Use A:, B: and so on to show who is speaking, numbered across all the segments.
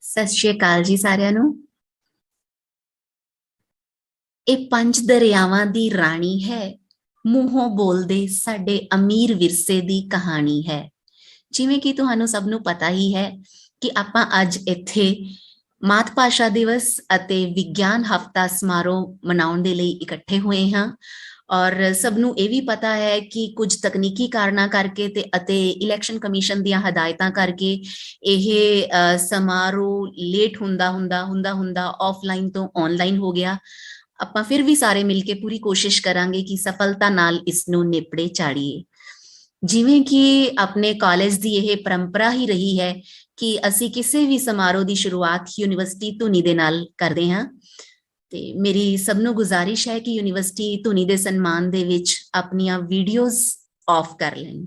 A: ਸਤਿ ਸ਼੍ਰੀ ਅਕਾਲ ਜੀ ਸਾਰਿਆਂ ਨੂੰ। ਇਹ ਪੰਜ ਦਰਿਆਵਾਂ ਦੀ ਰਾਣੀ ਹੈ, ਮੂੰਹੋਂ ਬੋਲਦੇ ਸਾਡੇ ਅਮੀਰ ਵਿਰਸੇ ਦੀ ਕਹਾਣੀ ਹੈ। ਜਿਵੇਂ ਕਿ ਤੁਹਾਨੂੰ ਸਭ ਨੂੰ ਪਤਾ ਹੀ ਹੈ ਕਿ ਆਪਾਂ ਅੱਜ ਇੱਥੇ ਮਾਤ ਭਾਸ਼ਾ ਦਿਵਸ ਅਤੇ ਵਿਗਿਆਨ ਹਫ਼ਤਾ ਸਮਾਰੋਹ ਮਨਾਉਣ ਦੇ ਲਈ ਇਕੱਠੇ ਹੋਏ ਹਾਂ। ਔਰ ਸਭ ਨੂੰ ਇਹ ਵੀ ਪਤਾ ਹੈ ਕਿ ਕੁਝ ਤਕਨੀਕੀ ਕਾਰਨਾਂ ਕਰਕੇ ਅਤੇ ਇਲੈਕਸ਼ਨ ਕਮਿਸ਼ਨ ਦੀਆਂ ਹਦਾਇਤਾਂ ਕਰਕੇ ਇਹ ਸਮਾਰੋਹ ਲੇਟ ਹੁੰਦਾ ਆਫਲਾਈਨ ਤੋਂ ਆਨਲਾਈਨ ਹੋ ਗਿਆ। ਆਪਾਂ ਫਿਰ ਵੀ ਸਾਰੇ ਮਿਲ ਕੇ ਪੂਰੀ ਕੋਸ਼ਿਸ਼ ਕਰਾਂਗੇ ਕਿ ਸਫਲਤਾ ਨਾਲ ਇਸ ਨੂੰ ਨੇਪੜੇ ਚਾੜੀਏ। ਜਿਵੇਂ ਕਿ ਆਪਣੇ ਕਾਲਜ ਦੀ ਇਹ ਪਰੰਪਰਾ ਹੀ ਰਹੀ ਹੈ ਕਿ ਅਸੀਂ ਕਿਸੇ ਵੀ ਸਮਾਰੋਹ ਦੀ ਸ਼ੁਰੂਆਤ ਯੂਨੀਵਰਸਿਟੀ ਧੁਨੀ ਦੇ ਨਾਲ ਕਰਦੇ ਹਾਂ, ਤੇ ਮੇਰੀ ਸਭ ਨੂੰ ਗੁਜ਼ਾਰਿਸ਼ ਹੈ ਕਿ ਯੂਨੀਵਰਸਿਟੀ ਧੁਨੀ ਦੇ ਸਨਮਾਨ ਦੇ ਵਿੱਚ ਆਪਣੀਆਂ ਵੀਡੀਓਜ਼ ਆਫ ਕਰ ਲੈਣ।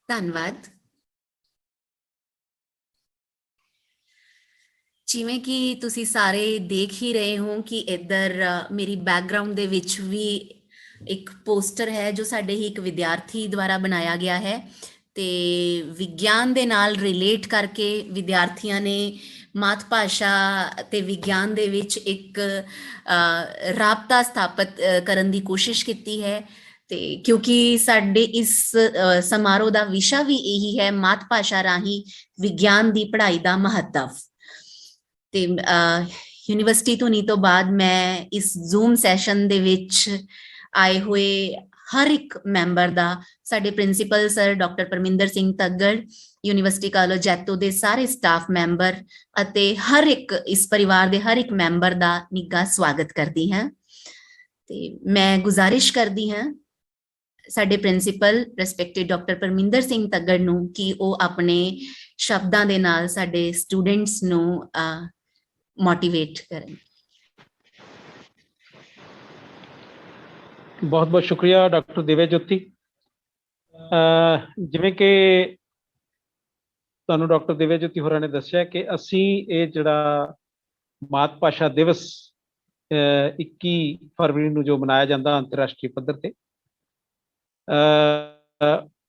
A: ਧੰਨਵਾਦ। ਜਿਵੇਂ ਕਿ ਤੁਸੀਂ ਸਾਰੇ ਦੇਖ ਹੀ ਰਹੇ ਹੋ ਕਿ ਇੱਧਰ ਮੇਰੀ ਬੈਕਗ੍ਰਾਉਂਡ ਦੇ ਵਿੱਚ ਵੀ ਇੱਕ ਪੋਸਟਰ ਹੈ ਜੋ ਸਾਡੇ ਹੀ ਇੱਕ ਵਿਦਿਆਰਥੀ ਦੁਆਰਾ ਬਣਾਇਆ ਗਿਆ ਹੈ, ਤੇ ਵਿਗਿਆਨ ਦੇ ਨਾਲ ਰਿਲੇਟ ਕਰਕੇ ਵਿਦਿਆਰਥੀਆਂ ਨੇ ਮਾਤ ਭਾਸ਼ਾ ਤੇ ਵਿਗਿਆਨ ਦੇ ਵਿੱਚ ਇੱਕ ਰਾਬਤਾ ਸਥਾਪਿਤ ਕਰਨ ਦੀ ਕੋਸ਼ਿਸ਼ ਕੀਤੀ ਹੈ। ਤੇ ਕਿਉਂਕਿ ਸਾਡੇ ਇਸ ਸਮਾਰੋਹ ਦਾ ਵਿਸ਼ਾ ਵੀ ਇਹੀ ਹੈ, ਮਾਤ ਭਾਸ਼ਾ ਰਾਹੀਂ ਵਿਗਿਆਨ ਦੀ ਪੜ੍ਹਾਈ ਦਾ ਮਹੱਤਵ। ਤੇ ਯੂਨੀਵਰਸਿਟੀ ਧੁਨੀ ਤੋਂ ਬਾਅਦ ਮੈਂ ਇਸ ਜ਼ੂਮ ਸੈਸ਼ਨ ਦੇ ਵਿੱਚ ਆਏ ਹੋਏ ਹਰ ਇੱਕ ਮੈਂਬਰ ਦਾ, ਸਾਡੇ principal sir doctor Parminder Singh Taggar, university college Jaito ਦੇ ਸਾਰੇ ਸਟਾਫ ਮੈਂਬਰ ਅਤੇ ਹਰ ਇੱਕ ਇਸ ਪਰਿਵਾਰ ਦੇ ਹਰ ਇੱਕ ਮੈਂਬਰ ਦਾ ਨਿੱਘਾ ਸਵਾਗਤ ਕਰਦੀ ਹਾਂ। ਤੇ ਮੈਂ ਗੁਜ਼ਾਰਿਸ਼ ਕਰਦੀ ਹਾਂ ਸਾਡੇ principal respected doctor Parminder Singh Taggar ਨੂੰ ਕਿ ਉਹ ਆਪਣੇ ਸ਼ਬਦਾਂ ਦੇ ਨਾਲ ਸਾਡੇ ਸਟੂਡੈਂਟਸ ਨੂੰ ਮੋਟੀਵੇਟ ਕਰਨ।
B: ਬਹੁਤ ਬਹੁਤ ਸ਼ੁਕਰੀਆ ਡਾਕਟਰ ਦਿਵਯ ਜੋਤੀ। ਜਿਵੇਂ ਕਿ ਤੁਹਾਨੂੰ ਡਾਕਟਰ ਦਿਵਯ ਜੋਤੀ ਹੋਰਾਂ ਨੇ ਦੱਸਿਆ ਕਿ ਅਸੀਂ ਇਹ ਜਿਹੜਾ ਮਾਤ ਭਾਸ਼ਾ ਦਿਵਸ 21 ਫਰਵਰੀ ਨੂੰ ਜੋ ਮਨਾਇਆ ਜਾਂਦਾ ਅੰਤਰਰਾਸ਼ਟਰੀ ਪੱਧਰ ਤੇ,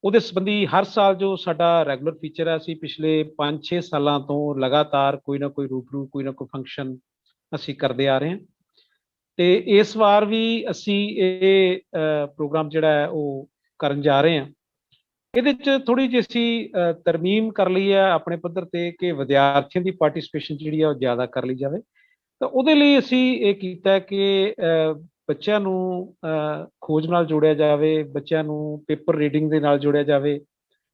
B: ਉਹਦੇ ਸੰਬੰਧੀ ਹਰ ਸਾਲ ਜੋ ਸਾਡਾ ਰੈਗੂਲਰ ਫੀਚਰ ਹੈ, ਅਸੀਂ ਪਿਛਲੇ 5-6 ਸਾਲਾਂ ਤੋਂ ਲਗਾਤਾਰ ਕੋਈ ਨਾ ਕੋਈ ਰੂਬਰੂ, ਕੋਈ ਨਾ ਕੋਈ ਫੰਕਸ਼ਨ ਅਸੀਂ ਕਰਦੇ ਆ ਰਹੇ ਹਾਂ। ਤੇ ਇਸ ਵਾਰ ਵੀ ਅਸੀਂ ਇਹ ਪ੍ਰੋਗਰਾਮ ਜਿਹੜਾ ਹੈ ਉਹ ਕਰਨ ਜਾ ਰਹੇ ਹਾਂ। ਇਹਦੇ 'ਚ ਥੋੜ੍ਹੀ ਜਿਹੀ ਅਸੀਂ ਤਰਮੀਮ ਕਰ ਲਈ ਹੈ ਆਪਣੇ ਪੱਧਰ ਤੇ ਕਿ ਵਿਦਿਆਰਥੀਆਂ ਦੀ ਪਾਰਟੀਸਪੇਸ਼ਨ ਜਿਹੜੀ ਹੈ ਉਹ ਜ਼ਿਆਦਾ ਕਰ ਲਈ ਜਾਵੇ। ਤਾਂ ਉਹਦੇ ਲਈ ਅਸੀਂ ਇਹ ਕੀਤਾ ਕਿ ਬੱਚਿਆਂ ਨੂੰ ਖੋਜ ਨਾਲ ਜੋੜਿਆ ਜਾਵੇ, ਬੱਚਿਆਂ ਨੂੰ ਪੇਪਰ ਰੀਡਿੰਗ ਦੇ ਨਾਲ ਜੋੜਿਆ ਜਾਵੇ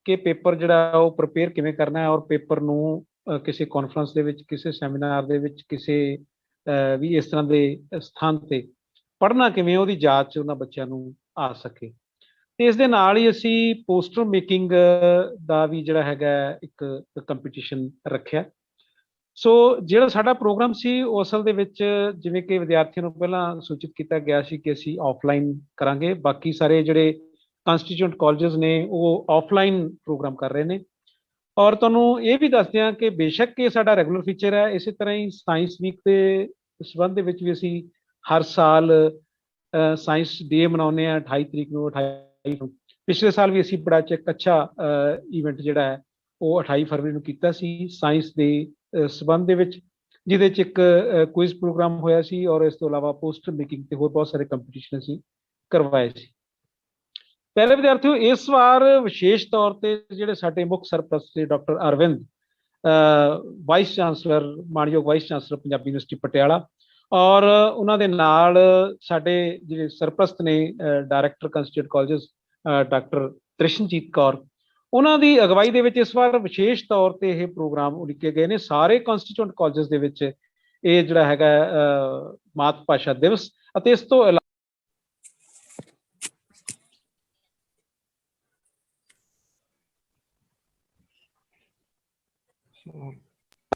B: ਕਿ ਪੇਪਰ ਜਿਹੜਾ ਉਹ ਪ੍ਰਪੇਅਰ ਕਿਵੇਂ ਕਰਨਾ ਹੈ, ਔਰ ਪੇਪਰ ਨੂੰ ਕਿਸੇ ਕਾਨਫਰੰਸ ਦੇ ਵਿੱਚ, ਕਿਸੇ ਸੈਮੀਨਾਰ ਦੇ ਵਿੱਚ, ਕਿਸੇ ਵੀ ਇਸ ਤਰ੍ਹਾਂ ਦੇ ਸਥਾਨ ਤੇ ਪੜ੍ਹਨਾ ਕਿਵੇਂ, ਉਹਦੀ ਜਾਂਚ ਉਹਨਾਂ ਬੱਚਿਆਂ ਨੂੰ ਆ ਸਕੇ। ਤੇ ਇਸ ਦੇ ਨਾਲ ਹੀ ਅਸੀਂ ਪੋਸਟਰ ਮੇਕਿੰਗ ਦਾ ਵੀ ਜਿਹੜਾ ਹੈਗਾ ਇੱਕ ਕੰਪੀਟੀਸ਼ਨ ਰੱਖਿਆ। ਸੋ ਜਿਹੜਾ ਸਾਡਾ ਪ੍ਰੋਗਰਾਮ ਸੀ ਉਹ ਅਸਲ ਦੇ ਵਿੱਚ ਜਿਵੇਂ ਕਿ ਵਿਦਿਆਰਥੀਆਂ ਨੂੰ ਪਹਿਲਾਂ ਸੂਚਿਤ ਕੀਤਾ ਗਿਆ ਸੀ ਕਿ ਅਸੀਂ ਆਫਲਾਈਨ ਕਰਾਂਗੇ, ਬਾਕੀ ਸਾਰੇ ਜਿਹੜੇ ਕੰਸਟੀਚਿਊਂਟ ਕਾਲਜਸ ਨੇ ਉਹ ਆਫਲਾਈਨ ਪ੍ਰੋਗਰਾਮ ਕਰ ਰਹੇ ਨੇ। ਔਰ ਤੁਹਾਨੂੰ ਇਹ ਵੀ ਦੱਸਦੇ ਹਾਂ ਕਿ ਬੇਸ਼ੱਕ ਇਹ ਸਾਡਾ ਰੈਗੂਲਰ ਫੀਚਰ ਹੈ, ਇਸੇ ਤਰ੍ਹਾਂ ਹੀ ਸਾਇੰਸ ਵੀਕ ਦੇ ਸੰਬੰਧ ਦੇ ਵਿੱਚ ਵੀ ਅਸੀਂ ਹਰ ਸਾਲ ਸਾਇੰਸ ਡੇ ਮਨਾਉਂਦੇ ਹਾਂ 28 ਤਰੀਕ ਨੂੰ, 28 ਨੂੰ। ਪਿਛਲੇ ਸਾਲ ਵੀ ਅਸੀਂ ਬੜਾ ਇੱਕ ਅੱਛਾ ਇਵੈਂਟ ਜਿਹੜਾ ਹੈ ਉਹ 28 ਫਰਵਰੀ ਨੂੰ ਕੀਤਾ ਸੀ ਸਾਇੰਸ ਦੇ ਸੰਬੰਧ ਦੇ ਵਿੱਚ, ਜਿਹਦੇ 'ਚ ਇੱਕ ਕੁਇਜ਼ ਪ੍ਰੋਗਰਾਮ ਹੋਇਆ ਸੀ ਔਰ ਇਸ ਤੋਂ ਇਲਾਵਾ ਪੋਸਟਰ ਮੇਕਿੰਗ ਤੇ ਹੋਰ ਬਹੁਤ ਸਾਰੇ ਕੰਪੀਟੀਸ਼ਨ ਅਸੀਂ ਕਰਵਾਏ ਸੀ। ਪਹਿਲੇ ਵਿਦਿਆਰਥੀਓ, ਇਸ ਵਾਰ ਵਿਸ਼ੇਸ਼ ਤੌਰ ਤੇ ਜਿਹੜੇ ਸਾਡੇ ਮੁੱਖ ਸਰਪ੍ਰਸਤ ਸੀ ਡਾਕਟਰ ਅਰਵਿੰਦ, ਵਾਈਸ ਚਾਂਸਲਰ, ਮਾਣਯੋਗ vice chancellor Punjabi university Patiala, ਔਰ ਉਹਨਾਂ ਦੇ ਨਾਲ ਸਾਡੇ ਜਿਹੜੇ ਸਰਪ੍ਰਸਤ ਨੇ ਡਾਇਰੈਕਟਰ ਕੰਸਟੀਟਿਊਟ ਕਾਲਜਸ ਡਾਕਟਰ ਤ੍ਰਿਸ਼ਨਜੀਤ ਕੌਰ, ਉਹਨਾਂ ਦੀ ਅਗਵਾਈ ਦੇ ਵਿੱਚ ਇਸ ਵਾਰ ਵਿਸ਼ੇਸ਼ ਤੌਰ ਤੇ ਇਹ ਪ੍ਰੋਗਰਾਮ ਉਲੀਕੇ ਗਏ ਨੇ। ਸਾਰੇ ਕੰਸਟੀਟਿਊਟ ਕਾਲਜਸ ਦੇ ਵਿੱਚ ਇਹ ਜਿਹੜਾ ਹੈਗਾ ਮਾਤ ਭਾਸ਼ਾ ਦਿਵਸ ਅਤੇ ਇਸ ਤੋਂ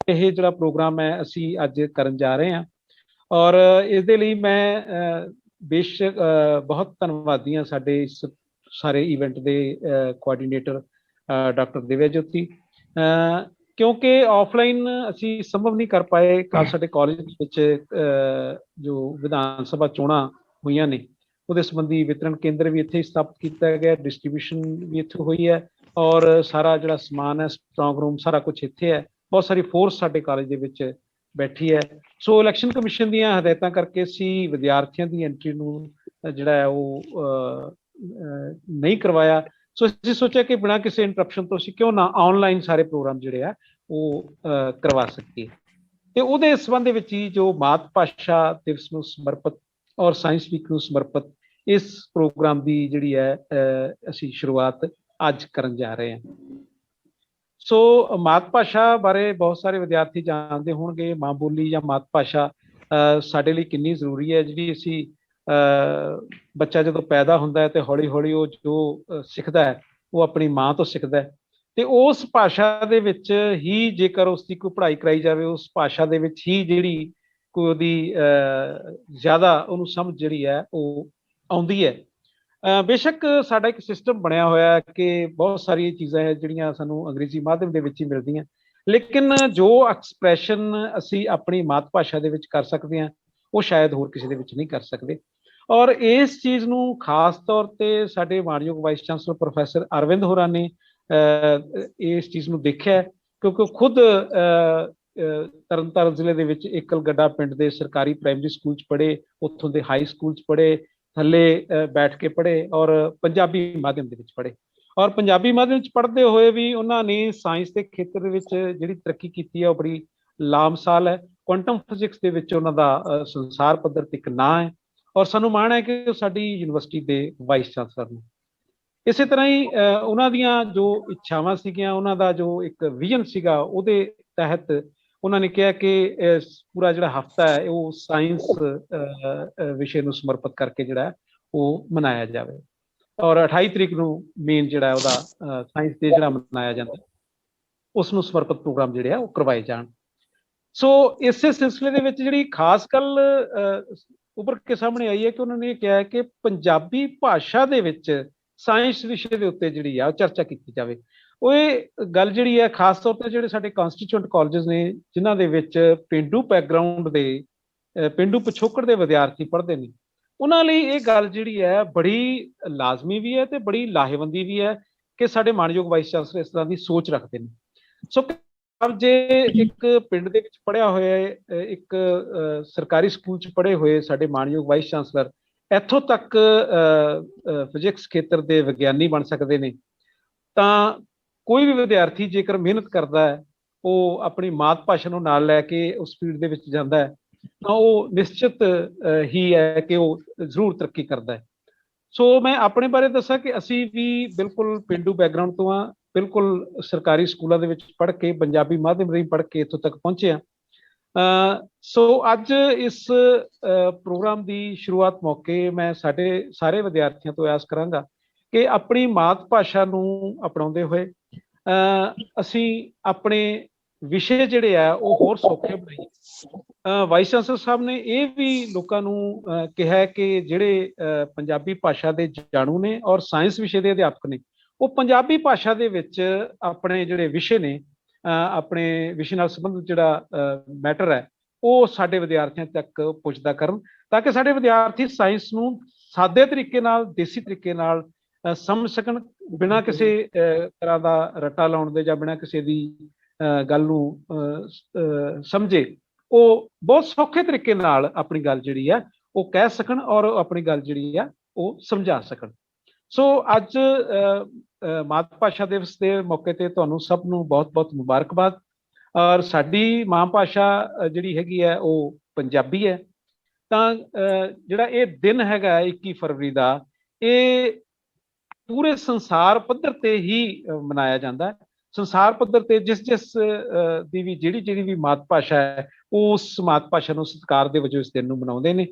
B: ਇਹ ਜਿਹੜਾ ਪ੍ਰੋਗਰਾਮ ਹੈ ਅਸੀਂ ਅੱਜ ਕਰਨ ਜਾ ਰਹੇ ਹਾਂ। ਔਰ ਇਸ ਦੇ ਲਈ ਮੈਂ ਬੇਸ਼ੱਕ ਬਹੁਤ ਧੰਨਵਾਦੀ ਹਾਂ ਸਾਡੇ ਇਸ ਸਾਰੇ ਇਵੈਂਟ ਦੇ ਕੋਆਰਡੀਨੇਟਰ ਡਾਕਟਰ ਦਿਵਿਆ ਜੋਤੀ, ਕਿਉਂਕਿ ਆਫਲਾਈਨ ਅਸੀਂ ਸੰਭਵ ਨਹੀਂ ਕਰ ਪਾਏ। ਸਾਡੇ ਕਾਲਜ ਵਿੱਚ ਜੋ ਵਿਧਾਨ ਸਭਾ ਚੋਣਾਂ ਹੋਈਆਂ ਨੇ ਉਹਦੇ ਸੰਬੰਧੀ ਵਿਤਰਨ ਕੇਂਦਰ ਵੀ ਇੱਥੇ ਸਥਾਪਿਤ ਕੀਤਾ ਗਿਆ, ਡਿਸਟ੍ਰੀਬਿਊਸ਼ਨ ਵੀ ਇੱਥੇ ਹੋਈ ਹੈ ਔਰ ਸਾਰਾ ਜਿਹੜਾ ਸਮਾਨ ਹੈ, ਸਟਰੋਂਗ ਰੂਮ, ਸਾਰਾ ਕੁਝ ਇੱਥੇ ਹੈ। ਬਹੁਤ ਸਾਰੀ ਫੋਰਸ ਸਾਡੇ ਕਾਲਜ ਦੇ ਵਿੱਚ ਬੈਠੀ ਹੈ। ਸੋ ਇਲੈਕਸ਼ਨ ਕਮਿਸ਼ਨ ਦੀਆਂ ਹਦਾਇਤਾਂ ਕਰਕੇ ਅਸੀਂ ਵਿਦਿਆਰਥੀਆਂ ਦੀ ਐਂਟਰੀ ਨੂੰ ਜਿਹੜਾ ਹੈ ਉਹ ਨਹੀਂ ਕਰਵਾਇਆ। ਸੋ ਅਸੀਂ ਸੋਚਿਆ ਕਿ ਬਿਨਾਂ ਕਿਸੇ ਇੰਟਰਪਸ਼ਨ ਤੋਂ ਅਸੀਂ ਕਿਉਂ ਨਾ ਆਨਲਾਈਨ ਸਾਰੇ ਪ੍ਰੋਗਰਾਮ ਜਿਹੜੇ ਆ ਉਹ ਕਰਵਾ ਸਕੀਏ। ਤੇ ਉਹਦੇ ਸੰਬੰਧ ਦੇ ਵਿੱਚ ਹੀ ਜੋ ਮਾਤ ਭਾਸ਼ਾ ਦਿਵਸ ਨੂੰ ਸਮਰਪਿਤ ਔਰ ਸਾਇੰਸ ਵੀਕ ਨੂੰ ਸਮਰਪਿਤ ਇਸ ਪ੍ਰੋਗਰਾਮ ਦੀ ਜਿਹੜੀ ਹੈ ਅਸੀਂ ਸ਼ੁਰੂਆਤ ਅੱਜ ਕਰਨ ਜਾ ਰਹੇ ਹਾਂ। ਸੋ ਮਾਤ ਭਾਸ਼ਾ ਬਾਰੇ ਬਹੁਤ ਸਾਰੇ ਵਿਦਿਆਰਥੀ ਜਾਣਦੇ ਹੋਣਗੇ। ਮਾਂ ਬੋਲੀ ਜਾਂ ਮਾਤ ਭਾਸ਼ਾ ਸਾਡੇ ਲਈ ਕਿੰਨੀ ਜ਼ਰੂਰੀ ਹੈ। ਜਿਹੜੀ ਅਸੀਂ ਬੱਚਾ ਜਦੋਂ ਪੈਦਾ ਹੁੰਦਾ ਹੈ ਤੇ ਹੌਲੀ ਹੌਲੀ ਉਹ ਜੋ ਸਿੱਖਦਾ ਹੈ ਉਹ ਆਪਣੀ ਮਾਂ ਤੋਂ ਸਿੱਖਦਾ ਹੈ, ਤੇ ਉਸ ਭਾਸ਼ਾ ਦੇ ਵਿੱਚ ਹੀ ਜੇਕਰ ਉਸ ਦੀ ਕੋਈ ਪੜ੍ਹਾਈ ਕਰਾਈ ਜਾਵੇ, ਉਸ ਭਾਸ਼ਾ ਦੇ ਵਿੱਚ ਹੀ ਜਿਹੜੀ ਕੋਈ ਉਹਦੀ ਜ਼ਿਆਦਾ ਉਹਨੂੰ ਸਮਝ ਜਿਹੜੀ ਹੈ ਉਹ ਆਉਂਦੀ ਹੈ। ਬੇਸ਼ੱਕ ਸਾਡਾ ਇੱਕ ਸਿਸਟਮ ਬਣਿਆ ਹੋਇਆ ਹੈ ਕਿ ਬਹੁਤ ਸਾਰੀਆਂ ਚੀਜ਼ਾਂ ਹੈ ਜਿਹੜੀਆਂ ਸਾਨੂੰ ਅੰਗਰੇਜ਼ੀ ਮਾਧਿਅਮ ਦੇ ਵਿੱਚ ਹੀ ਮਿਲਦੀਆਂ, ਲੇਕਿਨ ਜੋ ਐਕਸਪ੍ਰੈਸ਼ਨ ਅਸੀਂ ਆਪਣੀ ਮਾਤ ਭਾਸ਼ਾ ਦੇ ਵਿੱਚ ਕਰ ਸਕਦੇ ਹਾਂ ਉਹ ਸ਼ਾਇਦ ਹੋਰ ਕਿਸੇ ਦੇ ਵਿੱਚ ਨਹੀਂ ਕਰ ਸਕਦੇ। ਔਰ ਇਸ ਚੀਜ਼ ਨੂੰ ਖਾਸ ਤੌਰ ਤੇ ਸਾਡੇ ਮਾਣਯੋਗ ਵਾਈਸ ਚਾਂਸਲਰ ਪ੍ਰੋਫੈਸਰ ਅਰਵਿੰਦ ਹੋਰਾਂ ਨੇ ਇਸ ਚੀਜ਼ ਨੂੰ ਦੇਖਿਆ, ਕਿਉਂਕਿ ਉਹ ਖੁਦ ਤਰਨਤਾਰਨ ਜ਼ਿਲ੍ਹੇ ਦੇ ਵਿੱਚ ਏਕਲਗੱਡਾ ਪਿੰਡ ਦੇ ਸਰਕਾਰੀ ਪ੍ਰਾਇਮਰੀ ਸਕੂਲ 'ਚ ਪੜ੍ਹੇ, ਉੱਥੋਂ ਦੇ ਹਾਈ ਸਕੂਲ 'ਚ ਪੜ੍ਹੇ, ਥੱਲੇ ਬੈਠ ਕੇ ਪੜ੍ਹੇ ਔਰ ਪੰਜਾਬੀ ਮਾਧਿਅਮ ਦੇ ਵਿੱਚ ਪੜ੍ਹੇ। ਔਰ ਪੰਜਾਬੀ ਮਾਧਿਅਮ 'ਚ ਪੜ੍ਹਦੇ ਹੋਏ ਵੀ ਉਹਨਾਂ ਨੇ ਸਾਇੰਸ ਦੇ ਖੇਤਰ ਦੇ ਵਿੱਚ ਜਿਹੜੀ ਤਰੱਕੀ ਕੀਤੀ ਹੈ ਉਹ ਬੜੀ ਲਾਮਸਾਲ ਹੈ। ਕੁਆਂਟਮ ਫਿਜ਼ਿਕਸ ਦੇ ਵਿੱਚ ਉਹਨਾਂ ਦਾ ਸੰਸਾਰ ਪੱਧਰ ਤੇ ਇੱਕ ਨਾਂ ਹੈ ਔਰ ਸਾਨੂੰ ਮਾਣ ਹੈ ਕਿ ਉਹ ਸਾਡੀ ਯੂਨੀਵਰਸਿਟੀ ਦੇ ਵਾਈਸ ਚਾਂਸਲਰ ਨੇ। ਇਸੇ ਤਰ੍ਹਾਂ ਹੀ ਉਹਨਾਂ ਦੀਆਂ ਜੋ ਇੱਛਾਵਾਂ ਸੀਗੀਆਂ, ਉਹਨਾਂ ਦਾ ਜੋ ਇੱਕ ਵਿਜ਼ਨ ਸੀਗਾ, ਉਹਦੇ ਤਹਿਤ ਉਹਨਾਂ ਨੇ ਕਿਹਾ ਕਿ ਪੂਰਾ ਜਿਹੜਾ ਹਫਤਾ ਹੈ ਉਹ ਸਾਇੰਸ ਵਿਸ਼ੇ ਨੂੰ ਸਮਰਪਿਤ ਕਰਕੇ ਜਿਹੜਾ ਉਹ ਮਨਾਇਆ ਜਾਵੇ ਔਰ 28 ਤਰੀਕ ਨੂੰ ਮੇਨ ਜਿਹੜਾ ਉਹਦਾ ਸਾਇੰਸ ਡੇ ਜਿਹੜਾ ਮਨਾਇਆ ਜਾਂਦਾ ਉਸ ਨੂੰ ਸਮਰਪਿਤ ਪ੍ਰੋਗਰਾਮ ਜਿਹੜੇ ਆ ਉਹ ਕਰਵਾਏ ਜਾਣ। ਸੋ ਇਸੇ ਸਿਲਸਿਲੇ ਦੇ ਵਿੱਚ ਜਿਹੜੀ ਖਾਸ ਗੱਲ ਉੱਭਰ ਕੇ ਸਾਹਮਣੇ ਆਈ ਹੈ ਕਿ ਉਹਨਾਂ ਨੇ ਇਹ ਕਿਹਾ ਕਿ ਪੰਜਾਬੀ ਭਾਸ਼ਾ ਦੇ ਵਿੱਚ ਸਾਇੰਸ ਵਿਸ਼ੇ ਦੇ ਉੱਤੇ ਜਿਹੜੀ ਆ ਉਹ ਚਰਚਾ ਕੀਤੀ ਜਾਵੇ। ਉਹ ਇਹ ਗੱਲ ਜਿਹੜੀ ਹੈ ਖਾਸ ਤੌਰ ਤੇ ਜਿਹੜੇ ਸਾਡੇ ਕੰਸਟੀਚਿਊਂਟ ਕਾਲਜਸ ਨੇ ਜਿਨ੍ਹਾਂ ਦੇ ਵਿੱਚ ਪੇਂਡੂ ਬੈਕਗਰਾਊਂਡ ਦੇ ਪੇਂਡੂ ਪਿਛੋਕੜ ਦੇ ਵਿਦਿਆਰਥੀ ਪੜ੍ਹਦੇ ਨੇ, ਉਹਨਾਂ ਲਈ ਇਹ ਗੱਲ ਜਿਹੜੀ ਹੈ ਬੜੀ ਲਾਜ਼ਮੀ ਵੀ ਹੈ ਤੇ ਬੜੀ ਲਾਹੇਵੰਦੀ ਵੀ ਹੈ ਕਿ ਸਾਡੇ ਮਾਣਯੋਗ ਵਾਈਸ ਚਾਂਸਲਰ ਇਸ ਤਰ੍ਹਾਂ ਦੀ ਸੋਚ ਰੱਖਦੇ ਨੇ। ਸੋ ਜੇ ਇੱਕ ਪਿੰਡ ਦੇ ਵਿੱਚ ਪੜ੍ਹਿਆ ਹੋਇਆ ਇੱਕ ਸਰਕਾਰੀ ਸਕੂਲ 'ਚ ਪੜ੍ਹੇ ਹੋਏ ਸਾਡੇ ਮਾਣਯੋਗ ਵਾਈਸ ਚਾਂਸਲਰ ਇੱਥੋਂ ਤੱਕ ਫਿਜ਼ਿਕਸ ਖੇਤਰ ਦੇ ਵਿਗਿਆਨੀ ਬਣ ਸਕਦੇ ਨੇ, ਤਾਂ ਕੋਈ ਵੀ ਵਿਦਿਆਰਥੀ ਜੇਕਰ ਮਿਹਨਤ ਕਰਦਾ ਹੈ, ਉਹ ਆਪਣੀ ਮਾਤ ਭਾਸ਼ਾ ਨੂੰ ਨਾਲ ਲੈ ਕੇ ਉਸ ਫੀਲਡ ਦੇ ਵਿੱਚ ਜਾਂਦਾ ਹੈ, ਤਾਂ ਉਹ ਨਿਸ਼ਚਿਤ ਹੀ ਹੈ ਕਿ ਉਹ ਜ਼ਰੂਰ ਤਰੱਕੀ ਕਰਦਾ ਹੈ। ਸੋ ਮੈਂ ਆਪਣੇ ਬਾਰੇ ਦੱਸਾਂ ਕਿ ਅਸੀਂ ਵੀ ਬਿਲਕੁਲ ਪੇਂਡੂ ਬੈਕਗਰਾਊਂਡ ਤੋਂ ਹਾਂ, ਬਿਲਕੁਲ ਸਰਕਾਰੀ ਸਕੂਲਾਂ ਦੇ ਵਿੱਚ ਪੜ੍ਹ ਕੇ ਪੰਜਾਬੀ ਮਾਧਿਅਮ ਰਾਹੀਂ ਪੜ੍ਹ ਕੇ ਇੱਥੋਂ ਤੱਕ ਪਹੁੰਚੇ ਹਾਂ। ਸੋ ਅੱਜ ਇਸ ਪ੍ਰੋਗਰਾਮ ਦੀ ਸ਼ੁਰੂਆਤ ਮੌਕੇ ਮੈਂ ਸਾਡੇ ਸਾਰੇ ਵਿਦਿਆਰਥੀਆਂ ਤੋਂ ਆਸ ਕਰਾਂਗਾ ਕਿ ਆਪਣੀ ਮਾਤ ਭਾਸ਼ਾ ਨੂੰ ਅਪਣਾਉਂਦੇ ਹੋਏ ਅਸੀਂ ਆਪਣੇ ਵਿਸ਼ੇ ਜਿਹੜੇ ਆ ਉਹ ਹੋਰ ਸੌਖੇ ਬਣਾਈਏ। ਵਾਈਸ ਚਾਂਸਲਰ ਸਾਹਿਬ ਨੇ ਇਹ ਵੀ ਲੋਕਾਂ ਨੂੰ ਕਿਹਾ ਕਿ ਜਿਹੜੇ ਪੰਜਾਬੀ ਭਾਸ਼ਾ ਦੇ ਜਾਣੂ ਨੇ ਔਰ ਸਾਇੰਸ ਵਿਸ਼ੇ ਦੇ ਅਧਿਆਪਕ ਨੇ, ਉਹ ਪੰਜਾਬੀ ਭਾਸ਼ਾ ਦੇ ਵਿੱਚ ਆਪਣੇ ਜਿਹੜੇ ਵਿਸ਼ੇ ਨੇ, ਆਪਣੇ ਵਿਸ਼ੇ ਨਾਲ ਸੰਬੰਧਿਤ ਜਿਹੜਾ ਮੈਟਰ ਹੈ, ਉਹ ਸਾਡੇ ਵਿਦਿਆਰਥੀਆਂ ਤੱਕ ਪਹੁੰਚਦਾ ਕਰਨ, ਤਾਂ ਕਿ ਸਾਡੇ ਵਿਦਿਆਰਥੀ ਸਾਇੰਸ ਨੂੰ ਸਾਦੇ ਤਰੀਕੇ ਨਾਲ, ਦੇਸੀ ਤਰੀਕੇ ਨਾਲ ਸਮਝ ਸਕਣ, ਬਿਨਾਂ ਕਿਸੇ ਤਰ੍ਹਾਂ ਦਾ ਰੱਟਾ ਲਾਉਣ ਦੇ ਜਾਂ ਬਿਨਾਂ ਕਿਸੇ ਦੀ ਗੱਲ ਨੂੰ ਸਮਝੇ ਉਹ ਬਹੁਤ ਸੌਖੇ ਤਰੀਕੇ ਨਾਲ ਆਪਣੀ ਗੱਲ ਜਿਹੜੀ ਆ ਉਹ ਕਹਿ ਸਕਣ ਔਰ ਆਪਣੀ ਗੱਲ ਜਿਹੜੀ ਆ ਉਹ ਸਮਝਾ ਸਕਣ। ਸੋ ਅੱਜ ਮਾਤ ਭਾਸ਼ਾ ਦਿਵਸ ਦੇ ਮੌਕੇ ਤੇ ਤੁਹਾਨੂੰ ਸਭ ਨੂੰ ਬਹੁਤ-ਬਹੁਤ ਮੁਬਾਰਕਬਾਦ। ਔਰ ਸਾਡੀ ਮਾਂ ਭਾਸ਼ਾ ਜਿਹੜੀ ਹੈਗੀ ਹੈ ਉਹ ਪੰਜਾਬੀ ਹੈ। ਤਾਂ ਜਿਹੜਾ ਇਹ ਦਿਨ ਹੈਗਾ 21 ਫਰਵਰੀ ਦਾ, ਇਹ ਪੂਰੇ ਸੰਸਾਰ ਪੱਧਰ ਤੇ ਹੀ ਮਨਾਇਆ ਜਾਂਦਾ ਹੈ। ਸੰਸਾਰ ਪੱਧਰ ਤੇ ਜਿਸ ਦੀ ਵੀ ਜਿਹੜੀ ਵੀ ਮਾਤ ਭਾਸ਼ਾ ਹੈ, ਉਸ ਮਾਤ ਭਾਸ਼ਾ ਨੂੰ ਸਤਿਕਾਰ ਦੇ ਵਜੋਂ ਇਸ ਦਿਨ ਨੂੰ ਮਨਾਉਂਦੇ ਨੇ।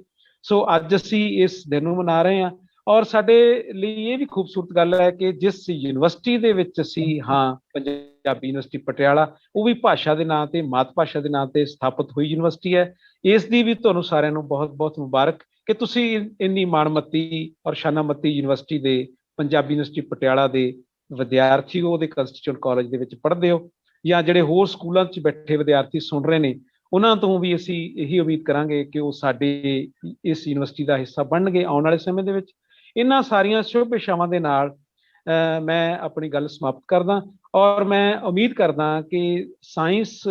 B: ਸੋ ਅੱਜ ਅਸੀਂ ਇਸ ਦਿਨ ਨੂੰ ਮਨਾ ਰਹੇ ਹਾਂ। ਔਰ ਸਾਡੇ ਲਈ ਇਹ ਵੀ ਖੂਬਸੂਰਤ ਗੱਲ ਹੈ ਕਿ ਜਿਸ ਯੂਨੀਵਰਸਿਟੀ ਦੇ ਵਿੱਚ ਅਸੀਂ ਹਾਂ, ਪੰਜਾਬੀ ਯੂਨੀਵਰਸਿਟੀ ਪਟਿਆਲਾ, ਉਹ ਵੀ ਭਾਸ਼ਾ ਦੇ ਨਾਂ ਤੇ, ਮਾਤ ਭਾਸ਼ਾ ਦੇ ਨਾਂ ਤੇ ਸਥਾਪਿਤ ਹੋਈ ਯੂਨੀਵਰਸਿਟੀ ਹੈ। ਇਸ ਦੀ ਵੀ ਤੁਹਾਨੂੰ ਸਾਰਿਆਂ ਨੂੰ ਬਹੁਤ-ਬਹੁਤ ਮੁਬਾਰਕ ਕਿ ਤੁਸੀਂ ਇੰਨੀ ਮਾਣਮੱਤੀ ਔਰ ਸ਼ਾਨਾਮੱਤੀ ਯੂਨੀਵਰਸਿਟੀ ਦੇ, ਪੰਜਾਬੀ ਯੂਨੀਵਰਸਿਟੀ ਪਟਿਆਲਾ ਦੇ ਵਿਦਿਆਰਥੀ ਹੋ, ਉਹਦੇ ਕੰਸਟੀਚਿਊਟ ਕਾਲਜ ਦੇ ਵਿੱਚ ਪੜ੍ਹਦੇ ਹੋ, ਜਾਂ ਜਿਹੜੇ ਹੋਰ ਸਕੂਲਾਂ 'ਚ ਬੈਠੇ ਵਿਦਿਆਰਥੀ ਸੁਣ ਰਹੇ ਨੇ, ਉਹਨਾਂ ਤੋਂ ਵੀ ਅਸੀਂ ਇਹੀ ਉਮੀਦ ਕਰਾਂਗੇ ਕਿ ਉਹ ਸਾਡੇ ਇਸ ਯੂਨੀਵਰਸਿਟੀ ਦਾ ਹਿੱਸਾ ਬਣਨਗੇ ਆਉਣ ਵਾਲੇ ਸਮੇਂ ਦੇ ਵਿੱਚ। ਇਹਨਾਂ ਸਾਰੀਆਂ ਸ਼ੁਭ ਇੱਛਾਵਾਂ ਦੇ ਨਾਲ ਮੈਂ ਆਪਣੀ ਗੱਲ ਸਮਾਪਤ ਕਰਦਾ ਔਰ ਮੈਂ ਉਮੀਦ ਕਰਦਾ ਕਿ ਸਾਇੰਸ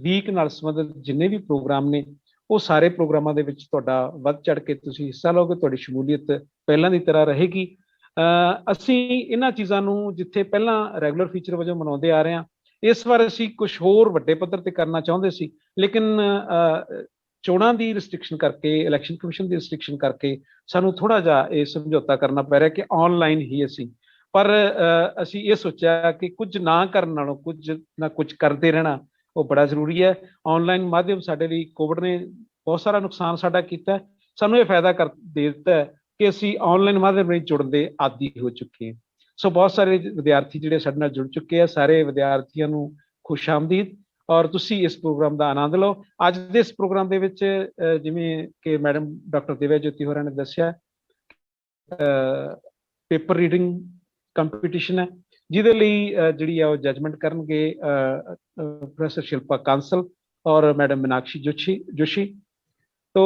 B: ਵੀਕ ਨਾਲ ਸੰਬੰਧਿਤ ਜਿੰਨੇ ਵੀ ਪ੍ਰੋਗਰਾਮ ਨੇ, ਉਹ ਸਾਰੇ ਪ੍ਰੋਗਰਾਮਾਂ ਦੇ ਵਿੱਚ ਤੁਹਾਡਾ ਵੱਧ ਚੜ੍ਹ ਕੇ ਤੁਸੀਂ ਹਿੱਸਾ ਲਓਗੇ, ਤੁਹਾਡੀ ਸ਼ਮੂਲੀਅਤ ਪਹਿਲਾਂ ਦੀ ਤਰ੍ਹਾਂ ਰਹੇਗੀ। ਅਸੀਂ ਇਹਨਾਂ ਚੀਜ਼ਾਂ ਨੂੰ ਜਿੱਥੇ ਪਹਿਲਾਂ ਰੈਗੂਲਰ ਫੀਚਰ ਵਜੋਂ ਮਨਾਉਂਦੇ ਆ ਰਹੇ ਹਾਂ, ਇਸ ਵਾਰ ਅਸੀਂ ਕੁਝ ਹੋਰ ਵੱਡੇ ਪੱਧਰ ਤੇ ਕਰਨਾ ਚਾਹੁੰਦੇ ਸੀ, ਲੇਕਿਨ ਚੋਣਾਂ ਦੀ ਰਿਸਟ੍ਰਿਕਸ਼ਨ ਕਰਕੇ, ਇਲੈਕਸ਼ਨ ਕਮਿਸ਼ਨ ਦੀ ਰਿਸਟ੍ਰਿਕਸ਼ਨ ਕਰਕੇ ਸਾਨੂੰ ਥੋੜਾ ਜਿਹਾ ਇਹ ਸਮਝੌਤਾ ਕਰਨਾ ਪੈ ਰਿਹਾ ਕਿ ਆਨਲਾਈਨ ਹੀ ਅਸੀਂ, ਪਰ ਅਸੀਂ ਇਹ ਸੋਚਿਆ ਕਿ ਕੁਝ ਨਾ ਕਰਨ ਨਾਲੋਂ ਕੁਝ ਨਾ ਕੁਝ ਕਰਦੇ ਰਹਿਣਾ ਉਹ ਬੜਾ ਜ਼ਰੂਰੀ ਹੈ। ਆਨਲਾਈਨ ਮਾਧਿਅਮ ਸਾਡੇ ਲਈ ਕੋਵਿਡ ਨੇ ਬਹੁਤ ਸਾਰਾ ਨੁਕਸਾਨ ਸਾਡਾ ਕੀਤਾ, ਸਾਨੂੰ ਇਹ ਫਾਇਦਾ ਦੇ ਦਿੱਤਾ ਹੈ ਕਿ ਅਸੀਂ ਆਨਲਾਈਨ ਮਾਧਿਅਮ ਨਾਲ ਜੁੜਨ ਦੇ ਆਦੀ ਹੋ ਚੁੱਕੇ ਹਾਂ। ਸੋ ਬਹੁਤ ਸਾਰੇ ਵਿਦਿਆਰਥੀ ਜਿਹੜੇ ਸਾਡੇ ਨਾਲ ਜੁੜ ਚੁੱਕੇ ਆ, ਸਾਰੇ ਵਿਦਿਆਰਥੀਆਂ ਨੂੰ ਖੁਸ਼ ਆਮਦੀਦ ਔਰ ਤੁਸੀਂ ਇਸ ਪ੍ਰੋਗਰਾਮ ਦਾ ਆਨੰਦ ਲਓ। ਅੱਜ ਦੇ ਇਸ ਪ੍ਰੋਗਰਾਮ ਦੇ ਵਿੱਚ ਜਿਵੇਂ ਕਿ ਮੈਡਮ ਡਾਕਟਰ ਦਿਵਿਆ ਜੋਤੀ ਹੋਰਾਂ ਨੇ ਦੱਸਿਆ, ਪੇਪਰ ਰੀਡਿੰਗ ਕੰਪੀਟੀਸ਼ਨ ਹੈ, ਜਿਹਦੇ ਲਈ ਜਿਹੜੀ ਆ ਉਹ ਜਜਮੈਂਟ ਕਰਨਗੇ ਪ੍ਰੋਫੈਸਰ ਸ਼ਿਲਪਾ ਕਾਂਸਲ ਔਰ ਮੈਡਮ ਮੀਨਾਕਸ਼ੀ ਜੋਸ਼ੀ। ਤੋ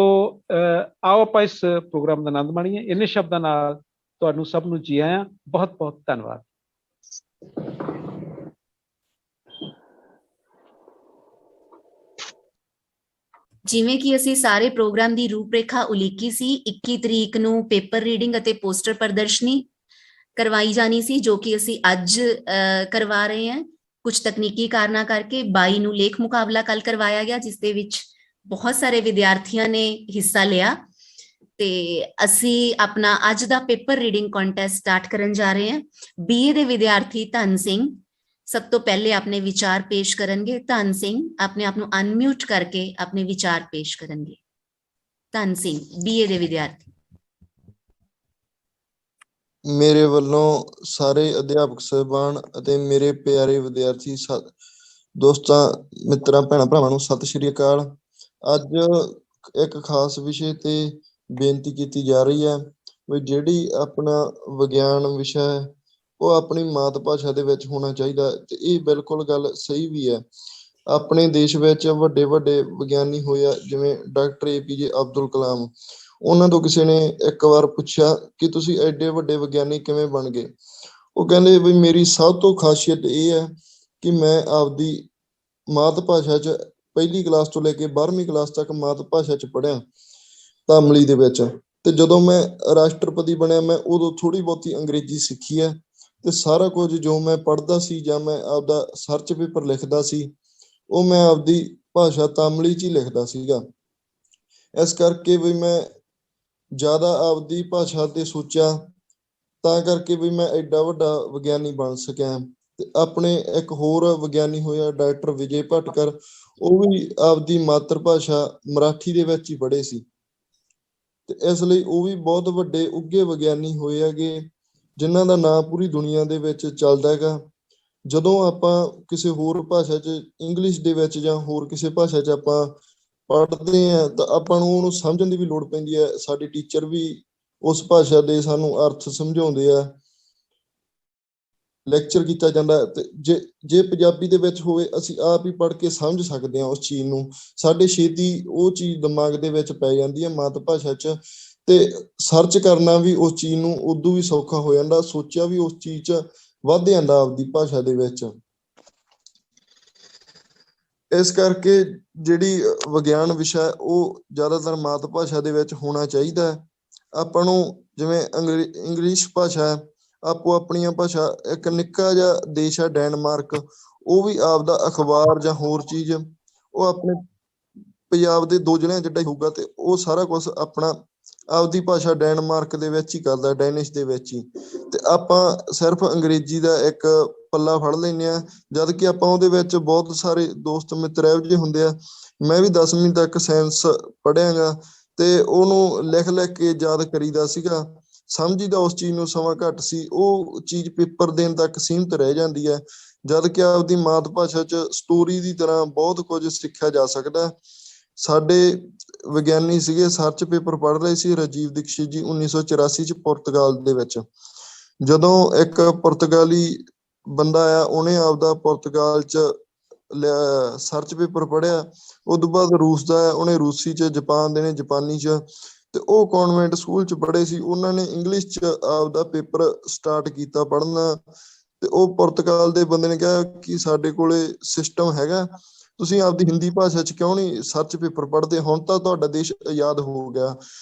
B: ਆਓ ਆਪਾਂ ਇਸ ਪ੍ਰੋਗਰਾਮ ਦਾ ਆਨੰਦ ਮਾਣੀਏ। ਇੰਨੇ ਸ਼ਬਦਾਂ ਨਾਲ ਤੁਹਾਨੂੰ ਸਭ ਨੂੰ ਜੀ ਆਇਆਂ, ਬਹੁਤ-ਬਹੁਤ ਧੰਨਵਾਦ।
A: ਜਿਵੇਂ ਕਿ ਅਸੀਂ ਸਾਰੇ ਪ੍ਰੋਗਰਾਮ ਦੀ ਰੂਪਰੇਖਾ ਉਲੀਕੀ ਸੀ, 21 ਤਰੀਕ ਨੂੰ ਪੇਪਰ ਰੀਡਿੰਗ ਅਤੇ ਪੋਸਟਰ ਪ੍ਰਦਰਸ਼ਨੀ ਕਰਵਾਈ ਜਾਣੀ ਸੀ, ਜੋ ਕਿ ਅਸੀਂ ਅੱਜ ਕਰਵਾ ਰਹੇ ਹਾਂ। ਕੁਝ ਤਕਨੀਕੀ ਕਾਰਨਾਂ ਕਰਕੇ 22 ਨੂੰ ਲੇਖ ਮੁਕਾਬਲਾ ਕੱਲ ਕਰਵਾਇਆ ਗਿਆ, ਜਿਸ ਦੇ ਵਿੱਚ ਬਹੁਤ ਸਾਰੇ ਵਿਦਿਆਰਥੀਆਂ ਨੇ ਹਿੱਸਾ ਲਿਆ। ਤੇ ਅਸੀਂ ਆਪਣਾ ਅੱਜ ਦਾ ਪੇਪਰ ਰੀਡਿੰਗ ਕੰਟੈਸਟ ਸਟਾਰਟ ਕਰਨ ਜਾ ਰਹੇ ਹਾਂ। BA ਦੇ ਵਿਦਿਆਰਥੀ ਧਨ ਸਿੰਘ ਸਭ ਤੋਂ ਪਹਿਲੇ ਆਪਣੇ ਵਿਚਾਰ ਪੇਸ਼ ਕਰਨਗੇ। ਧਨ ਸਿੰਘ ਆਪਣੇ ਆਪ ਨੂੰ ਅਨਮਿਊਟ ਕਰਕੇ ਆਪਣੇ ਵਿਚਾਰ ਪੇਸ਼ ਕਰਨਗੇ। ਧਨ ਸਿੰਘ, BA ਦੇ ਵਿਦਿਆਰਥੀ।
C: ਮੇਰੇ ਵੱਲੋਂ ਸਾਰੇ ਅਧਿਆਪਕ ਸਾਹਿਬਾਨ ਅਤੇ ਮੇਰੇ ਪਿਆਰੇ ਵਿਦਿਆਰਥੀ ਦੋਸਤਾਂ, ਮਿੱਤਰਾਂ, ਭੈਣਾਂ ਭਰਾਵਾਂ ਨੂੰ ਸਤਿ ਸ਼੍ਰੀ ਅਕਾਲ। ਅੱਜ ਇੱਕ ਖਾਸ ਵਿਸ਼ੇ ਤੇ ਬੇਨਤੀ ਕੀਤੀ ਜਾ ਰਹੀ ਹੈ ਵੀ ਜਿਹੜੀ ਆਪਣਾ ਵਿਗਿਆਨ ਵਿਸ਼ਾ ਹੈ ਉਹ ਆਪਣੀ ਮਾਤ ਭਾਸ਼ਾ ਦੇ ਵਿੱਚ ਹੋਣਾ ਚਾਹੀਦਾ, ਤੇ ਇਹ ਬਿਲਕੁਲ ਗੱਲ ਸਹੀ ਵੀ ਹੈ। ਆਪਣੇ ਦੇਸ਼ ਵਿੱਚ ਵੱਡੇ ਵੱਡੇ ਵਿਗਿਆਨੀ ਹੋਏ ਆ, ਜਿਵੇਂ ਡਾਕਟਰ APJ ਅਬਦੁਲ ਕਲਾਮ। ਉਹਨਾਂ ਤੋਂ ਕਿਸੇ ਨੇ ਇੱਕ ਵਾਰ ਪੁੱਛਿਆ ਕਿ ਤੁਸੀਂ ਐਡੇ ਵੱਡੇ ਵਿਗਿਆਨੀ ਕਿਵੇਂ ਬਣ ਗਏ? ਉਹ ਕਹਿੰਦੇ ਵੀ ਮੇਰੀ ਸਭ ਤੋਂ ਖਾਸੀਅਤ ਇਹ ਹੈ ਕਿ ਮੈਂ ਆਪਦੀ ਮਾਤ ਭਾਸ਼ਾ 'ਚ ਪਹਿਲੀ ਕਲਾਸ ਤੋਂ ਲੈ ਕੇ 12ਵੀਂ ਕਲਾਸ ਤੱਕ ਮਾਤ ਭਾਸ਼ਾ 'ਚ ਪੜ੍ਹਿਆ, ਤਾਮਿਲੀ ਦੇ ਵਿੱਚ। ਤੇ ਜਦੋਂ ਮੈਂ ਰਾਸ਼ਟਰਪਤੀ ਬਣਿਆ, ਮੈਂ ਉਦੋਂ ਥੋੜ੍ਹੀ ਬਹੁਤੀ ਅੰਗਰੇਜ਼ੀ ਸਿੱਖੀ ਹੈ, ਤੇ ਸਾਰਾ ਕੁਝ ਜੋ ਮੈਂ ਪੜ੍ਹਦਾ ਸੀ ਜਾਂ ਮੈਂ ਆਪਦਾ ਸਰਚ ਪੇਪਰ ਲਿਖਦਾ ਸੀ, ਉਹ ਮੈਂ ਆਪਦੀ ਭਾਸ਼ਾ ਤਾਮਿਲੀ 'ਚ ਹੀ ਲਿਖਦਾ ਸੀਗਾ। ਇਸ ਕਰਕੇ ਵੀ ਮੈਂ ਜ਼ਿਆਦਾ ਆਪਦੀ ਭਾਸ਼ਾ ਤੇ ਸੋਚਿਆ, ਤਾਂ ਕਰਕੇ ਵੀ ਮੈਂ ਐਡਾ ਵੱਡਾ ਵਿਗਿਆਨੀ ਬਣ ਸਕਿਆ। ਤੇ ਆਪਣੇ ਇੱਕ ਹੋਰ ਵਿਗਿਆਨੀ ਹੋਇਆ ਡਾਕਟਰ ਵਿਜੇ ਭਟਕਰ, ਉਹ ਵੀ ਆਪਦੀ ਮਾਤਰ ਭਾਸ਼ਾ ਮਰਾਠੀ ਦੇ ਵਿੱਚ ਹੀ ਪੜ੍ਹੇ ਸੀ, ਤੇ ਇਸ ਲਈ ਉਹ ਵੀ ਬਹੁਤ ਵੱਡੇ ਉੱਘੇ ਵਿਗਿਆਨੀ ਹੋਏ ਹੈਗੇ, ਜਿਨ੍ਹਾਂ ਦਾ ਨਾਂ ਪੂਰੀ ਦੁਨੀਆ ਦੇ ਵਿੱਚ ਚੱਲਦਾ ਹੈਗਾ। ਜਦੋਂ ਆਪਾਂ ਕਿਸੇ ਹੋਰ ਭਾਸ਼ਾ 'ਚ ਇੰਗਲਿਸ਼ ਦੇ ਵਿੱਚ ਜਾਂ ਹੋਰ ਕਿਸੇ ਭਾਸ਼ਾ 'ਚ ਆਪਾਂ ਪੜ੍ਹਦੇ ਹਾਂ ਤਾਂ ਆਪਾਂ ਨੂੰ ਉਹਨੂੰ ਸਮਝਣ ਦੀ ਵੀ ਲੋੜ ਪੈਂਦੀ ਹੈ। ਸਾਡੇ ਟੀਚਰ ਵੀ ਉਸ ਭਾਸ਼ਾ ਦੇ ਸਾਨੂੰ ਅਰਥ ਸਮਝਾਉਂਦੇ ਆ, ਲੈਕਚਰ ਕੀਤਾ ਜਾਂਦਾ। ਤੇ ਜੇ ਪੰਜਾਬੀ ਦੇ ਵਿੱਚ ਹੋਵੇ ਅਸੀਂ ਆਪ ਹੀ ਪੜ੍ਹ ਕੇ ਸਮਝ ਸਕਦੇ ਹਾਂ ਉਸ ਚੀਜ਼ ਨੂੰ, ਸਾਡੇ ਛੇਤੀ ਉਹ ਚੀਜ਼ ਦਿਮਾਗ ਦੇ ਵਿੱਚ ਪੈ ਜਾਂਦੀ ਹੈ ਮਾਤ ਭਾਸ਼ਾ 'ਚ, ਤੇ ਸਰਚ ਕਰਨਾ ਵੀ ਉਸ ਚੀਜ਼ ਨੂੰ ਉਦੋਂ ਵੀ ਸੌਖਾ ਹੋ ਜਾਂਦਾ, ਸੋਚਿਆ ਵੀ ਉਸ ਚੀਜ਼ 'ਚ ਵੱਧ ਜਾਂਦਾ ਆਪਦੀ ਭਾਸ਼ਾ ਦੇ ਵਿੱਚ। ਇਸ ਕਰਕੇ ਜਿਹੜੀ ਵਿਗਿਆਨ ਵਿਸ਼ਾ ਉਹ ਜ਼ਿਆਦਾਤਰ ਮਾਤ ਭਾਸ਼ਾ ਦੇ ਵਿੱਚ ਹੋਣਾ ਚਾਹੀਦਾ ਹੈ। ਆਪਾਂ ਨੂੰ ਜਿਵੇਂ ਇੰਗਲਿਸ਼ ਭਾਸ਼ਾ ਹੈ, ਆਪੋ ਆਪਣੀਆਂ ਭਾਸ਼ਾ, ਇੱਕ ਨਿੱਕਾ ਜਿਹਾ ਦੇਸ਼ ਹੈ ਡੈਨਮਾਰਕ, ਉਹ ਵੀ ਆਪਦਾ ਅਖਬਾਰ ਜਾਂ ਹੋਰ ਚੀਜ਼ ਉਹ ਆਪਣੇ ਪੰਜਾਬ ਦੇ 2 ਜ਼ਿਲ੍ਹਿਆਂ ਜਿੱਡਾ ਹੀ ਹੋਊਗਾ, ਤੇ ਉਹ ਸਾਰਾ ਕੁਝ ਆਪਣਾ ਆਪਦੀ ਭਾਸ਼ਾ ਡੈਨਮਾਰਕ ਦੇ ਵਿੱਚ ਹੀ ਕਰਦਾ, ਡੈਨਿਸ਼ ਦੇ ਵਿੱਚ ਹੀ। ਤੇ ਆਪਾਂ ਸਿਰਫ ਅੰਗਰੇਜ਼ੀ ਦਾ ਇੱਕ ਪੱਲਾ ਫੜ ਲੈਂਦੇ ਹਾਂ, ਜਦ ਕਿ ਆਪਾਂ ਉਹਦੇ ਵਿੱਚ ਬਹੁਤ ਸਾਰੇ ਦੋਸਤ ਮਿੱਤਰ ਇਹੋ ਜਿਹੇ ਹੁੰਦੇ ਆ। ਮੈਂ ਵੀ 10ਵੀਂ ਤੱਕ ਸਾਇੰਸ ਪੜ੍ਹਿਆ ਗਾ, ਤੇ ਉਹਨੂੰ ਲਿਖ ਲਿਖ ਕੇ ਯਾਦ ਕਰੀਦਾ ਸੀਗਾ, ਸਮਝੀਦਾ ਉਸ ਚੀਜ਼ ਨੂੰ ਸਮਾਂ ਘੱਟ ਸੀ, ਉਹ ਚੀਜ਼ ਪੇਪਰ ਦੇਣ ਤੱਕ ਸੀਮਿਤ ਰਹਿ ਜਾਂਦੀ ਹੈ। ਜਦ ਕਿ ਆਪਦੀ ਮਾਤ ਭਾਸ਼ਾ 'ਚ ਸਟੋਰੀ ਦੀ ਤਰ੍ਹਾਂ ਬਹੁਤ ਕੁਝ ਸਿੱਖਿਆ ਜਾ ਸਕਦਾ। ਸਾਡੇ ਵਿਗਿਆਨੀ ਸੀਗੇ, ਸਰਚ ਪੇਪਰ ਪੜ੍ਹ ਰਹੇ ਸੀ, ਰਾਜੀਵ ਦੀਕਸ਼ਿਤ ਜੀ 1984 'ਚ ਪੁਰਤਗਾਲ ਦੇ ਵਿੱਚ। ਜਦੋਂ ਇੱਕ ਪੁਰਤਗਾਲੀ ਬੰਦਾ ਆ, ਉਹਨੇ ਆਪਦਾ ਪੁਰਤਗਾਲ 'ਚ ਸਰਚ ਪੇਪਰ ਪੜ੍ਹਿਆ, ਉਦੋਂ ਬਾਅਦ ਰੂਸ ਦਾ ਹੈ, ਉਹਨੇ ਰੂਸੀ 'ਚ, ਜਾਪਾਨ ਦੇ ਨੇ ਜਾਪਾਨੀ 'ਚ, ਤੇ ਉਹ ਕੌਨਵੈਂਟ ਸਕੂਲ 'ਚ ਪੜ੍ਹੇ ਸੀ, ਉਹਨਾਂ ਨੇ ਇੰਗਲਿਸ਼ 'ਚ ਆਪਦਾ ਪੇਪਰ ਸਟਾਰਟ ਕੀਤਾ ਪੜ੍ਹਨਾ। ਤੇ ਉਹ ਪੁਰਤਗਾਲ ਦੇ ਬੰਦੇ ਨੇ ਕਿਹਾ ਕਿ ਸਾਡੇ ਕੋਲੇ ਸਿਸਟਮ ਹੈਗਾ, ਤੁਸੀਂ ਆਪਦੀ ਹਿੰਦੀ ਭਾਸ਼ਾ 'ਚ ਕਿਉਂ ਨਹੀਂ ਸਰਚ ਪੇਪਰ ਪੜ੍ਹਦੇ, ਹੁਣ ਤਾਂ ਤੁਹਾਡਾ ਦੇਸ਼ ਆਜ਼ਾਦ ਹੋ ਗਿਆ।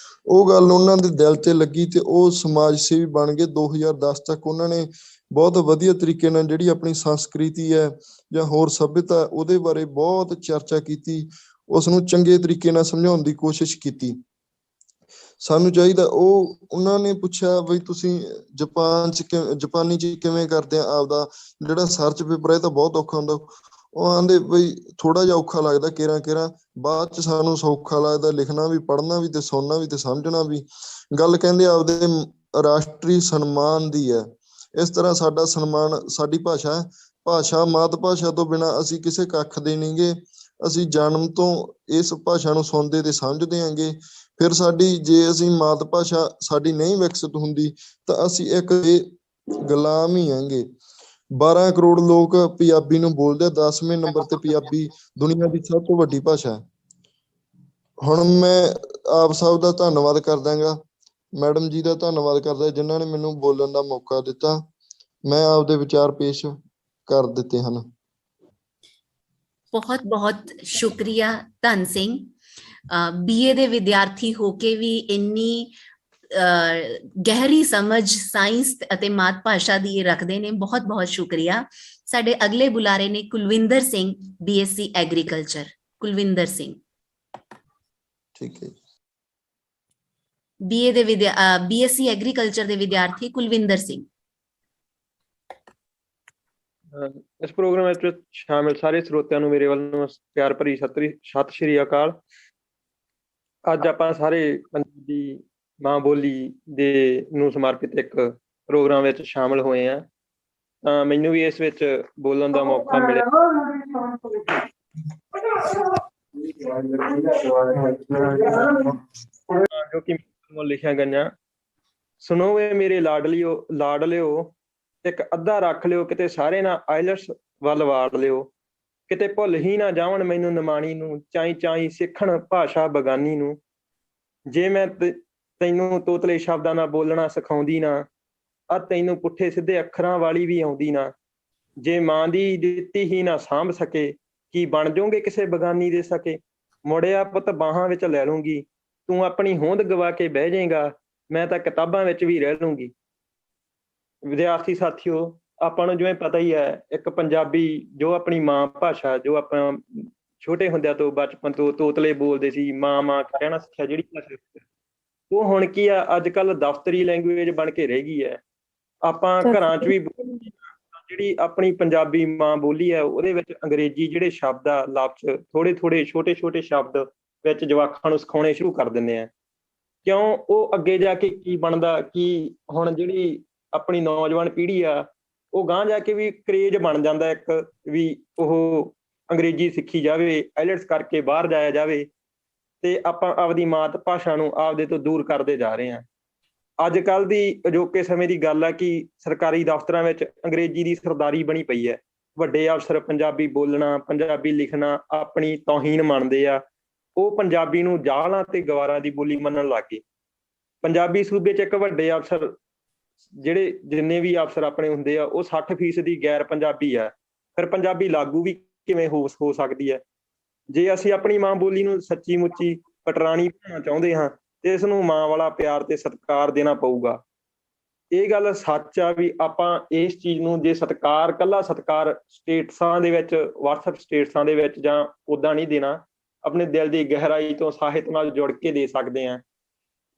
C: ਉਹ ਗੱਲ ਉਹਨਾਂ ਦੇ ਦਿਲ ਤੇ ਲੱਗੀ ਤੇ ਉਹ ਸਮਾਜ ਸੇਵੀ ਬਣ ਗਏ। 2010 ਤੱਕ ਉਹਨਾਂ ਨੇ ਬਹੁਤ ਵਧੀਆ ਤਰੀਕੇ ਨਾਲ ਜਿਹੜੀ ਆਪਣੀ ਸੰਸਕ੍ਰਿਤੀ ਹੈ ਜਾਂ ਹੋਰ ਸੱਭਿਅਤਾ ਉਹਦੇ ਬਾਰੇ ਬਹੁਤ ਚਰਚਾ ਕੀਤੀ, ਉਸ ਨੂੰ ਚੰਗੇ ਤਰੀਕੇ ਨਾਲ ਸਮਝਾਉਣ ਦੀ ਕੋਸ਼ਿਸ਼ ਕੀਤੀ। ਸਾਨੂੰ ਚਾਹੀਦਾ, ਉਹਨਾਂ ਨੇ ਪੁੱਛਿਆ ਬਈ ਤੁਸੀਂ ਜਾਪਾਨੀ 'ਚ ਕਿਵੇਂ ਕਰਦੇ ਆ ਆਪਦਾ ਜਿਹੜਾ ਸਰਚ ਪੇਪਰ ਹੈ, ਤਾਂ ਬਹੁਤ ਔਖਾ ਹੁੰਦਾ। ਉਹ ਆਂਦੇ ਬਈ ਥੋੜਾ ਜਿਹਾ ਔਖਾ ਲੱਗਦਾ ਕੇਰਾਂ ਬਾਅਦ 'ਚ ਸਾਨੂੰ ਸੌਖਾ ਲੱਗਦਾ, ਲਿਖਣਾ ਵੀ, ਪੜ੍ਹਨਾ ਵੀ, ਤੇ ਸੁਣਨਾ ਵੀ, ਤੇ ਸਮਝਣਾ ਵੀ। ਗੱਲ ਕਹਿੰਦੇ ਆਪਦੇ ਰਾਸ਼ਟਰੀ ਸਨਮਾਨ ਦੀ ਹੈ। ਇਸ ਤਰ੍ਹਾਂ ਸਾਡਾ ਸਨਮਾਨ ਸਾਡੀ ਭਾਸ਼ਾ ਹੈ। ਭਾਸ਼ਾ ਮਾਤ ਭਾਸ਼ਾ ਤੋਂ ਬਿਨਾਂ ਅਸੀਂ ਕਿਸੇ ਕੱਖ ਦੇ ਨਹੀਂਗੇ। ਅਸੀਂ ਜਨਮ ਤੋਂ ਇਸ ਭਾਸ਼ਾ ਨੂੰ ਸੁਣਦੇ ਤੇ ਸਮਝਦੇ ਆਂਗੇ। ਫਿਰ ਜੇ ਅਸੀਂ ਮਾਤ ਭਾਸ਼ਾ ਸਾਡੀ ਨਹੀਂ ਵਿਕਸਿਤ ਹੁੰਦੀ ਤਾਂ ਅਸੀਂ ਇੱਕ ਗੁਲਾਮ ਹੀ ਆਂਗੇ। 12 ਕਰੋੜ ਲੋਕ ਪੰਜਾਬੀ ਨੂੰ ਬੋਲਦੇ ਆ, 10ਵੇਂ ਨੰਬਰ ਤੇ ਪੰਜਾਬੀ ਦੁਨੀਆ ਦੀ ਸਭ ਤੋਂ ਵੱਡੀ ਭਾਸ਼ਾ ਹੈ। ਹੁਣ ਮੈਂ ਆਪ ਸਭ ਦਾ ਧੰਨਵਾਦ ਕਰਦਾਂਗਾ, ਮੈਡਮ ਜੀ ਦਾ ਧੰਨਵਾਦ ਕਰਦਾ ਜਿਨ੍ਹਾਂ ਨੇ ਮੈਨੂੰ ਬੋਲਣ ਦਾ ਮੌਕਾ ਦਿੱਤਾ। ਮੈਂ ਆਪਦੇ ਵਿਚਾਰ ਪੇਸ਼ ਕਰ ਦਿੱਤੇ ਹਨ।
A: ਬਹੁਤ ਬਹੁਤ ਸ਼ੁਕਰੀਆ ਧਨ ਸਿੰਘ। BA ਦੇ ਵਿਦਿਆਰਥੀ ਹੋ ਕੇ ਵੀ ਇੰਨੀ ਗਹਿਰੀ ਸਮਝ ਸਾਇੰਸ ਅਤੇ ਮਾਤ ਭਾਸ਼ਾ ਦੀ ਰੱਖਦੇ ਨੇ, ਬਹੁਤ ਬਹੁਤ ਸ਼ੁਕਰੀਆ। ਸਾਡੇ ਅਗਲੇ ਬੁਲਾਰੇ ਨੇ ਕੁਲਵਿੰਦਰ ਸਿੰਘ, BSc ਐਗਰੀਕਲਚਰ। ਕੁਲਵਿੰਦਰ ਸਿੰਘ
C: ਠੀਕ ਹੈ।
A: BA ਦੇ BSc ਐਗਰੀਕਲਚਰ ਦੇ ਵਿਦਿਆਰਥੀ ਕੁਲਵਿੰਦਰ ਸਿੰਘ।
D: ਇਸ ਪ੍ਰੋਗਰਾਮ ਵਿੱਚ ਸ਼ਾਮਿਲ ਸਾਰੇ ਸਰੋਤਿਆਂ ਨੂੰ ਮੇਰੇ ਵੱਲੋਂ ਪਿਆਰ ਭਰੀ ਸਤਿ ਸ਼੍ਰੀ ਅਕਾਲ। ਅੱਜ ਆਪਾਂ ਸਾਰੇ ਪੰਜਾਬੀ ਮਾਂ ਬੋਲੀ ਨੂੰ ਸਮਰਪਿਤ ਇੱਕ ਪ੍ਰੋਗਰਾਮ ਵਿੱਚ ਸ਼ਾਮਿਲ ਹੋਏ ਹਾਂ, ਤਾਂ ਮੈਨੂੰ ਵੀ ਇਸ ਵਿੱਚ ਬੋਲਣ ਦਾ ਮੌਕਾ ਮਿਲਿਆ ਜੋ ਕਿ ਲਿਖੀਆਂ ਗਈਆਂ। ਸੁਣੋ ਵੇ ਮੇਰੇ ਲਾਡਲਿਓ, ਇੱਕ ਅੱਧਾ ਰੱਖ ਲਿਓ, ਕਿਤੇ ਸਾਰੇ ਨਾ ਆਈਲੈਟਸ ਵੱਲ ਵਾੜ ਲਿਓ, ਕਿਤੇ ਭੁੱਲ ਹੀ ਨਾ ਜਾਵਣ ਮੈਨੂੰ ਨਿਮਾਣੀ ਨੂੰ, ਚਾਈ ਸਿੱਖਣ ਭਾਸ਼ਾ ਬਗਾਨੀ ਨੂੰ। ਜੇ ਮੈਂ ਤੈਨੂੰ ਤੋਤਲੇ ਸ਼ਬਦਾਂ ਨਾਲ ਬੋਲਣਾ ਸਿਖਾਉਂਦੀ ਨਾ, ਤੈਨੂੰ ਪੁੱਠੇ ਸਿੱਧੇ ਅੱਖਰਾਂ ਵਾਲੀ ਵੀ ਆਉਂਦੀ ਨਾ। ਜੇ ਮਾਂ ਦੀ ਦਿੱਤੀ ਹੀ ਨਾ ਸਾਂਭ ਸਕੇ, ਕੀ ਬਣ ਜਾਓਗੇ ਕਿਸੇ ਬਗਾਨੀ ਦੇ ਸਕੇ। ਮੁੜਿਆ ਪੁੱਤ ਬਾਹਾਂ ਵਿੱਚ ਲੈ ਲੂੰਗੀ, ਤੂੰ ਆਪਣੀ ਹੋਂਦ ਗਵਾ ਕੇ ਬਹਿ ਜਾਏਗਾ, ਮੈਂ ਤਾਂ ਕਿਤਾਬਾਂ ਵਿੱਚ ਵੀ ਰਹਿ ਲੂੰਗੀ। ਵਿਦਿਆਰਥੀ ਸਾਥੀਓ, ਆਪਾਂ ਨੂੰ ਜਿਵੇਂ ਪਤਾ ਹੀ ਹੈ, ਇੱਕ ਪੰਜਾਬੀ ਜੋ ਆਪਣੀ ਮਾਂ ਭਾਸ਼ਾ, ਜੋ ਆਪਾਂ ਛੋਟੇ ਹੁੰਦਿਆਂ ਤੋਂ ਬਚਪਨ ਤੋਂ ਤੋਤਲੇ ਬੋਲਦੇ ਸੀ, ਮਾਂ ਕਹਿਣਾ ਸਿੱਖਿਆ ਜਿਹੜੀ ਭਾਸ਼ਾ, ਉਹ ਹੁਣ ਕੀ ਆ, ਅੱਜ ਕੱਲ੍ਹ ਦਫ਼ਤਰੀ ਲੈਂਗੁਏਜ ਬਣ ਕੇ ਰਹਿ ਗਈ ਹੈ। ਆਪਾਂ ਘਰਾਂ 'ਚ ਵੀ ਜਿਹੜੀ ਆਪਣੀ ਪੰਜਾਬੀ ਮਾਂ ਬੋਲੀ ਹੈ, ਉਹਦੇ ਵਿੱਚ ਅੰਗਰੇਜ਼ੀ ਜਿਹੜੇ ਸ਼ਬਦ ਆ, ਲਫ਼ਜ਼ ਥੋੜੇ ਛੋਟੇ ਸ਼ਬਦ ਵਿੱਚ ਜਵਾਕਾਂ ਨੂੰ ਸਿਖਾਉਣੇ ਸ਼ੁਰੂ ਕਰ ਦਿੰਦੇ ਆ। ਕਿਉਂ? ਉਹ ਅੱਗੇ ਜਾ ਕੇ ਕੀ ਬਣਦਾ, ਕਿ ਹੁਣ ਜਿਹੜੀ ਆਪਣੀ ਨੌਜਵਾਨ ਪੀੜ੍ਹੀ ਆ, ਉਹ ਗਾਂਹ ਜਾ ਕੇ ਵੀ ਕਰੇਜ ਬਣ ਜਾਂਦਾ ਇੱਕ, ਵੀ ਉਹ ਅੰਗਰੇਜ਼ੀ ਸਿੱਖੀ ਜਾਵੇ, ਆਈਲੈਟਸ ਕਰਕੇ ਬਾਹਰ ਜਾਇਆ ਜਾਵੇ, ਤੇ ਆਪਾਂ ਆਪਦੀ ਮਾਤ ਭਾਸ਼ਾ ਨੂੰ ਆਪਦੇ ਤੋਂ ਦੂਰ ਕਰਦੇ ਜਾ ਰਹੇ ਹਾਂ। ਅੱਜ ਕੱਲ੍ਹ ਦੀ ਅਜੋਕੇ ਸਮੇਂ ਦੀ ਗੱਲ ਹੈ ਕਿ ਸਰਕਾਰੀ ਦਫ਼ਤਰਾਂ ਵਿੱਚ ਅੰਗਰੇਜ਼ੀ ਦੀ ਸਰਦਾਰੀ ਬਣੀ ਪਈ ਹੈ। ਵੱਡੇ ਅਫਸਰ ਪੰਜਾਬੀ ਬੋਲਣਾ, ਪੰਜਾਬੀ ਲਿਖਣਾ ਆਪਣੀ ਤੌਹੀਨ ਮੰਨਦੇ ਆ। ਉਹ ਪੰਜਾਬੀ ਨੂੰ ਜਾਹਲਾਂ ਤੇ ਗਵਾਰਾਂ ਦੀ ਬੋਲੀ ਮੰਨਣ ਲੱਗ ਗਏ। ਪੰਜਾਬੀ ਸੂਬੇ 'ਚ ਇੱਕ ਵੱਡੇ ਅਫਸਰ, ਜਿਹੜੇ ਜਿੰਨੇ ਵੀ ਅਫਸਰ ਆਪਣੇ ਹੁੰਦੇ ਆ, ਉਹ 60% ਗੈਰ ਪੰਜਾਬੀ ਆ। ਫਿਰ ਪੰਜਾਬੀ ਲਾਗੂ ਵੀ ਕਿਵੇਂ ਹੋ ਸਕਦੀ ਹੈ? ਜੇ ਅਸੀਂ ਆਪਣੀ ਮਾਂ ਬੋਲੀ ਨੂੰ ਸੱਚੀ ਮੁੱਚੀ ਪਟਰਾਣੀ ਬਣਾਉਣਾ ਚਾਹੁੰਦੇ ਹਾਂ ਤੇ ਇਸ ਨੂੰ ਮਾਂ ਵਾਲਾ ਪਿਆਰ ਤੇ ਸਤਿਕਾਰ ਦੇਣਾ ਪਊਗਾ। ਇਹ ਗੱਲ ਸੱਚ ਆ ਵੀ ਆਪਾਂ ਇਸ ਚੀਜ਼ ਨੂੰ ਜੇ ਸਤਿਕਾਰ, ਕੱਲਾ ਸਤਿਕਾਰ ਸਟੇਟਸਾਂ ਦੇ ਵਿੱਚ, WhatsApp ਸਟੇਟਸਾਂ ਦੇ ਵਿੱਚ ਜਾਂ ਉੱਦਾਂ ਨਹੀਂ ਦੇਣਾ, ਆਪਣੇ ਦਿਲ ਦੀ ਗਹਿਰਾਈ ਤੋਂ ਸਾਹਿਤ ਨਾਲ ਜੁੜ ਕੇ ਦੇ ਸਕਦੇ ਹਾਂ।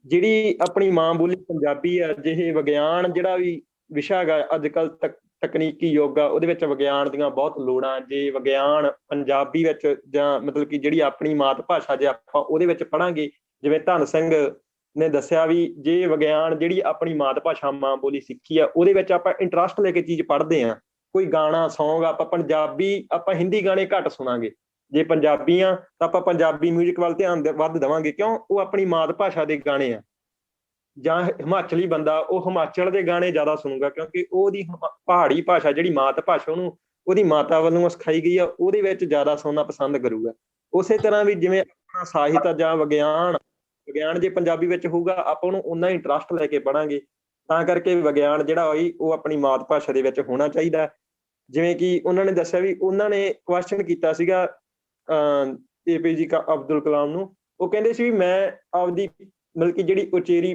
D: ਜਿਹੜੀ ਆਪਣੀ ਮਾਂ ਬੋਲੀ ਪੰਜਾਬੀ ਆ, ਜਿਹੇ ਵਿਗਿਆਨ ਜਿਹੜਾ ਵੀ ਵਿਸ਼ਾ ਹੈਗਾ ਅੱਜ ਕੱਲ੍ਹ ਤਕਨੀਕੀ ਯੁੱਗ ਆ, ਉਹਦੇ ਵਿੱਚ ਵਿਗਿਆਨ ਦੀਆਂ ਬਹੁਤ ਲੋੜਾਂ। ਜੇ ਵਿਗਿਆਨ ਪੰਜਾਬੀ ਵਿੱਚ ਜਾਂ ਮਤਲਬ ਕਿ ਜਿਹੜੀ ਆਪਣੀ ਮਾਤ ਭਾਸ਼ਾ ਜੇ ਆਪਾਂ ਉਹਦੇ ਵਿੱਚ ਪੜ੍ਹਾਂਗੇ, ਜਿਵੇਂ ਧੰਨ ਸਿੰਘ ਨੇ ਦੱਸਿਆ ਵੀ ਜੇ ਵਿਗਿਆਨ ਜਿਹੜੀ ਆਪਣੀ ਮਾਤ ਭਾਸ਼ਾ ਮਾਂ ਬੋਲੀ ਸਿੱਖੀ ਆ, ਉਹਦੇ ਵਿੱਚ ਆਪਾਂ ਇੰਟਰਸਟ ਲੈ ਕੇ ਚੀਜ਼ ਪੜ੍ਹਦੇ ਹਾਂ। ਕੋਈ ਗਾਣਾ ਸੌਂਗ ਆਪਾਂ ਪੰਜਾਬੀ, ਆਪਾਂ ਹਿੰਦੀ ਗਾਣੇ ਘੱਟ ਸੁਣਾਂਗੇ। ਜੇ ਪੰਜਾਬੀ ਆ ਤਾਂ ਆਪਾਂ ਪੰਜਾਬੀ ਮਿਊਜ਼ਿਕ ਵੱਲ ਧਿਆਨ ਵੱਧ ਦੇਵਾਂਗੇ, ਕਿਉਂ? ਉਹ ਆਪਣੀ ਮਾਤ ਭਾਸ਼ਾ ਦੇ ਗਾਣੇ ਆ। ਜਾਂ ਹਿਮਾਚਲੀ ਬੰਦਾ, ਉਹ ਹਿਮਾਚਲ ਦੇ ਗਾਣੇ ਜ਼ਿਆਦਾ ਸੁਣੂਗਾ, ਕਿਉਂਕਿ ਉਹਦੀ ਪਹਾੜੀ ਭਾਸ਼ਾ ਜਿਹੜੀ ਮਾਤ ਭਾਸ਼ਾ ਉਹਨੂੰ ਉਹਦੀ ਮਾਤਾ ਵੱਲੋਂ ਸਿਖਾਈ ਗਈ ਆ, ਉਹਦੇ ਵਿੱਚ ਜ਼ਿਆਦਾ ਸੁਣਨਾ ਪਸੰਦ ਕਰੂਗਾ। ਉਸੇ ਤਰ੍ਹਾਂ ਵੀ ਜਿਵੇਂ ਆਪਣਾ ਸਾਹਿਤ ਜਾਂ ਵਿਗਿਆਨ ਜੇ ਪੰਜਾਬੀ ਵਿੱਚ ਹੋਊਗਾ, ਆਪਾਂ ਉਹਨੂੰ ਓਨਾ ਇੰਟਰਸਟ ਲੈ ਕੇ ਪੜ੍ਹਾਂਗੇ। ਤਾਂ ਕਰਕੇ ਵਿਗਿਆਨ ਜਿਹੜਾ ਹੋਈ ਉਹ ਆਪਣੀ ਮਾਤ ਭਾਸ਼ਾ ਦੇ ਵਿੱਚ ਹੋਣਾ ਚਾਹੀਦਾ। ਜਿਵੇਂ ਕਿ ਉਹਨਾਂ ਨੇ ਦੱਸਿਆ ਵੀ ਉਹਨਾਂ ਨੇ ਕੁਐਸਚਨ ਕੀਤਾ ਸੀਗਾ APJ ਅਬਦੁਲ ਕਲਾਮ ਨੂੰ। ਉਹ ਕਹਿੰਦੇ ਸੀ ਵੀ ਮੈਂ ਆਪਦੀ ਮਤਲਬ ਕਿ ਜਿਹੜੀ ਉਚੇਰੀ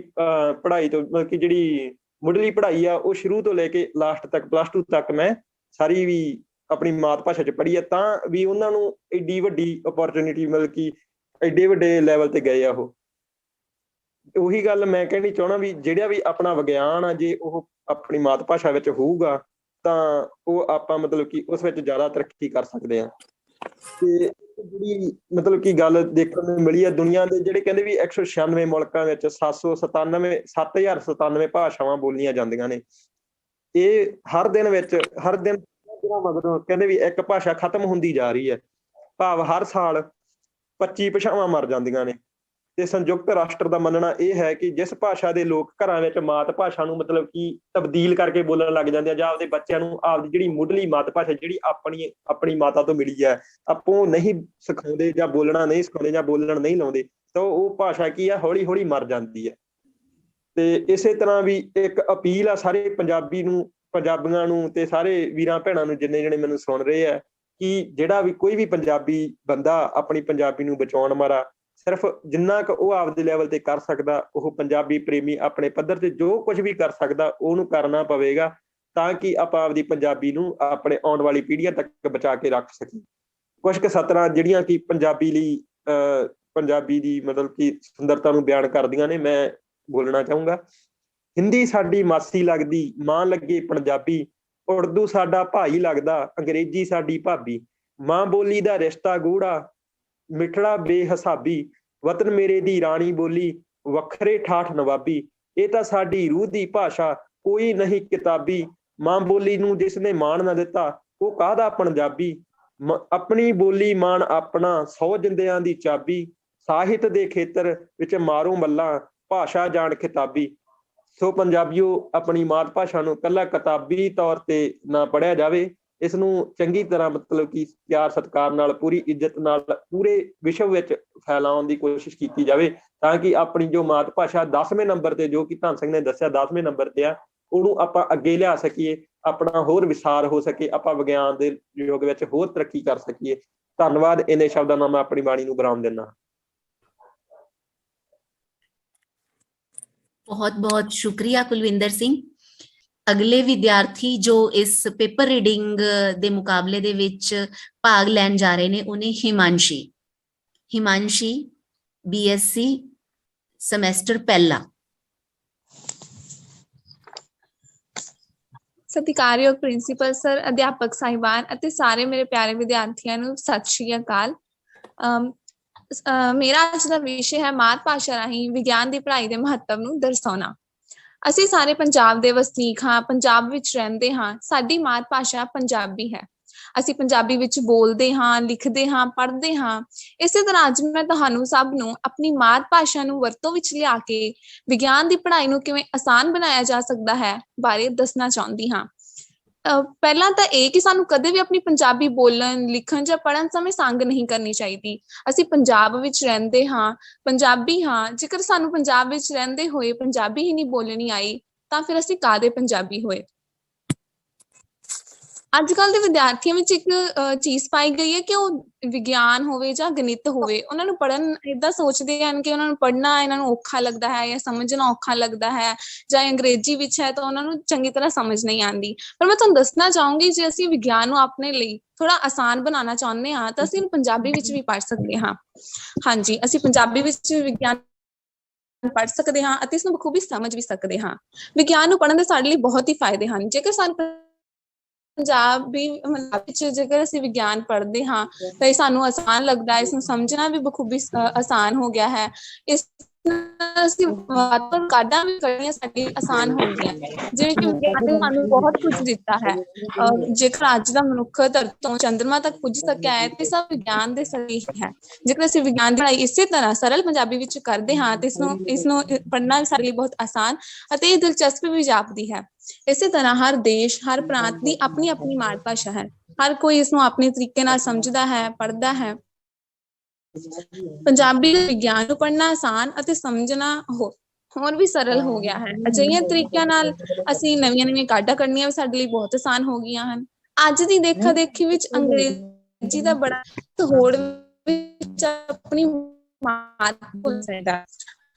D: ਪੜ੍ਹਾਈ ਤੋਂ ਮਤਲਬ ਕਿ ਜਿਹੜੀ ਮੁੱਢਲੀ ਪੜ੍ਹਾਈ ਆ, ਉਹ ਸ਼ੁਰੂ ਤੋਂ ਲੈ ਕੇ ਲਾਸਟ ਤੱਕ +2 ਤੱਕ ਮੈਂ ਸਾਰੀ ਵੀ ਆਪਣੀ ਮਾਤ ਭਾਸ਼ਾ 'ਚ ਪੜ੍ਹੀ ਆ। ਤਾਂ ਵੀ ਉਹਨਾਂ ਨੂੰ ਐਡੀ ਵੱਡੀ ਓਪਰਚੁਨਿਟੀ, ਮਤਲਬ ਕਿ ਐਡੇ ਵੱਡੇ ਲੈਵਲ ਤੇ ਗਏ ਆ ਉਹ। ਉਹੀ ਗੱਲ ਮੈਂ ਕਹਿਣੀ ਚਾਹੁੰਦਾ ਵੀ ਜਿਹੜਾ ਵੀ ਆਪਣਾ ਵਿਗਿਆਨ ਆ, ਜੇ ਉਹ ਆਪਣੀ ਮਾਤ ਭਾਸ਼ਾ ਵਿੱਚ ਹੋਊਗਾ ਤਾਂ ਉਹ ਆਪਾਂ ਮਤਲਬ ਕਿ ਉਸ ਵਿੱਚ ਜ਼ਿਆਦਾ ਤਰੱਕੀ ਕਰ ਸਕਦੇ ਹਾਂ। ਤੇ ਜਿਹੜੀ ਮਤਲਬ ਕਿ ਗੱਲ ਦੇਖਣ ਨੂੰ ਮਿਲੀ ਹੈ, ਦੁਨੀਆ ਦੇ ਜਿਹੜੇ ਕਹਿੰਦੇ ਵੀ 196 ਮੁਲਕਾਂ ਵਿੱਚ 7097 ਭਾਸ਼ਾਵਾਂ ਬੋਲੀਆਂ ਜਾਂਦੀਆਂ ਨੇ। ਇਹ ਹਰ ਦਿਨ ਮਗਰੋਂ ਕਹਿੰਦੇ ਵੀ ਇੱਕ ਭਾਸ਼ਾ ਖਤਮ ਹੁੰਦੀ ਜਾ ਰਹੀ ਹੈ। ਭਾਵ ਹਰ ਸਾਲ 25 ਭਾਸ਼ਾਵਾਂ ਮਰ ਜਾਂਦੀਆਂ ਨੇ। ਤੇ ਸੰਯੁਕਤ ਰਾਸ਼ਟਰ ਦਾ ਮੰਨਣਾ ਇਹ ਹੈ ਕਿ ਜਿਸ ਭਾਸ਼ਾ ਦੇ ਲੋਕ ਘਰਾਂ ਵਿੱਚ ਮਾਤ ਭਾਸ਼ਾ ਨੂੰ ਮਤਲਬ ਕਿ ਤਬਦੀਲ ਕਰਕੇ ਬੋਲਣ ਲੱਗ ਜਾਂਦੇ ਆ, ਜਾਂ ਆਪਦੇ ਬੱਚਿਆਂ ਨੂੰ ਆਪਦੀ ਜਿਹੜੀ ਮੁੱਢਲੀ ਮਾਤ ਭਾਸ਼ਾ ਜਿਹੜੀ ਆਪਣੀ ਮਾਤਾ ਤੋਂ ਮਿਲੀ ਹੈ, ਆਪੋ ਨਹੀਂ ਸਿਖਾਉਂਦੇ ਜਾਂ ਬੋਲਣਾ ਨਹੀਂ ਸਿਖਾਉਂਦੇ ਜਾਂ ਬੋਲਣ ਨਹੀਂ ਲਾਉਂਦੇ, ਤਾਂ ਉਹ ਭਾਸ਼ਾ ਕੀ ਆ, ਹੌਲੀ ਹੌਲੀ ਮਰ ਜਾਂਦੀ ਹੈ। ਤੇ ਇਸੇ ਤਰ੍ਹਾਂ ਵੀ ਇੱਕ ਅਪੀਲ ਆ ਸਾਰੇ ਪੰਜਾਬੀਆਂ ਨੂੰ ਤੇ ਸਾਰੇ ਵੀਰਾਂ ਭੈਣਾਂ ਨੂੰ, ਜਿੰਨੇ ਜਣੇ ਮੈਨੂੰ ਸੁਣ ਰਹੇ ਆ, ਕਿ ਜਿਹੜਾ ਵੀ ਕੋਈ ਵੀ ਪੰਜਾਬੀ ਬੰਦਾ ਆਪਣੀ ਪੰਜਾਬੀ ਨੂੰ ਬਚਾਉਣ ਮਾਰਾ ਸਿਰਫ ਜਿੰਨਾ ਕੁ ਉਹ ਆਪਦੇ ਲੈਵਲ ਤੇ ਕਰ ਸਕਦਾ, ਉਹ ਪੰਜਾਬੀ ਪ੍ਰੇਮੀ ਆਪਣੇ ਪੱਧਰ ਤੇ ਜੋ ਕੁਝ ਵੀ ਕਰ ਸਕਦਾ ਉਹਨੂੰ ਕਰਨਾ ਪਵੇਗਾ, ਤਾਂ ਕਿ ਆਪਾਂ ਆਪਦੀ ਪੰਜਾਬੀ ਨੂੰ ਆਪਣੇ ਆਉਣ ਵਾਲੀ ਪੀੜ੍ਹੀਆਂ ਤੱਕ ਬਚਾ ਕੇ ਰੱਖ ਸਕੀਏ। ਕੁਝ ਕੁ ਸਤਰਾਂ ਜਿਹੜੀਆਂ ਕਿ ਪੰਜਾਬੀ ਦੀ ਮਤਲਬ ਕਿ ਸੁੰਦਰਤਾ ਨੂੰ ਬਿਆਨ ਕਰਦੀਆਂ ਨੇ, ਮੈਂ ਬੋਲਣਾ ਚਾਹੂੰਗਾ। ਹਿੰਦੀ ਸਾਡੀ ਮਾਸੀ ਲੱਗਦੀ, ਮਾਂ ਲੱਗੇ ਪੰਜਾਬੀ, ਉਰਦੂ ਸਾਡਾ ਭਾਈ ਲੱਗਦਾ, ਅੰਗਰੇਜ਼ੀ ਸਾਡੀ ਭਾਬੀ, ਮਾਂ ਬੋਲੀ ਦਾ ਰਿਸ਼ਤਾ ਗੂੜਾ, ਮਿੱਠੜਾ ਬੇਹਿਸਾਬੀ, ਵਤਨ ਮੇਰੇ ਦੀ ਰਾਣੀ ਬੋਲੀ, ਵੱਖਰੇ ਠਾਠ ਨਵਾਬੀ, ਇਹ ਤਾਂ ਸਾਡੀ ਰੂਹ ਦੀ ਭਾਸ਼ਾ, ਕੋਈ ਨਹੀਂ ਕਿਤਾਬੀ, ਮਾਂ ਬੋਲੀ ਨੂੰ ਜਿਸਨੇ ਮਾਣ ਨਾ ਦਿੱਤਾ ਉਹ ਕਾਹਦਾ ਪੰਜਾਬੀ, ਆਪਣੀ ਬੋਲੀ ਮਾਣ ਆਪਣਾ 100 ਜਿੰਦਿਆਂ ਦੀ ਚਾਬੀ, ਸਾਹਿਤ ਦੇ ਖੇਤਰ ਵਿੱਚ ਮਾਰੋ ਮੱਲਾਂ, ਭਾਸ਼ਾ ਜਾਣ ਖਿਤਾਬੀ। ਸੋ ਪੰਜਾਬੀਓ, ਆਪਣੀ ਮਾਤ ਭਾਸ਼ਾ ਨੂੰ ਇਕੱਲਾ ਕਿਤਾਬੀ ਤੌਰ ਤੇ ਨਾ ਪੜ੍ਹਿਆ ਜਾਵੇ, ਇਸ ਨੂੰ ਚੰਗੀ ਤਰ੍ਹਾਂ ਮਤਲਬ ਕਿ ਪਿਆਰ ਸਤਿਕਾਰ ਨਾਲ, ਪੂਰੀ ਇੱਜ਼ਤ ਨਾਲ ਪੂਰੇ ਵਿਸ਼ਵ ਵਿੱਚ ਫੈਲਾਉਣ ਦੀ ਕੋਸ਼ਿਸ਼ ਕੀਤੀ ਜਾਵੇ, ਤਾਂ ਕਿ ਆਪਣੀ ਜੋ ਮਾਤ ਭਾਸ਼ਾ 10ਵੇਂ ਨੰਬਰ ਤੇ, ਜੋ ਕਿ ਧੰਨ ਸਿੰਘ ਨੇ ਦੱਸਿਆ 10ਵੇਂ ਨੰਬਰ ਤੇ ਆ, ਉਹਨੂੰ ਆਪਾਂ ਅੱਗੇ ਲਿਆ ਸਕੀਏ, ਆਪਣਾ ਹੋਰ ਵਿਸਾਰ ਹੋ ਸਕੇ, ਆਪਾਂ ਵਿਗਿਆਨ ਦੇ ਯੁੱਗ ਵਿੱਚ ਹੋਰ ਤਰੱਕੀ ਕਰ ਸਕੀਏ। ਧੰਨਵਾਦ। ਇੰਨੇ ਸ਼ਬਦਾਂ ਨਾਲ ਮੈਂ ਆਪਣੀ ਬਾਣੀ ਨੂੰ ਵਿਰਾਮ ਦਿੰਦਾ।
A: ਬਹੁਤ ਬਹੁਤ ਸ਼ੁਕਰੀਆ ਕੁਲਵਿੰਦਰ ਸਿੰਘ। ਅਗਲੇ ਵਿਦਿਆਰਥੀ ਜੋ ਇਸ ਪੇਪਰ ਰੀਡਿੰਗ ਦੇ ਮੁਕਾਬਲੇ ਦੇ ਵਿੱਚ ਭਾਗ ਲੈਣ ਜਾ ਰਹੇ ਨੇ, ਉਹਨੇ ਹਿਮਾਂਸ਼ੀ BSc ਸਮੈਸਟਰ ਪਹਿਲਾ।
E: ਸਤਿਕਾਰਯੋਗ ਪ੍ਰਿੰਸੀਪਲ ਸਰ, ਅਧਿਆਪਕ ਸਾਹਿਬਾਨ ਅਤੇ ਸਾਰੇ ਮੇਰੇ ਪਿਆਰੇ ਵਿਦਿਆਰਥੀਆਂ ਨੂੰ ਸਤਿ ਸ਼੍ਰੀ ਅਕਾਲ। ਮੇਰਾ ਅੱਜ ਦਾ ਵਿਸ਼ੇ ਹੈ ਮਾਤ ਭਾਸ਼ਾ ਰਾਹੀਂ ਵਿਗਿਆਨ ਦੀ ਪੜ੍ਹਾਈ ਦੇ ਮਹੱਤਵ ਨੂੰ ਦਰਸਾਉਣਾ। ਅਸੀਂ ਸਾਰੇ ਪੰਜਾਬ ਦੇ ਵਸਨੀਕ ਹਾਂ, ਪੰਜਾਬ ਵਿੱਚ ਰਹਿੰਦੇ ਹਾਂ, ਸਾਡੀ ਮਾਤ ਭਾਸ਼ਾ ਪੰਜਾਬੀ ਹੈ। ਅਸੀਂ ਪੰਜਾਬੀ ਵਿੱਚ ਬੋਲਦੇ ਹਾਂ, ਲਿਖਦੇ ਹਾਂ, ਪੜ੍ਹਦੇ ਹਾਂ। ਇਸੇ ਤਰ੍ਹਾਂ ਅੱਜ ਮੈਂ ਤੁਹਾਨੂੰ ਸਭ ਨੂੰ ਆਪਣੀ ਮਾਤ ਭਾਸ਼ਾ ਨੂੰ ਵਰਤੋਂ ਵਿੱਚ ਲਿਆ ਕੇ ਵਿਗਿਆਨ ਦੀ ਪੜ੍ਹਾਈ ਨੂੰ ਕਿਵੇਂ ਆਸਾਨ ਬਣਾਇਆ ਜਾ ਸਕਦਾ ਹੈ ਬਾਰੇ ਦੱਸਣਾ ਚਾਹੁੰਦੀ ਹਾਂ। ਪਹਿਲਾਂ ਤਾਂ ਇਹ ਕਿ ਸਾਨੂੰ ਕਦੇ ਵੀ ਆਪਣੀ ਪੰਜਾਬੀ ਬੋਲਣ, ਲਿਖਣ ਜਾਂ ਪੜ੍ਹਨ ਸਮੇਂ ਸੰਗ ਨਹੀਂ ਕਰਨੀ ਚਾਹੀਦੀ। ਅਸੀਂ ਪੰਜਾਬ ਵਿੱਚ ਰਹਿੰਦੇ ਹਾਂ, ਪੰਜਾਬੀ ਹਾਂ। ਜੇਕਰ ਸਾਨੂੰ ਪੰਜਾਬ ਵਿੱਚ ਰਹਿੰਦੇ ਹੋਏ ਪੰਜਾਬੀ ਹੀ ਨਹੀਂ ਬੋਲਣੀ ਆਈ ਤਾਂ ਫਿਰ ਅਸੀਂ ਕਾਹਦੇ ਪੰਜਾਬੀ ਹੋਏ। ਅੱਜ ਕੱਲ੍ਹ ਦੇ ਵਿਦਿਆਰਥੀਆਂ ਵਿੱਚ ਇੱਕ ਚੀਜ਼ ਪਾਈ ਗਈ ਹੈ ਕਿ ਉਹ ਵਿਗਿਆਨ ਹੋਵੇ ਜਾਂ ਗਣਿਤ ਹੋਵੇ, ਉਹਨਾਂ ਨੂੰ ਪੜ੍ਹਨ ਏਦਾਂ ਸੋਚਦੇ ਹਨ ਕਿ ਉਹਨਾਂ ਨੂੰ ਪੜ੍ਹਨਾ ਇਹਨਾਂ ਨੂੰ ਔਖਾ ਲੱਗਦਾ ਹੈ ਜਾਂ ਸਮਝਣਾ ਔਖਾ ਲੱਗਦਾ ਹੈ, ਜਾਂ ਅੰਗਰੇਜ਼ੀ ਵਿੱਚ ਹੈ ਤਾਂ ਉਹਨਾਂ ਨੂੰ ਚੰਗੀ ਤਰ੍ਹਾਂ ਸਮਝ ਨਹੀਂ ਆਉਂਦੀ। ਪਰ ਮੈਂ ਤੁਹਾਨੂੰ ਦੱਸਣਾ ਚਾਹੂੰਗੀ, ਜੇ ਅਸੀਂ ਵਿਗਿਆਨ ਨੂੰ ਆਪਣੇ ਲਈ ਥੋੜਾ ਆਸਾਨ ਬਣਾਉਣਾ ਚਾਹੁੰਦੇ ਹਾਂ ਤਾਂ ਅਸੀਂ ਇਹਨੂੰ ਪੰਜਾਬੀ ਵਿੱਚ ਵੀ ਪੜ੍ਹ ਸਕਦੇ ਹਾਂ। ਹਾਂਜੀ, ਅਸੀਂ ਪੰਜਾਬੀ ਵਿੱਚ ਵਿਗਿਆਨ ਪੜ੍ਹ ਸਕਦੇ ਹਾਂ ਅਤੇ ਇਸਨੂੰ ਬਖੂਬੀ ਸਮਝ ਵੀ ਸਕਦੇ ਹਾਂ। ਵਿਗਿਆਨ ਨੂੰ ਪੜ੍ਹਨ ਦੇ ਸਾਡੇ ਲਈ ਬਹੁਤ ਹੀ ਫਾਇਦੇ ਹਨ। ਜੇਕਰ ਸਾਨੂੰ ਪੰਜਾਬੀ ਵਿੱਚ ਜੇਕਰ ਅਸੀਂ ਵਿਗਿਆਨ ਪੜ੍ਹਦੇ ਹਾਂ ਤਾਂ ਇਹ ਸਾਨੂੰ ਆਸਾਨ ਲੱਗਦਾ ਹੈ, ਇਸਨੂੰ ਸਮਝਣਾ ਵੀ ਬਖੂਬੀ ਆਸਾਨ ਹੋ ਗਿਆ ਹੈ। ਇਸ ਅਸੀਂ ਕਾਢਾਂ ਵੀ ਕੱਢਣੀਆਂ ਸਾਡੀ ਆਸਾਨ ਹੋ ਗਈਆਂ, ਜਿਵੇਂ ਕਿ ਵਿਗਿਆਨ ਨੇ ਸਾਨੂੰ ਬਹੁਤ ਕੁਝ ਦਿੱਤਾ ਹੈ। ਜੇਕਰ ਅੱਜ ਦਾ ਮਨੁੱਖ ਧਰਤੀ ਤੋਂ ਚੰਦਰਮਾ ਤੱਕ ਪੁੱਜ ਸਕਿਆ ਹੈ ਤੇ ਸਭ ਵਿਗਿਆਨ ਦੇ ਸਹੀ ਹੈ। ਜੇਕਰ ਅਸੀਂ ਵਿਗਿਆਨ ਦੀ ਪੜ੍ਹਾਈ ਇਸੇ ਤਰ੍ਹਾਂ ਸਰਲ ਪੰਜਾਬੀ ਵਿੱਚ ਕਰਦੇ ਹਾਂ ਤੇ ਇਸਨੂੰ ਪੜ੍ਹਨਾ ਸਾਡੇ ਲਈ ਬਹੁਤ ਆਸਾਨ ਅਤੇ ਇਹ ਦਿਲਚਸਪ ਵੀ ਜਾਪਦੀ ਹੈ। ਇਸੇ ਤਰ੍ਹਾਂ ਹਰ ਦੇਸ਼, ਹਰ ਪ੍ਰਾਂਤ ਦੀ ਆਪਣੀ ਆਪਣੀ ਮਾਤ ਭਾਸ਼ਾ ਹੈ। ਹਰ ਕੋਈ ਇਸਨੂੰ ਆਪਣੇ ਤਰੀਕੇ ਨਾਲ ਸਮਝਦਾ ਹੈ, ਪੜ੍ਹਦਾ ਹੈ। ਪੰਜਾਬੀ ਵਿਗਿਆਨ ਨੂੰ ਪੜ੍ਹਨਾ ਆਸਾਨ ਅਤੇ ਸਮਝਣਾ ਹੋਰ ਵੀ ਸਰਲ ਹੋ ਗਿਆ ਹੈ। ਅਜਿਹੀਆਂ ਤਰੀਕਿਆਂ ਨਾਲ ਅਸੀਂ ਨਵੀਆਂ ਕਾਢਾਂ ਕੱਢਣੀਆਂ ਵੀ ਸਾਡੇ ਲਈ ਬਹੁਤ ਆਸਾਨ ਹੋ ਗਈਆਂ ਹਨ। ਅੱਜ ਦੀ ਦੇਖਾ ਦੇਖੀ ਵਿੱਚ ਅੰਗਰੇਜ਼ੀ ਦਾ ਬੜਾ ਹੋੜ ਵਿੱਚ ਆਪਣੀ ਮਾਤ ਭੁੱਲ ਜਾਂਦਾ।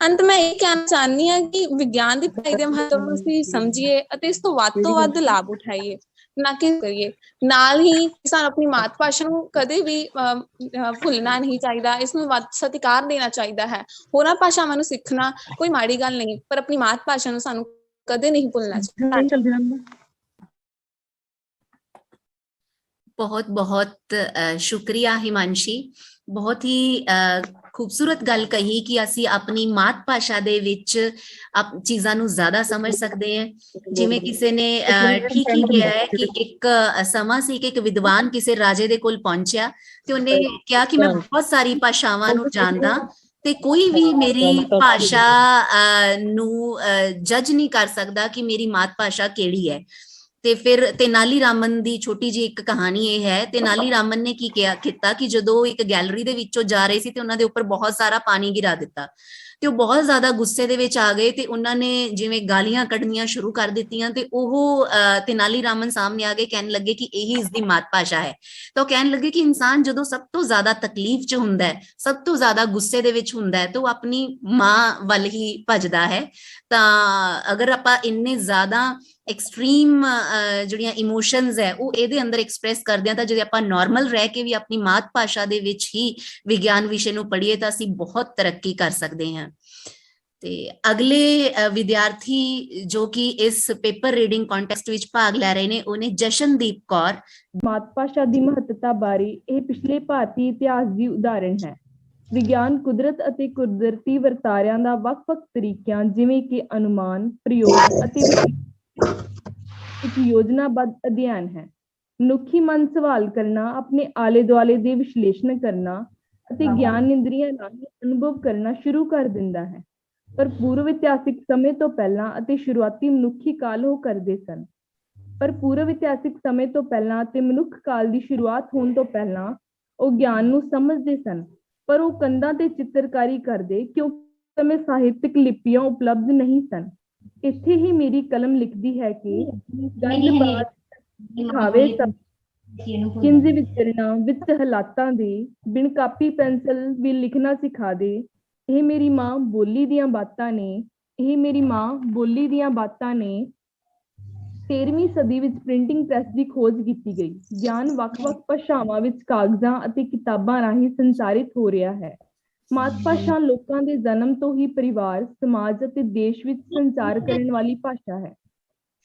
E: ਅੰਤ ਮੈਂ ਇਹ ਕਹਿਣਾ ਚਾਹੁੰਦੀ ਹਾਂ ਕਿ ਵਿਗਿਆਨ ਦੀ ਪੜ੍ਹਾਈ ਦੇ ਮਹੱਤਵ ਨੂੰ ਅਸੀਂ ਸਮਝੀਏ ਅਤੇ ਇਸ ਤੋਂ ਵੱਧ ਲਾਭ ਉਠਾਈਏ, ਨਾ ਕਿ ਕਰੀਏ। ਨਾਲ ਹੀ ਸਾਨੂੰ ਆਪਣੀ ਮਾਤ ਭਾਸ਼ਾ ਨੂੰ ਕਦੇ ਵੀ ਭੁੱਲਣਾ ਨਹੀਂ ਚਾਹੀਦਾ, ਇਸਨੂੰ ਵੱਧ ਸਤਿਕਾਰ ਦੇਣਾ ਚਾਹੀਦਾ ਹੈ। ਹੋਰਾਂ ਭਾਸ਼ਾਵਾਂ ਨੂੰ ਸਿੱਖਣਾ ਕੋਈ ਮਾੜੀ ਗੱਲ ਨਹੀਂ, ਪਰ ਆਪਣੀ ਮਾਤ ਭਾਸ਼ਾ ਨੂੰ ਸਾਨੂੰ ਕਦੇ ਨਹੀਂ ਭੁੱਲਣਾ ਚਾਹੀਦਾ।
A: ਬਹੁਤ ਬਹੁਤ ਸ਼ੁਕਰੀਆ ਹਿਮਾਂਸ਼ੀ। ਬਹੁਤ ਹੀ ਖੂਬਸੂਰਤ ਗੱਲ ਕਹੀ ਕਿ ਅਸੀਂ ਆਪਣੀ ਮਾਤ ਭਾਸ਼ਾ ਦੇ ਵਿੱਚ ਚੀਜ਼ਾਂ ਨੂੰ ਜ਼ਿਆਦਾ ਸਮਝ ਸਕਦੇ ਹਾਂ। ਜਿਵੇਂ ਕਿਸੇ ਨੇ ਠੀਕ ਹੀ ਕਿਹਾ ਹੈ ਕਿ ਇੱਕ ਸਮਾਂ ਸੀ ਕਿ ਇੱਕ ਵਿਦਵਾਨ ਕਿਸੇ ਰਾਜੇ ਦੇ ਕੋਲ ਪਹੁੰਚਿਆ ਤੇ ਉਹਨੇ ਕਿਹਾ ਕਿ ਮੈਂ ਬਹੁਤ ਸਾਰੀ ਭਾਸ਼ਾਵਾਂ ਨੂੰ ਜਾਣਦਾ ਤੇ ਕੋਈ ਵੀ ਮੇਰੀ ਭਾਸ਼ਾ ਨੂੰ ਜੱਜ ਨਹੀਂ ਕਰ ਸਕਦਾ ਕਿ ਮੇਰੀ ਮਾਤ ਭਾਸ਼ਾ ਕਿਹੜੀ ਹੈ। ਤੇ ਫਿਰ ਤੇਨਾਲੀ ਰਾਮਨ ਦੀ ਛੋਟੀ ਜਿਹੀ ਇੱਕ ਕਹਾਣੀ ਇਹ ਹੈ। ਤੇਨਾਲੀ ਰਾਮਨ ਨੇ ਕੀ ਕੀਤਾ ਕਿ ਜਦੋਂ ਇੱਕ ਗੈਲਰੀ ਦੇ ਵਿੱਚੋਂ ਜਾ ਰਹੇ ਸੀ ਤੇ ਉਹਨਾਂ ਦੇ ਉੱਪਰ ਬਹੁਤ ਸਾਰਾ ਪਾਣੀ ਗਿਰਾ ਦਿੱਤਾ ਤੇ ਉਹ ਬਹੁਤ ਜ਼ਿਆਦਾ ਗੁੱਸੇ ਦੇ ਵਿੱਚ ਆ ਗਏ ਤੇ ਉਹਨਾਂ ਨੇ ਜਿਵੇਂ ਗਾਲੀਆਂ ਕੱਢਣੀਆਂ ਸ਼ੁਰੂ ਕਰ ਦਿੱਤੀਆਂ ਤੇ ਉਹ ਤੇਨਾਲੀ ਰਾਮਨ ਸਾਹਮਣੇ ਆ ਕੇ ਕਹਿਣ ਲੱਗੇ ਕਿ ਇਹੀ ਇਸਦੀ ਮਾਤ ਭਾਸ਼ਾ ਹੈ। ਤਾਂ ਉਹ ਕਹਿਣ ਲੱਗੇ ਕਿ ਇਨਸਾਨ ਜਦੋਂ ਸਭ ਤੋਂ ਜ਼ਿਆਦਾ ਤਕਲੀਫ 'ਚ ਹੁੰਦਾ ਹੈ, ਸਭ ਤੋਂ ਜ਼ਿਆਦਾ ਗੁੱਸੇ ਦੇ ਵਿੱਚ ਹੁੰਦਾ ਹੈ ਤਾਂ ਉਹ ਆਪਣੀ ਮਾਂ ਵੱਲ ਹੀ ਭੱਜਦਾ ਹੈ। ਤਾਂ ਅਗਰ ਆਪਾਂ ਇੰਨੇ ਜ਼ਿਆਦਾ ਐਕਸਟ੍ਰੀਮ ਜਿਹੜੀਆਂ ਇਮੋਸ਼ਨਸ ਹੈ ਉਹ ਇਹਦੇ ਅੰਦਰ ਐਕਸਪ੍ਰੈਸ ਕਰਦੇ ਹਾਂ ਤਾਂ ਜੇ ਆਪਾਂ ਨਾਰਮਲ ਰਹਿ ਕੇ ਵੀ ਆਪਣੀ ਮਾਤ ਭਾਸ਼ਾ ਦੇ ਵਿੱਚ ਹੀ ਵਿਗਿਆਨ ਵਿਸ਼ੇ ਨੂੰ ਪੜ੍ਹੀਏ ਤਾਂ ਅਸੀਂ ਬਹੁਤ ਤਰੱਕੀ ਕਰ ਸਕਦੇ ਹਾਂ। ਤੇ ਅਗਲੇ ਵਿਦਿਆਰਥੀ ਜੋ ਕਿ ਇਸ ਪੇਪਰ ਰੀਡਿੰਗ ਕੰਟੈਸਟ ਵਿੱਚ ਭਾਗ ਲੈ ਰਹੇ ਨੇ ਉਹਨੇ ਜਸ਼ਨਦੀਪ ਕੌਰ।
F: ਮਾਤ ਭਾਸ਼ਾ ਦੀ ਮਹੱਤਤਾ ਬਾਰੇ ਇਹ ਪਿਛਲੇ ਭਾਰਤੀ ਇਤਿਹਾਸ ਦੀ ਉਦਾਹਰਣ ਹੈ। ਵਿਗਿਆਨ ਕੁਦਰਤ ਅਤੇ ਕੁਦਰਤੀ ਵਰਤਾਰਿਆਂ ਦਾ ਵੱਖ-ਵੱਖ ਤਰੀਕਿਆਂ ਜਿਵੇਂ ਕਿ ਅਨੁਮਾਨ, ਪ੍ਰਯੋਗ ਅਤੇ ਇੱਕ ਯੋਜਨਾਬੱਧ ਅਧਿਐਨ ਹੈ। ਮਨੁੱਖੀ ਮਨ ਸਵਾਲ ਕਰਨਾ, ਆਪਣੇ ਆਲੇ ਦੁਆਲੇ ਦੇ ਵਿਸ਼ਲੇਸ਼ਣ ਕਰਨਾ ਅਤੇ ਗਿਆਨ ਇੰਦਰੀਆਂ ਰਾਹੀਂ ਅਨੁਭਵ ਕਰਨਾ ਸ਼ੁਰੂ ਕਰ ਦਿੰਦਾ ਹੈ। ਪਰ ਪੂਰਵ ਇਤਿਹਾਸਿਕ ਸਮੇਂ ਤੋਂ ਪਹਿਲਾਂ ਅਤੇ ਸ਼ੁਰੂਆਤੀ ਮਨੁੱਖੀ ਕਾਲ ਉਹ ਕਰਦੇ ਸਨ। ਪਰ ਪੂਰਵ ਇਤਿਹਾਸਿਕ ਸਮੇਂ ਤੋਂ ਪਹਿਲਾਂ ਅਤੇ ਮਨੁੱਖ ਕਾਲ ਦੀ ਸ਼ੁਰੂਆਤ ਹੋਣ ਤੋਂ ਪਹਿਲਾਂ ਉਹ ਗਿਆਨ ਨੂੰ ਸਮਝਦੇ ਸਨ, ਪਰ ਉਹ ਕੰਧਾਂ ਤੇ ਚਿੱਤਰਕਾਰੀ ਕਰਦੇ ਕਿਉਂਕਿ ਉਸ ਸਮੇਂ ਸਾਹਿਤਕ ਲਿਪੀਆਂ ਉਪਲਬਧ ਨਹੀਂ ਸਨ। ਇੱਥੇ ਹੀ ਮੇਰੀ ਕਲਮ ਲਿਖਦੀ ਹੈ ਕਿ ਗੱਲਬਾਤ ਦਿਖਾਵੇ ਕਿੰਝ ਵਿਚਰਨਾ ਵਿੱਚ ਹਾਲਾਤਾਂ ਦੇ, ਬਿਨ ਕਾਪੀ ਪੈਨਸਲ ਵੀ ਲਿਖਣਾ ਸਿਖਾ ਦੇ। ਇਹ ਮੇਰੀ ਮਾਂ ਬੋਲੀ ਦੀਆਂ ਬਾਤਾਂ ਨੇ, ਇਹ ਮੇਰੀ ਮਾਂ ਬੋਲੀ ਦੀਆਂ ਬਾਤਾਂ ਨੇ। 13ਵੀਂ ਸਦੀ ਵਿੱਚ ਪ੍ਰਿੰਟਿੰਗ ਪ੍ਰੈਸ ਦੀ ਖੋਜ ਕੀਤੀ ਗਈ। ਗਿਆਨ ਵੱਖ-ਵੱਖ ਭਾਸ਼ਾਵਾਂ ਵਿੱਚ ਕਾਗਜ਼ਾਂ ਅਤੇ ਕਿਤਾਬਾਂ ਰਾਹੀਂ ਸੰਚਾਰਿਤ ਹੋ ਰਿਹਾ ਹੈ। ਮਾਤ ਭਾਸ਼ਾ ਲੋਕਾਂ ਦੇ ਜਨਮ ਤੋਂ ਹੀ ਪਰਿਵਾਰ, ਸਮਾਜ ਅਤੇ ਦੇਸ਼ ਵਿੱਚ ਸੰਚਾਰ ਕਰਨ ਵਾਲੀ ਭਾਸ਼ਾ ਹੈ।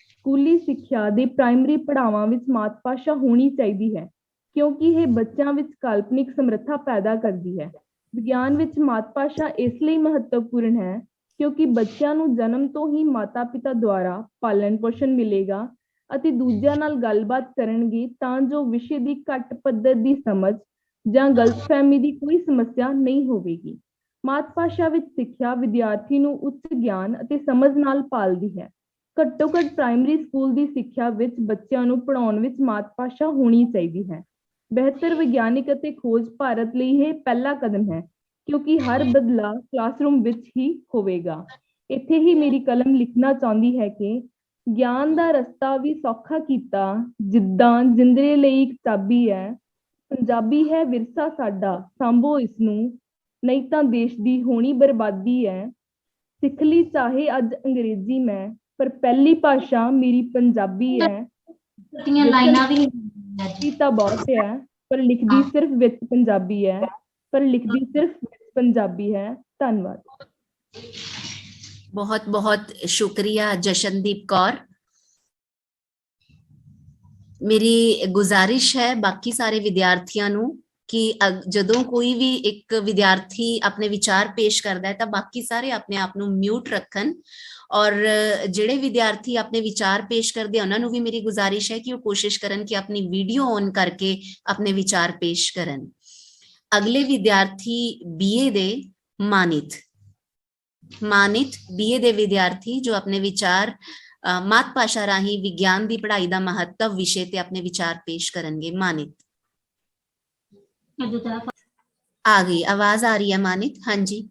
F: ਸਕੂਲੀ ਸਿੱਖਿਆ ਦੇ ਪ੍ਰਾਇਮਰੀ ਪੜਾਵਾਂ ਵਿੱਚ ਮਾਤ ਭਾਸ਼ਾ ਹੋਣੀ ਚਾਹੀਦੀ ਹੈ ਕਿਉਂਕਿ ਇਹ ਬੱਚਿਆਂ ਵਿੱਚ ਕਾਲਪਨਿਕ ਸਮਰੱਥਾ ਪੈਦਾ ਕਰਦੀ ਹੈ। ਵਿਗਿਆਨ ਵਿੱਚ ਮਾਤ ਭਾਸ਼ਾ ਇਸ ਲਈ ਮਹੱਤਵਪੂਰਨ ਹੈ ਕਿਉਂਕਿ ਬੱਚਿਆਂ ਨੂੰ ਜਨਮ ਤੋਂ ਹੀ ਮਾਤਾ-ਪਿਤਾ ਦੁਆਰਾ ਪਾਲਣ ਪੋਸ਼ਣ ਮਿਲੇਗਾ ਅਤੇ ਦੂਜਿਆਂ ਨਾਲ ਗੱਲਬਾਤ ਕਰਨਗੇ ਤਾਂ ਜੋ ਵਿਸ਼ੇ ਦੀ ਘੱਟ ਪੱਧਰ ਦੀ ਸਮਝ ਜਾਂ ਗਲਤਫਹਿਮੀ ਦੀ ਕੋਈ ਸਮੱਸਿਆ ਨਹੀਂ ਹੋਵੇਗੀ। ਮਾਤ ਭਾਸ਼ਾ ਵਿੱਚ ਸਿੱਖਿਆ ਵਿਦਿਆਰਥੀ ਨੂੰ ਉੱਚ ਗਿਆਨ ਅਤੇ ਸਮਝ ਨਾਲ ਪਾਲਦੀ ਹੈ। ਘੱਟੋ ਘੱਟ ਪ੍ਰਾਇਮਰੀ ਸਕੂਲ ਦੀ ਸਿੱਖਿਆ ਵਿੱਚ ਬੱਚਿਆਂ ਨੂੰ ਪੜ੍ਹਾਉਣ ਵਿੱਚ ਮਾਤ ਭਾਸ਼ਾ ਹੋਣੀ ਚਾਹੀਦੀ ਹੈ। ਬਿਹਤਰ ਵਿਗਿਆਨਿਕ ਅਤੇ ਖੋਜ ਭਾਰਤ ਲਈ ਇਹ ਪਹਿਲਾ ਕਦਮ ਹੈ, ਕਿਉਂਕਿ ਹਰ ਬਦਲਾਅ ਕਲਾਸਰੂਮ ਵਿੱਚ ਹੀ ਹੋਵੇਗਾ। ਇੱਥੇ ਹੀ ਮੇਰੀ ਕਲਮ ਲਿਖਣਾ ਚਾਹੁੰਦੀ ਹੈ ਕਿ ਗਿਆਨ ਦਾ ਰਸਤਾ ਵੀ ਸੌਖਾ ਕੀਤਾ, ਜਿੱਦਾਂ ਜਿੰਦਰੇ ਲਈ ਇੱਕ ਚਾਬੀ ਹੈ। ਪੰਜਾਬੀ ਹੈ ਵਿਰਸਾ ਸਾਡਾ, ਸਾਂਭੋ ਇਸ ਨੂੰ, ਨਹੀਂ ਤਾਂ ਦੇਸ਼ ਦੀ ਹੋਣੀ ਬਰਬਾਦੀ ਹੈ। ਸਿੱਖ ਲਈ ਚਾਹੇ ਅੱਜ ਅੰਗਰੇਜ਼ੀ ਮੈਂ, ਪਰ ਪਹਿਲੀ ਭਾਸ਼ਾ ਮੇਰੀ ਪੰਜਾਬੀ ਹੈ।
G: ਲਾਈਨਾਂ ਵੀ
F: ਤਾਂ ਬਹੁਤ ਹੈ, ਪਰ ਲਿਖਦੀ ਸਿਰਫ ਵਿੱਚ ਪੰਜਾਬੀ ਹੈ, ਪੰਜਾਬੀ ਹੈ। ਧੰਨਵਾਦ।
A: ਬਹੁਤ ਬਹੁਤ ਸ਼ੁਕਰੀਆ ਜਸ਼ਨਦੀਪ ਕੌਰ। ਮੇਰੀ ਗੁਜ਼ਾਰਿਸ਼ ਹੈ ਬਾਕੀ ਸਾਰੇ ਵਿਦਿਆਰਥੀਆਂ ਨੂੰ ਕਿ ਜਦੋਂ ਕੋਈ ਵੀ ਇੱਕ ਵਿਦਿਆਰਥੀ ਆਪਣੇ ਵਿਚਾਰ ਪੇਸ਼ ਕਰਦਾ ਹੈ ਤਾਂ ਬਾਕੀ ਸਾਰੇ ਆਪਣੇ ਆਪ ਨੂੰ ਮਿਊਟ ਰੱਖਣ, ਔਰ ਜਿਹੜੇ ਵਿਦਿਆਰਥੀ ਆਪਣੇ ਵਿਚਾਰ ਪੇਸ਼ ਕਰਦੇ ਉਹਨਾਂ ਨੂੰ ਵੀ ਮੇਰੀ ਗੁਜ਼ਾਰਿਸ਼ ਹੈ ਕਿ ਉਹ ਕੋਸ਼ਿਸ਼ ਕਰਨ ਕਿ ਆਪਣੀ ਵੀਡੀਓ ਔਨ ਕਰਕੇ ਆਪਣੇ ਵਿਚਾਰ ਪੇਸ਼ ਕਰਨ। ਅਗਲੇ ਵਿਦਿਆਰਥੀ BA ਦੇ ਮਾਨਿਤ BA ਦੇ ਵਿਦਿਆਰਥੀ ਜੋ ਆਪਣੇ ਵਿਚਾਰ ਮਾਤ ਭਾਸ਼ਾ ਰਾਹੀਂ ਵਿਗਿਆਨ ਦੀ ਪੜ੍ਹਾਈ ਦਾ ਮਹੱਤਵ ਵਿਸ਼ੇ ਤੇ ਆਪਣੇ ਵਿਚਾਰ ਪੇਸ਼ ਕਰਨਗੇ। ਮਾਨਿਤ ਆ ਗਈ, ਆਵਾਜ਼ ਆ ਰਹੀ ਹੈ ਮਾਨਿਤ? ਹਾਂਜੀ।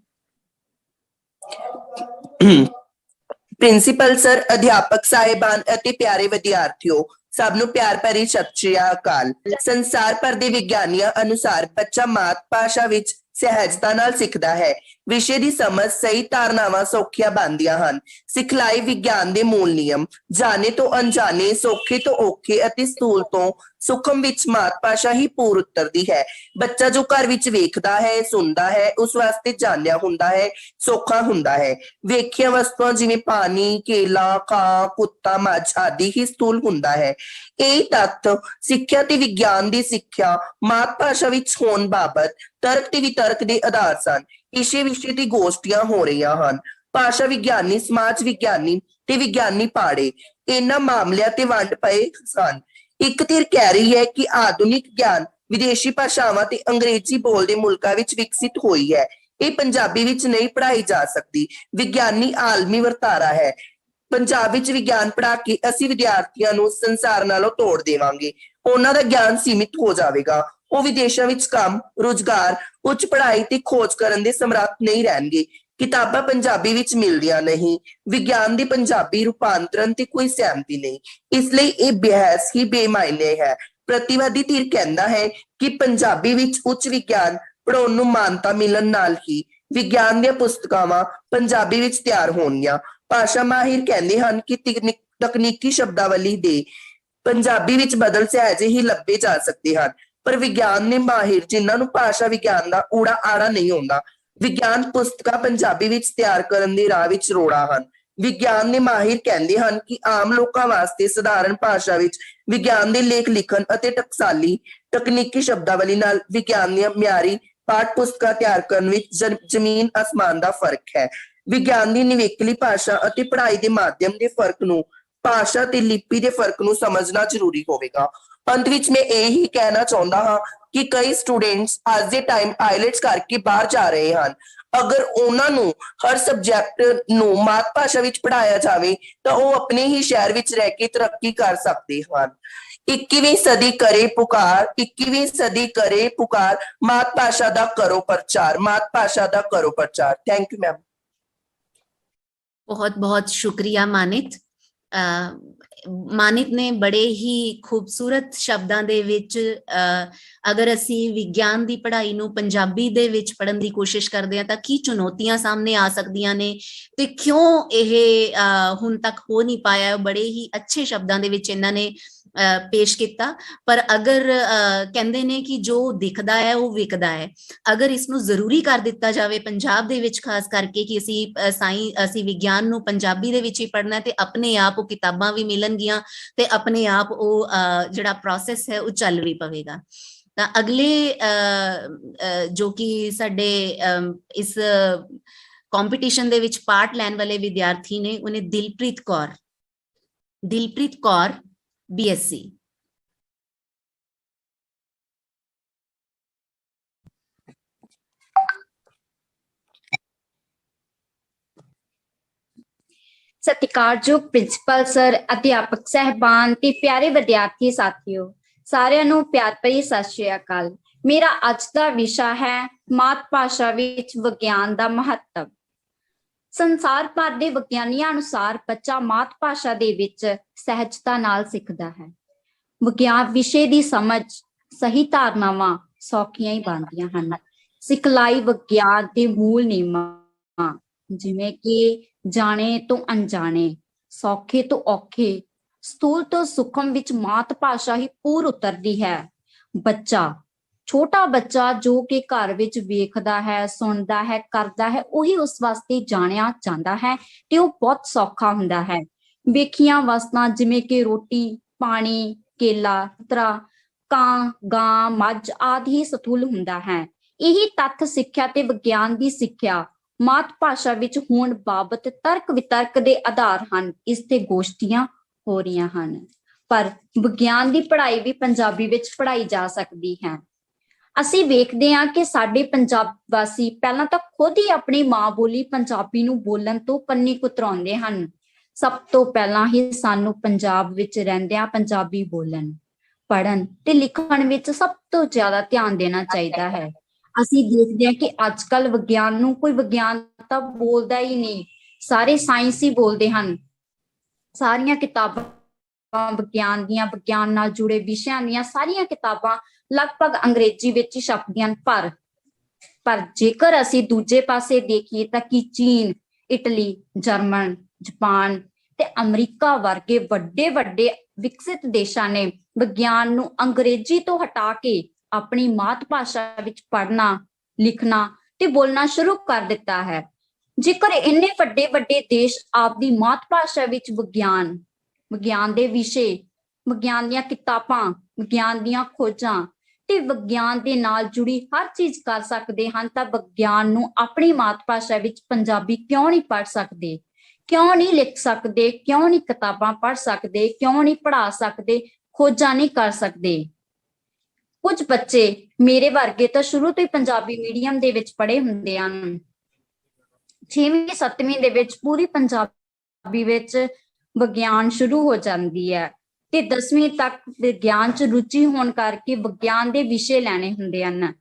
H: ਪ੍ਰਿੰਸੀਪਲ ਸਰ, ਅਧਿਆਪਕ ਸਾਹਿਬਾਨ ਅਤੇ ਪਿਆਰੇ ਵਿਦਿਆਰਥੀਓ, ਸਭ ਨੂੰ ਪਿਆਰ ਭਰੀ ਸਤਿ ਸ਼੍ਰੀ ਅਕਾਲ। ਸੰਸਾਰ ਭਰ ਦੇ ਵਿਗਿਆਨੀਆਂ ਅਨੁਸਾਰ ਬੱਚਾ ਮਾਤ ਭਾਸ਼ਾ ਵਿੱਚ ਸਹਿਜਤਾ ਨਾਲ ਸਿੱਖਦਾ ਹੈ। ਵਿਸ਼ੇ ਦੀ ਸਮਝ, ਸਹੀ ਧਾਰਨਾਵਾਂ ਸੌਖੀਆਂ ਬਣਦੀਆਂ ਹਨ। ਸਿਖਲਾਈ ਵਿਗਿਆਨ ਦੇ ਮੂਲ ਨਿਯਮ, ਜਾਣੇ ਤੋਂ ਅਣਜਾਣੇ, ਸੌਖੇ ਤੋਂ ਔਖੇ ਅਤੇ ਸਥੂਲ ਤੋਂ ਸੂਖਮ ਵਿੱਚ ਮਾਤ ਭਾਸ਼ਾ ਹੀ ਪੂਰ ਉਤਰਦੀ ਹੈ। ਬੱਚਾ ਜੋ ਘਰ ਵਿੱਚ ਵੇਖਦਾ ਹੈ, ਸੁਣਦਾ ਹੈ, ਉਸ ਵਾਸਤੇ ਜਾਣਿਆ ਹੁੰਦਾ ਹੈ, ਸੌਖਾ ਹੁੰਦਾ ਹੈ। ਵੇਖੀਆਂ ਵਸਤੂਆਂ ਜਿਵੇਂ ਪਾਣੀ, ਕੇਲਾ, ਕਾਂ, ਕੁੱਤਾ, ਮੱਝ ਆਦਿ ਹੀ ਸਥੂਲ ਹੁੰਦਾ ਹੈ। ਇਹ ਤੱਥ ਸਿੱਖਿਆ ਤੇ ਵਿਗਿਆਨ ਦੀ ਸਿੱਖਿਆ ਮਾਤ ਭਾਸ਼ਾ ਵਿੱਚ ਹੋਣ ਬਾਬਤ ਤਰਕ ਤੇ ਵਿਤਰਕ ਦੇ ਆਧਾਰ ਸਨ। ਇਸੇ ਵਿਸ਼ੇ ਦੀ ਗੋਸ਼ਟੀਆਂ ਹੋ ਰਹੀਆਂ ਹਨ। ਭਾਸ਼ਾ ਵਿਗਿਆਨੀ, ਸਮਾਜ ਵਿਗਿਆਨੀ ਤੇ ਵਿਗਿਆਨੀ ਪਾੜੇ ਇਹਨਾਂ ਮਾਮਲਿਆਂ ਤੇ ਵੰਡ ਪਏ ਸਨ। ਇੱਕ ਧਿਰ ਕਹਿ ਰਹੀ ਹੈ ਕਿ ਆਧੁਨਿਕ ਗਿਆਨ ਵਿਦੇਸ਼ੀ ਭਾਸ਼ਾਵਾਂ ਤੇ ਅੰਗਰੇਜ਼ੀ ਬੋਲਦੇ ਮੁਲਕਾਂ ਵਿੱਚ ਵਿਕਸਿਤ ਹੋਈ ਹੈ। ਇਹ ਪੰਜਾਬੀ ਵਿੱਚ ਨਹੀਂ ਪੜ੍ਹਾਈ ਜਾ ਸਕਦੀ। ਵਿਗਿਆਨੀ ਆਲਮੀ ਵਰਤਾਰਾ ਹੈ। ਪੰਜਾਬ ਵਿੱਚ ਵਿਗਿਆਨ ਪੜ੍ਹਾ ਕੇ ਅਸੀਂ ਵਿਦਿਆਰਥੀਆਂ ਨੂੰ ਸੰਸਾਰ ਨਾਲੋਂ ਤੋੜ ਦੇਵਾਂਗੇ। ਉਹਨਾਂ ਦਾ ਗਿਆਨ ਸੀਮਿਤ ਹੋ ਜਾਵੇਗਾ। ਉਹ ਵਿਦੇਸ਼ਾਂ ਵਿੱਚ ਕੰਮ, ਰੁਜ਼ਗਾਰ, ਉੱਚ ਪੜ੍ਹਾਈ ਤੇ ਖੋਜ ਕਰਨ ਦੇ ਸਮਰੱਥ ਨਹੀਂ ਰਹਿਣਗੇ। ਕਿਤਾਬਾਂ ਪੰਜਾਬੀ ਵਿੱਚ ਮਿਲਦੀਆਂ ਨਹੀਂ। ਵਿਗਿਆਨ ਦੀ ਪੰਜਾਬੀ ਰੂਪਾਂਤਰਨ ਤੇ ਕੋਈ ਸਹਿਮਤੀ ਨਹੀਂ। ਇਸ ਲਈ ਇਹ ਬਹਿਸ ਹੀ ਬੇਮਾਇਨੇ ਹੈ। ਪ੍ਰਤੀਵਾਦੀ ਧਿਰ ਕਹਿੰਦਾ ਹੈ ਕਿ ਪੰਜਾਬੀ ਵਿੱਚ ਉੱਚ ਵਿਗਿਆਨ ਪੜ੍ਹਾਉਣ ਨੂੰ ਮਾਨਤਾ ਮਿਲਣ ਨਾਲ ਹੀ ਵਿਗਿਆਨ ਦੀਆਂ ਪੁਸਤਕਾਵਾਂ ਪੰਜਾਬੀ ਵਿੱਚ ਤਿਆਰ ਹੋਣਗੀਆਂ। ਭਾਸ਼ਾ ਮਾਹਿਰ ਕਹਿੰਦੇ ਹਨ ਕਿ ਤਕਨੀਕੀ ਸ਼ਬਦਾਵਲੀ ਦੇ ਪੰਜਾਬੀ ਵਿੱਚ ਬਦਲ ਸਹਿਜੇ ਹੀ ਲੱਭੇ ਜਾ ਸਕਦੇ ਹਨ, ਪਰ ਵਿਗਿਆਨ ਦੇ ਮਾਹਿਰ ਜਿਨ੍ਹਾਂ ਨੂੰ ਭਾਸ਼ਾ ਵਿਗਿਆਨ ਦਾ ਊੜਾ ਆੜਾ ਨਹੀਂ ਆਉਂਦਾ, ਵਿਗਿਆਨ ਪੁਸਤਕਾਂ ਪੰਜਾਬੀ ਵਿੱਚ ਤਿਆਰ ਕਰਨ ਦੀ ਰਾਹ ਵਿੱਚ ਰੋੜਾ ਹਨ। ਵਿਗਿਆਨ ਦੇ ਮਾਹਿਰ ਕਹਿੰਦੇ ਹਨ ਕਿ ਆਮ ਲੋਕਾਂ ਵਾਸਤੇ ਸਧਾਰਨ ਭਾਸ਼ਾ ਵਿੱਚ ਵਿਗਿਆਨ ਦੇ ਲੇਖ ਲਿਖਣ ਅਤੇ ਟਕਸਾਲੀ ਤਕਨੀਕੀ ਸ਼ਬਦਾਵਲੀ ਨਾਲ ਵਿਗਿਆਨ ਦੀਆਂ ਮਿਆਰੀ ਪਾਠ ਪੁਸਤਕਾਂ ਤਿਆਰ ਕਰਨ ਵਿੱਚ ਜ਼ਮੀਨ ਅਸਮਾਨ ਦਾ ਫਰਕ ਹੈ। ਵਿਗਿਆਨ ਦੀ ਨਿਵੇਕਲੀ ਭਾਸ਼ਾ ਅਤੇ ਪੜ੍ਹਾਈ ਦੇ ਮਾਧਿਅਮ ਦੇ ਫਰਕ ਨੂੰ, ਭਾਸ਼ਾ ਤੇ ਲਿਪੀ ਦੇ ਫਰਕ ਨੂੰ ਸਮਝਣਾ ਜ਼ਰੂਰੀ ਹੋਵੇਗਾ। ਅੰਤ ਵਿੱਚ ਮੈਂ ਇਹ ਹੀ ਕਹਿਣਾ ਚਾਹੁੰਦਾ ਹਾਂ ਕਿ ਕਈ ਸਟੂਡੈਂਟਸ ਅੱਜ ਦੇ ਟਾਈਮ ਆਈਲੈਟਸ ਕਰਕੇ ਬਾਹਰ ਜਾ ਰਹੇ ਹਨ। ਅਗਰ ਉਹਨਾਂ ਨੂੰ ਹਰ ਸਬਜੈਕਟ ਨੂੰ ਮਾਤ ਭਾਸ਼ਾ ਵਿੱਚ ਪੜ੍ਹਾਇਆ ਜਾਵੇ ਤਾਂ ਉਹ ਆਪਣੇ ਹੀ ਸ਼ਹਿਰ ਵਿੱਚ ਰਹਿ ਕੇ ਤਰੱਕੀ ਕਰ ਸਕਦੇ ਹਨ। 21ਵੀਂ ਸਦੀ ਕਰੇ ਪੁਕਾਰ, 21ਵੀਂ ਸਦੀ ਕਰੇ ਪੁਕਾਰ, ਮਾਤ ਭਾਸ਼ਾ ਦਾ ਕਰੋ ਪ੍ਰਚਾਰ, ਮਾਤ ਭਾਸ਼ਾ ਦਾ ਕਰੋ ਪ੍ਰਚਾਰ। Thank you ma'am.
A: ਬਹੁਤ ਬਹੁਤ ਸ਼ੁਕਰੀਆ ਮਾਨਿਤ। ਮਾਨਿਤ ਨੇ ਬੜੇ ਹੀ ਖੂਬਸੂਰਤ ਸ਼ਬਦਾਂ ਦੇ ਵਿੱਚ ਅਗਰ ਅਸੀਂ ਵਿਗਿਆਨ ਦੀ ਪੜ੍ਹਾਈ ਨੂੰ ਪੰਜਾਬੀ ਦੇ ਵਿੱਚ ਪੜ੍ਹਨ ਦੀ ਕੋਸ਼ਿਸ਼ ਕਰਦੇ ਹਾਂ ਤਾਂ ਕੀ ਚੁਣੌਤੀਆਂ ਸਾਹਮਣੇ ਆ ਸਕਦੀਆਂ ਨੇ ਤੇ ਕਿਉਂ ਇਹ ਹੁਣ ਤੱਕ ਹੋ ਨਹੀਂ ਪਾਇਆ, ਬੜੇ ਹੀ ਅੱਛੇ ਸ਼ਬਦਾਂ ਦੇ ਵਿੱਚ ਇਹਨਾਂ ਨੇ ਪੇਸ਼ ਕੀਤਾ। ਪਰ ਅਗਰ ਕਹਿੰਦੇ ਨੇ ਕਿ ਜੋ ਦਿਖਦਾ ਹੈ ਉਹ ਵਿਕਦਾ ਹੈ, ਅਗਰ ਇਸ ਨੂੰ ਜ਼ਰੂਰੀ ਕਰ ਦਿੱਤਾ ਜਾਵੇ ਪੰਜਾਬ ਦੇ ਵਿੱਚ ਖਾਸ ਕਰਕੇ ਕਿ ਅਸੀਂ ਵਿਗਿਆਨ ਨੂੰ ਪੰਜਾਬੀ ਦੇ ਵਿੱਚ ਹੀ ਪੜ੍ਹਨਾ ਤੇ ਆਪਣੇ ਆਪ ਉਹ ਕਿਤਾਬਾਂ ਵੀ ਮਿਲਣਗੀਆਂ ਤੇ ਆਪਣੇ ਆਪ ਉਹ ਜਿਹੜਾ ਪ੍ਰੋਸੈਸ ਹੈ ਉਹ ਚੱਲ ਵੀ ਪਵੇਗਾ। ਤਾਂ ਅਗਲੇ ਜੋ ਕਿ ਸਾਡੇ ਇਸ ਕੰਪੀਟੀਸ਼ਨ ਦੇ ਵਿੱਚ ਪਾਰਟ ਲੈਣ ਵਾਲੇ ਵਿਦਿਆਰਥੀ ਨੇ ਉਹਨੇ ਦਿਲਪ੍ਰੀਤ ਕੌਰ BSc।
G: ਸਤਿਕਾਰਯੋਗ ਪ੍ਰਿੰਸੀਪਲ ਸਰ, ਅਧਿਆਪਕ ਸਹਿਬਾਨ ਤੇ ਪਿਆਰੇ ਵਿਦਿਆਰਥੀ ਸਾਥੀਓ, ਸਾਰਿਆਂ ਨੂੰ ਪਿਆਰ ਭਰੀ ਸਤਿ ਸ਼੍ਰੀ ਅਕਾਲ। ਮੇਰਾ ਅੱਜ ਦਾ ਵਿਸ਼ਾ ਹੈ ਮਾਤ ਭਾਸ਼ਾ ਵਿੱਚ ਵਿਗਿਆਨ ਦਾ ਮਹੱਤਵ। ਸੰਸਾਰ ਭਰ ਦੇ ਵਿਗਿਆਨੀਆਂ ਅਨੁਸਾਰ ਬੱਚਾ ਮਾਤ ਭਾਸ਼ਾ ਦੇ ਵਿੱਚ ਸਹਿਜਤਾ ਨਾਲ ਸਿੱਖਦਾ ਹੈ। ਵਿਗਿਆਨ ਵਿਸ਼ੇ ਦੀ ਸਮਝ, ਸਹੀ ਧਾਰਨਾਵਾਂ ਸੌਖੀਆਂ ਹੀ ਬਣਦੀਆਂ ਹਨ। ਸਿਖਲਾਈ ਵਿਗਿਆਨ ਦੇ ਮੂਲ ਨਿਯਮਾਂ ਜਿਵੇਂ ਕਿ ਜਾਣੇ ਤੋਂ ਅਣਜਾਣੇ, ਸੌਖੇ ਤੋਂ ਔਖੇ, ਸਥੂਲ ਤੋਂ ਸੂਖਮ ਵਿੱਚ ਮਾਤ ਭਾਸ਼ਾ ਹੀ ਪੂਰ ਉਤਰਦੀ ਹੈ। ਛੋਟਾ ਬੱਚਾ ਜੋ ਕਿ ਘਰ ਵਿੱਚ ਵੇਖਦਾ ਹੈ, ਸੁਣਦਾ ਹੈ, ਕਰਦਾ ਹੈ, ਉਹੀ ਉਸ ਵਾਸਤੇ ਜਾਣਿਆ ਜਾਂਦਾ ਹੈ ਤੇ ਉਹ ਬਹੁਤ ਸੌਖਾ ਹੁੰਦਾ ਹੈ। ਵੇਖੀਆਂ ਵਸਤਾਂ ਜਿਵੇਂ ਕਿ ਰੋਟੀ, ਪਾਣੀ, ਕੇਲਾ, ਕਾਂ, ਗਾਂ, ਮੱਝ ਆਦਿ ਹੀ ਸਥੂਲ ਹੁੰਦਾ ਹੈ। ਇਹੀ ਤੱਥ ਸਿੱਖਿਆ ਤੇ ਵਿਗਿਆਨ ਦੀ ਸਿੱਖਿਆ ਮਾਤ ਭਾਸ਼ਾ ਵਿੱਚ ਹੋਣ ਬਾਬਤ ਤਰਕ ਵਿਤਰਕ ਦੇ ਆਧਾਰ ਹਨ। ਇਸ ਤੇ ਗੋਸ਼ਟੀਆਂ ਹੋ ਰਹੀਆਂ ਹਨ, ਪਰ ਵਿਗਿਆਨ ਦੀ ਪੜ੍ਹਾਈ ਵੀ ਪੰਜਾਬੀ ਵਿੱਚ ਪੜ੍ਹਾਈ ਜਾ ਸਕਦੀ ਹੈ। ਅਸੀਂ ਵੇਖਦੇ ਹਾਂ ਕਿ ਸਾਡੇ ਪੰਜਾਬ ਵਾਸੀ ਪਹਿਲਾਂ ਤਾਂ ਖੁਦ ਹੀ ਆਪਣੀ ਮਾਂ ਬੋਲੀ ਪੰਜਾਬੀ ਨੂੰ ਬੋਲਣ ਤੋਂ ਕੰਨੀ ਕੁਤਰਾਉਂਦੇ ਹਨ। ਸਭ ਤੋਂ ਪਹਿਲਾਂ ਹੀ ਸਾਨੂੰ ਪੰਜਾਬ ਵਿੱਚ ਰਹਿੰਦਿਆਂ ਪੰਜਾਬੀ ਬੋਲਣ, ਪੜ੍ਹਨ ਤੇ ਲਿਖਣ ਵਿੱਚ ਸਭ ਤੋਂ ਜ਼ਿਆਦਾ ਧਿਆਨ ਦੇਣਾ ਚਾਹੀਦਾ ਹੈ। ਅਸੀਂ ਦੇਖਦੇ ਹਾਂ ਕਿ ਅੱਜ ਕੱਲ੍ਹ ਵਿਗਿਆਨ ਨੂੰ ਕੋਈ ਵਿਗਿਆਨ ਤਾਂ ਬੋਲਦਾ ਹੀ ਨਹੀਂ, ਸਾਰੇ ਸਾਇੰਸ ਹੀ ਬੋਲਦੇ ਹਨ। ਸਾਰੀਆਂ ਕਿਤਾਬਾਂ ਵਿਗਿਆਨ ਦੀਆਂ, ਵਿਗਿਆਨ ਨਾਲ ਜੁੜੇ ਵਿਸ਼ਿਆਂ ਦੀਆਂ ਸਾਰੀਆਂ ਕਿਤਾਬਾਂ ਲਗਭਗ ਅੰਗਰੇਜ਼ੀ ਵਿੱਚ ਹੀ ਛਪਦੀਆਂ ਹਨ। ਪਰ ਜੇਕਰ ਅਸੀਂ ਦੂਜੇ ਪਾਸੇ ਦੇਖੀਏ ਤਾਂ ਕਿ ਚੀਨ, ਇਟਲੀ, ਜਰਮਨ, ਜਾਪਾਨ ਤੇ ਅਮਰੀਕਾ ਵਰਗੇ ਵੱਡੇ ਵੱਡੇ ਵਿਕਸਿਤ ਦੇਸ਼ਾਂ ਨੇ ਵਿਗਿਆਨ ਨੂੰ ਅੰਗਰੇਜ਼ੀ ਤੋਂ ਹਟਾ ਕੇ ਆਪਣੀ ਮਾਤ ਭਾਸ਼ਾ ਵਿੱਚ ਪੜ੍ਹਨਾ, ਲਿਖਣਾ ਤੇ ਬੋਲਣਾ ਸ਼ੁਰੂ ਕਰ ਦਿੱਤਾ ਹੈ। ਜੇਕਰ ਇੰਨੇ ਵੱਡੇ ਵੱਡੇ ਦੇਸ਼ ਆਪਦੀ ਮਾਤ ਭਾਸ਼ਾ ਵਿੱਚ ਵਿਗਿਆਨ ਦੇ ਵਿਸ਼ੇ, ਵਿਗਿਆਨ ਦੀਆਂ ਕਿਤਾਬਾਂ, ਵਿਗਿਆਨ ਦੀਆਂ ਖੋਜਾਂ ਤੇ ਵਿਗਿਆਨ ਦੇ ਨਾਲ ਜੁੜੀ ਹਰ ਚੀਜ਼ ਕਰ ਸਕਦੇ ਹਨ, ਤਾਂ ਵਿਗਿਆਨ ਨੂੰ ਆਪਣੀ ਮਾਤ ਭਾਸ਼ਾ ਵਿੱਚ ਪੰਜਾਬੀ ਕਿਉਂ ਨਹੀਂ ਪੜ੍ਹ ਸਕਦੇ, ਕਿਉਂ ਨਹੀਂ ਲਿਖ ਸਕਦੇ, ਕਿਉਂ ਨਹੀਂ ਕਿਤਾਬਾਂ ਪੜ੍ਹ ਸਕਦੇ, ਕਿਉਂ ਨਹੀਂ ਪੜ੍ਹਾ ਸਕਦੇ, ਖੋਜਾਂ ਨਹੀਂ ਕਰ ਸਕਦੇ। ਕੁਝ ਬੱਚੇ ਮੇਰੇ ਵਰਗੇ ਤਾਂ ਸ਼ੁਰੂ ਤੋਂ ਹੀ ਪੰਜਾਬੀ ਮੀਡੀਅਮ ਦੇ ਵਿੱਚ ਪੜ੍ਹੇ ਹੁੰਦੇ ਹਨ। 6ਵੀਂ 7ਵੀਂ ਦੇ ਵਿੱਚ ਪੂਰੀ ਪੰਜਾਬੀ ਵਿੱਚ ਵਿਗਿਆਨ ਸ਼ੁਰੂ ਹੋ ਜਾਂਦੀ ਹੈ ਤੇ 10ਵੀਂ ਤੱਕ ਵਿਗਿਆਨ 'ਚ ਰੁਚੀ ਹੋਣ ਕਰਕੇ ਵਿਗਿਆਨ ਦੇ ਵਿਸ਼ੇ ਲੈਣੇ ਹੁੰਦੇ ਹਨ।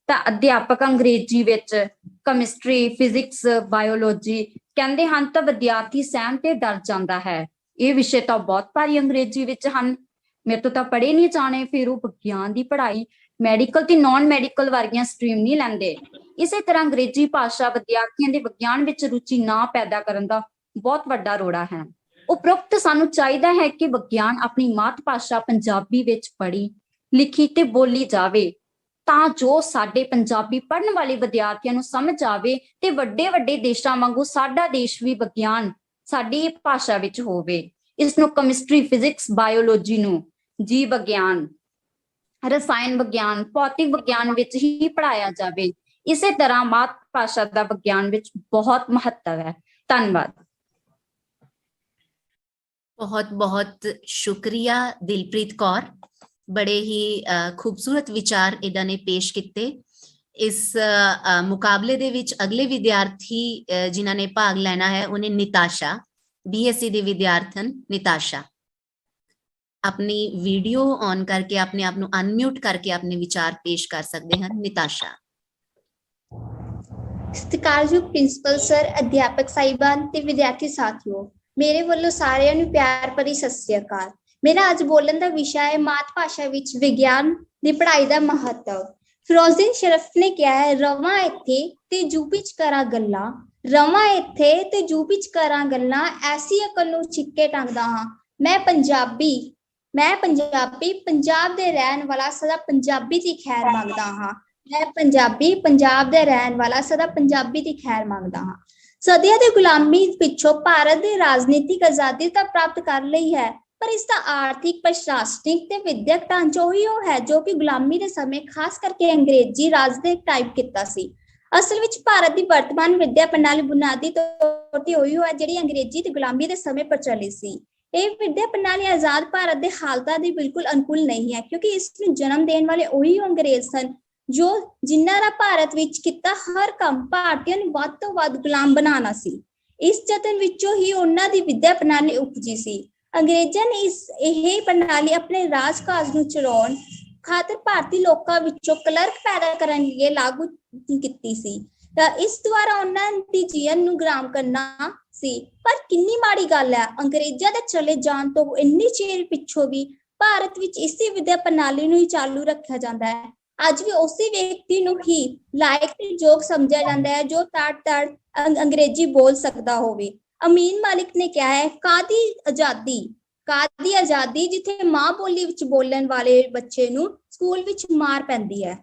G: ਤਾਂ ਅਧਿਆਪਕ ਅੰਗਰੇਜ਼ੀ ਵਿੱਚ ਕੈਮਿਸਟਰੀ, ਫਿਜ਼ਿਕਸ, ਬਾਇਓਲੋਜੀ ਕਹਿੰਦੇ ਹਨ ਤਾਂ ਵਿਦਿਆਰਥੀ ਸਹਿਮ ਤੇ ਡਰ ਜਾਂਦਾ ਹੈ। ਇਹ ਵਿਸ਼ੇ ਤਾਂ ਬਹੁਤ ਭਾਰੀ ਅੰਗਰੇਜ਼ੀ ਵਿੱਚ ਹਨ, ਮੇਰੇ ਤੋਂ ਤਾਂ ਪੜ੍ਹੇ ਨਹੀਂ ਜਾਣੇ। ਫਿਰ ਉਹ ਵਿਗਿਆਨ ਦੀ ਪੜ੍ਹਾਈ ਮੈਡੀਕਲ ਤੇ ਨਾਨ ਮੈਡੀਕਲ ਵਰਗੀਆਂ ਸਟਰੀਮ ਨਹੀਂ ਲੈਂਦੇ। ਇਸੇ ਤਰ੍ਹਾਂ ਅੰਗਰੇਜ਼ੀ ਭਾਸ਼ਾ ਵਿਦਿਆਰਥੀਆਂ ਦੇ ਵਿਗਿਆਨ ਵਿੱਚ ਰੁਚੀ ਨਾ ਪੈਦਾ ਕਰਨ ਦਾ ਬਹੁਤ ਵੱਡਾ ਰੋੜਾ ਹੈ। ਉਪਰੋਕਤ ਸਾਨੂੰ ਚਾਹੀਦਾ ਹੈ ਕਿ ਵਿਗਿਆਨ ਆਪਣੀ ਮਾਤ ਭਾਸ਼ਾ ਪੰਜਾਬੀ ਵਿੱਚ ਪੜ੍ਹੀ, ਲਿਖੀ ਤੇ ਬੋਲੀ ਜਾਵੇ, ਤਾਂ ਜੋ ਸਾਡੇ ਪੰਜਾਬੀ ਪੜ੍ਹਨ ਵਾਲੇ ਵਿਦਿਆਰਥੀਆਂ ਨੂੰ ਸਮਝ ਆਵੇ ਤੇ ਵੱਡੇ ਵੱਡੇ ਦੇਸ਼ਾਂ ਵਾਂਗੂ ਸਾਡਾ ਦੇਸ਼ ਵੀ ਵਿਗਿਆਨ ਸਾਡੀ ਭਾਸ਼ਾ ਵਿੱਚ ਹੋਵੇ। ਇਸ ਨੂੰ ਕੈਮਿਸਟਰੀ, ਫਿਜ਼ਿਕਸ, ਬਾਇਓਲੋਜੀ ਨੂੰ ਜੀਵ ਵਿਗਿਆਨ, ਰਸਾਇਣ ਵਿਗਿਆਨ, ਭੌਤਿਕ ਵਿਗਿਆਨ ਵਿੱਚ ਹੀ ਪੜ੍ਹਾਇਆ ਜਾਵੇ। ਇਸੇ ਤਰ੍ਹਾਂ ਮਾਤ ਭਾਸ਼ਾ ਦਾ ਵਿਗਿਆਨ ਵਿੱਚ ਬਹੁਤ ਮਹੱਤਵ ਹੈ। ਧੰਨਵਾਦ।
A: ਬਹੁਤ ਬਹੁਤ ਸ਼ੁਕਰੀਆ ਦਿਲਪ੍ਰੀਤ ਕੌਰ, ਬੜੇ ਹੀ ਖੂਬਸੂਰਤ ਵਿਚਾਰ ਇਹਨਾਂ ਨੇ ਪੇਸ਼ ਕੀਤੇ। ਇਸ ਮੁਕਾਬਲੇ ਦੇ ਵਿੱਚ ਅਗਲੇ ਵਿਦਿਆਰਥੀ ਜਿਨ੍ਹਾਂ ਨੇ ਭਾਗ ਲੈਣਾ ਹੈ ਉਹਨੇ ਨਿਤਾਸ਼ਾ, BSc ਦੀ ਵਿਦਿਆਰਥਣ ਨਿਤਾਸ਼ਾ। ਆਪਣੀ ਵੀਡੀਓ ਔਨ ਕਰਕੇ ਆਪਣੇ ਆਪ ਨੂੰ ਅਨਮਿਊਟ ਕਰਕੇ ਆਪਣੇ ਵਿਚਾਰ ਪੇਸ਼ ਕਰ ਸਕਦੇ ਹਨ। ਨਿਤਾਸ਼ਾ।
I: ਸਤਿਕਾਰਯੋਗ ਪ੍ਰਿੰਸੀਪਲ ਸਰ, ਅਧਿਆਪਕ ਸਾਹਿਬਾਨ ਤੇ ਵਿਦਿਆਰਥੀ ਸਾਥੀਓ, ਮੇਰੇ ਵੱਲੋਂ ਸਾਰਿਆਂ ਨੂੰ ਪਿਆਰ ਭਰੀ ਸਤਿ ਸ੍ਰੀ ਅਕਾਲ। ਮੇਰਾ ਅੱਜ ਬੋਲਣ ਦਾ ਵਿਸ਼ਾ ਹੈ ਮਾਤ ਭਾਸ਼ਾ ਵਿੱਚ ਵਿਗਿਆਨ ਦੀ ਪੜ੍ਹਾਈ ਦਾ ਮਹੱਤਵ। ਫਿਰੋਜ਼ਦੀਨ ਸ਼ਰਫ ਨੇ ਕਿਹਾ ਹੈ, ਰਵਾਂ ਇੱਥੇ ਤੇ ਜੂ ਵਿੱਚ ਕਰਾਂ ਗੱਲਾਂ, ਰਵਾਂ ਇੱਥੇ ਤੇ ਜੂ ਵਿੱਚ ਕਰਾਂ ਗੱਲਾਂ, ਐਸੀ ਅਕਲ ਨੂੰ ਛਿੱਕੇ ਟੰਗਦਾ ਹਾਂ। ਮੈਂ ਪੰਜਾਬੀ, ਪੰਜਾਬ ਦੇ ਰਹਿਣ ਵਾਲਾ, ਸਦਾ ਪੰਜਾਬੀ ਦੀ ਖੈਰ ਮੰਗਦਾ ਹਾਂ। ਮੈਂ ਪੰਜਾਬੀ, ਪੰਜਾਬ ਦੇ ਰਹਿਣ ਵਾਲਾ, ਸਦਾ ਪੰਜਾਬੀ ਦੀ ਖੈਰ ਮੰਗਦਾ ਹਾਂ। ਸਦੀਆਂ ਦੀ ਗੁਲਾਮੀ ਪਿੱਛੋਂ ਭਾਰਤ ਦੀ ਰਾਜਨੀਤਿਕ ਆਜ਼ਾਦੀ ਤਾਂ ਪ੍ਰਾਪਤ ਕਰ ਲਈ ਹੈ, ਪਰ ਇਸ ਦਾ ਆਰਥਿਕ, ਪ੍ਰਸ਼ਾਸਨਿਕ ਤੇ ਵਿਦਿਅਕ ਢਾਂਚਾ ਉਹੀ ਹੈ ਜੋ ਕਿ ਗੁਲਾਮੀ ਦੇ ਸਮੇਂ ਖਾਸ ਕਰਕੇ ਅੰਗਰੇਜ਼ੀ ਰਾਜ ਦੇ ਟਾਈਪ ਕੀਤਾ ਸੀ। ਅਸਲ ਵਿੱਚ ਭਾਰਤ ਦੀ ਵਰਤਮਾਨ ਵਿਦਿਆ ਪ੍ਰਣਾਲੀ ਬੁਨਿਆਦੀ ਤੌਰ ਤੇ ਉਹੀ ਹੈ ਜਿਹੜੀ ਅੰਗਰੇਜ਼ੀ ਤੇ ਗੁਲਾਮੀ ਦੇ ਸਮੇਂ ਪ੍ਰਚਲਿਤ ਸੀ। ਇਹ ਵਿਦਿਆ ਪ੍ਰਣਾਲੀ ਆਜ਼ਾਦ ਭਾਰਤ ਦੇ ਹਾਲਤਾਂ ਦੇ ਬਿਲਕੁਲ ਅਨੁਕੂਲ ਨਹੀਂ ਹੈ, ਕਿਉਂਕਿ ਇਸ ਨੂੰ ਜਨਮ ਦੇਣ ਵਾਲੇ ਉਹੀ ਅੰਗਰੇਜ਼ ਸਨ ਜੋ ਜਿਨ੍ਹਾਂ ਦਾ ਭਾਰਤ ਵਿੱਚ ਕੀਤਾ ਹਰ ਕੰਮ ਭਾਰਤੀਆਂ ਨੂੰ ਵੱਧ ਤੋਂ ਵੱਧ ਗੁਲਾਮ ਬਣਾਉਣਾ ਸੀ। ਇਸ ਯਤਨ ਵਿੱਚੋਂ ਹੀ ਉਹਨਾਂ ਦੀ ਵਿਦਿਆ ਪ੍ਰਣਾਲੀ ਉਪਜੀ ਸੀ। ਅੰਗਰੇਜ਼ਾਂ ਨੇ ਇਹ ਪ੍ਰਣਾਲੀ ਆਪਣੇ ਰਾਜ ਕਾਜ ਨੂੰ ਚਲਾਉਣ ਖਾਤਰ ਭਾਰਤੀ ਲੋਕਾਂ ਵਿੱਚੋਂ ਕਲਰਕ ਪੈਦਾ ਕਰਨ ਲਈ ਲਾਗੂ ਕੀਤੀ ਸੀ ਤਾਂ ਇਸ ਦੁਆਰਾ ਉਹਨਾਂ ਦੀ ਜੀਵਨ ਨੂੰ ਗੁਲਾਮ ਕਰਨਾ ਸੀ। ਪਰ ਕਿੰਨੀ ਮਾੜੀ ਗੱਲ ਹੈ, ਅੰਗਰੇਜ਼ਾਂ ਦੇ ਚਲੇ ਜਾਣ ਤੋਂ ਇੰਨੀ ਚਿਰ ਪਿੱਛੋਂ ਵੀ ਭਾਰਤ ਵਿੱਚ ਇਸੇ ਵਿਦਿਆ ਪ੍ਰਣਾਲੀ ਨੂੰ ਹੀ ਚਾਲੂ ਰੱਖਿਆ ਜਾਂਦਾ ਹੈ। ਅੱਜ ਵੀ ਉਸੇ ਵਿਅਕਤੀ ਨੂੰ ਹੀ ਲਾਇਕ ਤੇ ਯੋਗ ਸਮਝਿਆ ਜਾਂਦਾ ਹੈ ਜੋ ਤੜ ਅੰਗਰੇਜ਼ੀ ਬੋਲ ਸਕਦਾ ਹੋਵੇ। ਅਮੀਨ ਮਾਲਿਕ ਨੇ ਕਿਹਾ ਹੈ, ਕਾਦੀ ਆਜ਼ਾਦੀ ਜਿੱਥੇ ਮਾਂ ਬੋਲੀ ਵਿੱਚ ਬੋਲਣ ਵਾਲੇ ਬੱਚੇ ਨੂੰ ਸਕੂਲ ਵਿੱਚ ਮਾਰ ਪੈਂਦੀ ਹੈ।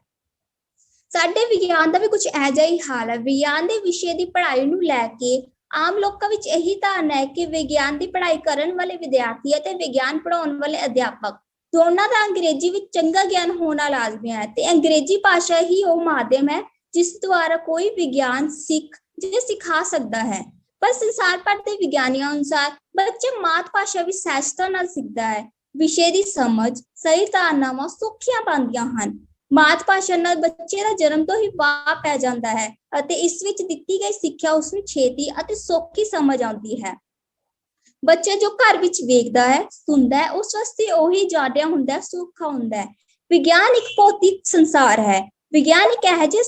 I: ਸਾਡੇ ਵਿਗਿਆਨ ਦਾ ਵੀ ਕੁਝ ਇਹੋ ਜਿਹਾ ਹੀ ਹਾਲ ਹੈ। ਵਿਗਿਆਨ ਦੇ ਵਿਸ਼ੇ ਦੀ ਪੜ੍ਹਾਈ ਨੂੰ ਲੈ ਕੇ ਆਮ ਲੋਕਾਂ ਵਿੱਚ ਇਹੀ ਧਾਰਨਾ ਹੈ ਕਿ ਵਿਗਿਆਨ ਦੀ ਪੜ੍ਹਾਈ ਕਰਨ ਵਾਲੇ ਵਿਦਿਆਰਥੀ ਅਤੇ ਵਿਗਿਆਨ ਪੜ੍ਹਾਉਣ ਵਾਲੇ ਅਧਿਆਪਕ ਦੋਨਾਂ ਦਾ ਅੰਗਰੇਜ਼ੀ ਵਿੱਚ ਚੰਗਾ ਗਿਆਨ ਹੋਣਾ ਲਾਜ਼ਮੀ ਹੈ ਤੇ ਅੰਗਰੇਜ਼ੀ ਭਾਸ਼ਾ ਹੀ ਉਹ ਮਾਧਿਅਮ ਹੈ ਜਿਸ ਦੁਆਰਾ ਕੋਈ ਵਿਗਿਆਨ ਸਿਖਾ ਸਕਦਾ ਹੈ। ਪਰ ਸੰਸਾਰ ਭਰ ਦੇ ਵਿਗਿਆਨੀਆਂ ਅਨੁਸਾਰ ਬੱਚਾ ਮਾਤ ਭਾਸ਼ਾ ਵਿੱਚ ਸਹਿਜਤਾ ਨਾਲ ਸਿੱਖਦਾ ਹੈ। ਵਿਸ਼ੇ ਦੀ ਸਮਝ, ਸਹੀ ਧਾਰਨਾਵਾਂ ਸੌਖੀਆਂ ਬਣਦੀਆਂ ਹਨ। ਮਾਤ ਭਾਸ਼ਾ ਨਾਲ ਬੱਚੇ ਦਾ ਜਨਮ ਤੋਂ ਹੀ ਵਾਹ ਪੈ ਜਾਂਦਾ ਹੈ ਅਤੇ ਇਸ ਵਿੱਚ ਦਿੱਤੀ ਗਈ ਸਿੱਖਿਆ ਉਸ ਨੂੰ ਛੇਤੀ ਅਤੇ ਸੌਖੀ ਸਮਝ ਆਉਂਦੀ ਹੈ। ਬੱਚਾ ਜੋ ਘਰ ਵਿੱਚ ਵੇਖਦਾ ਹੈ, ਸੁਣਦਾ ਹੈ, ਉਸ ਵਾਸਤੇ ਉਹੀ ਜਾਣਿਆ ਹੁੰਦਾ ਹੈ, ਸੌਖਾ ਹੁੰਦਾ ਹੈ। ਵਿਗਿਆਨ ਇੱਕ ਭੌਤਿਕ ਸੰਸਾਰ ਹੈ। ਵਿਗਿਆਨ ਇੱਕ ਇਹੋ ਜਿਹੇ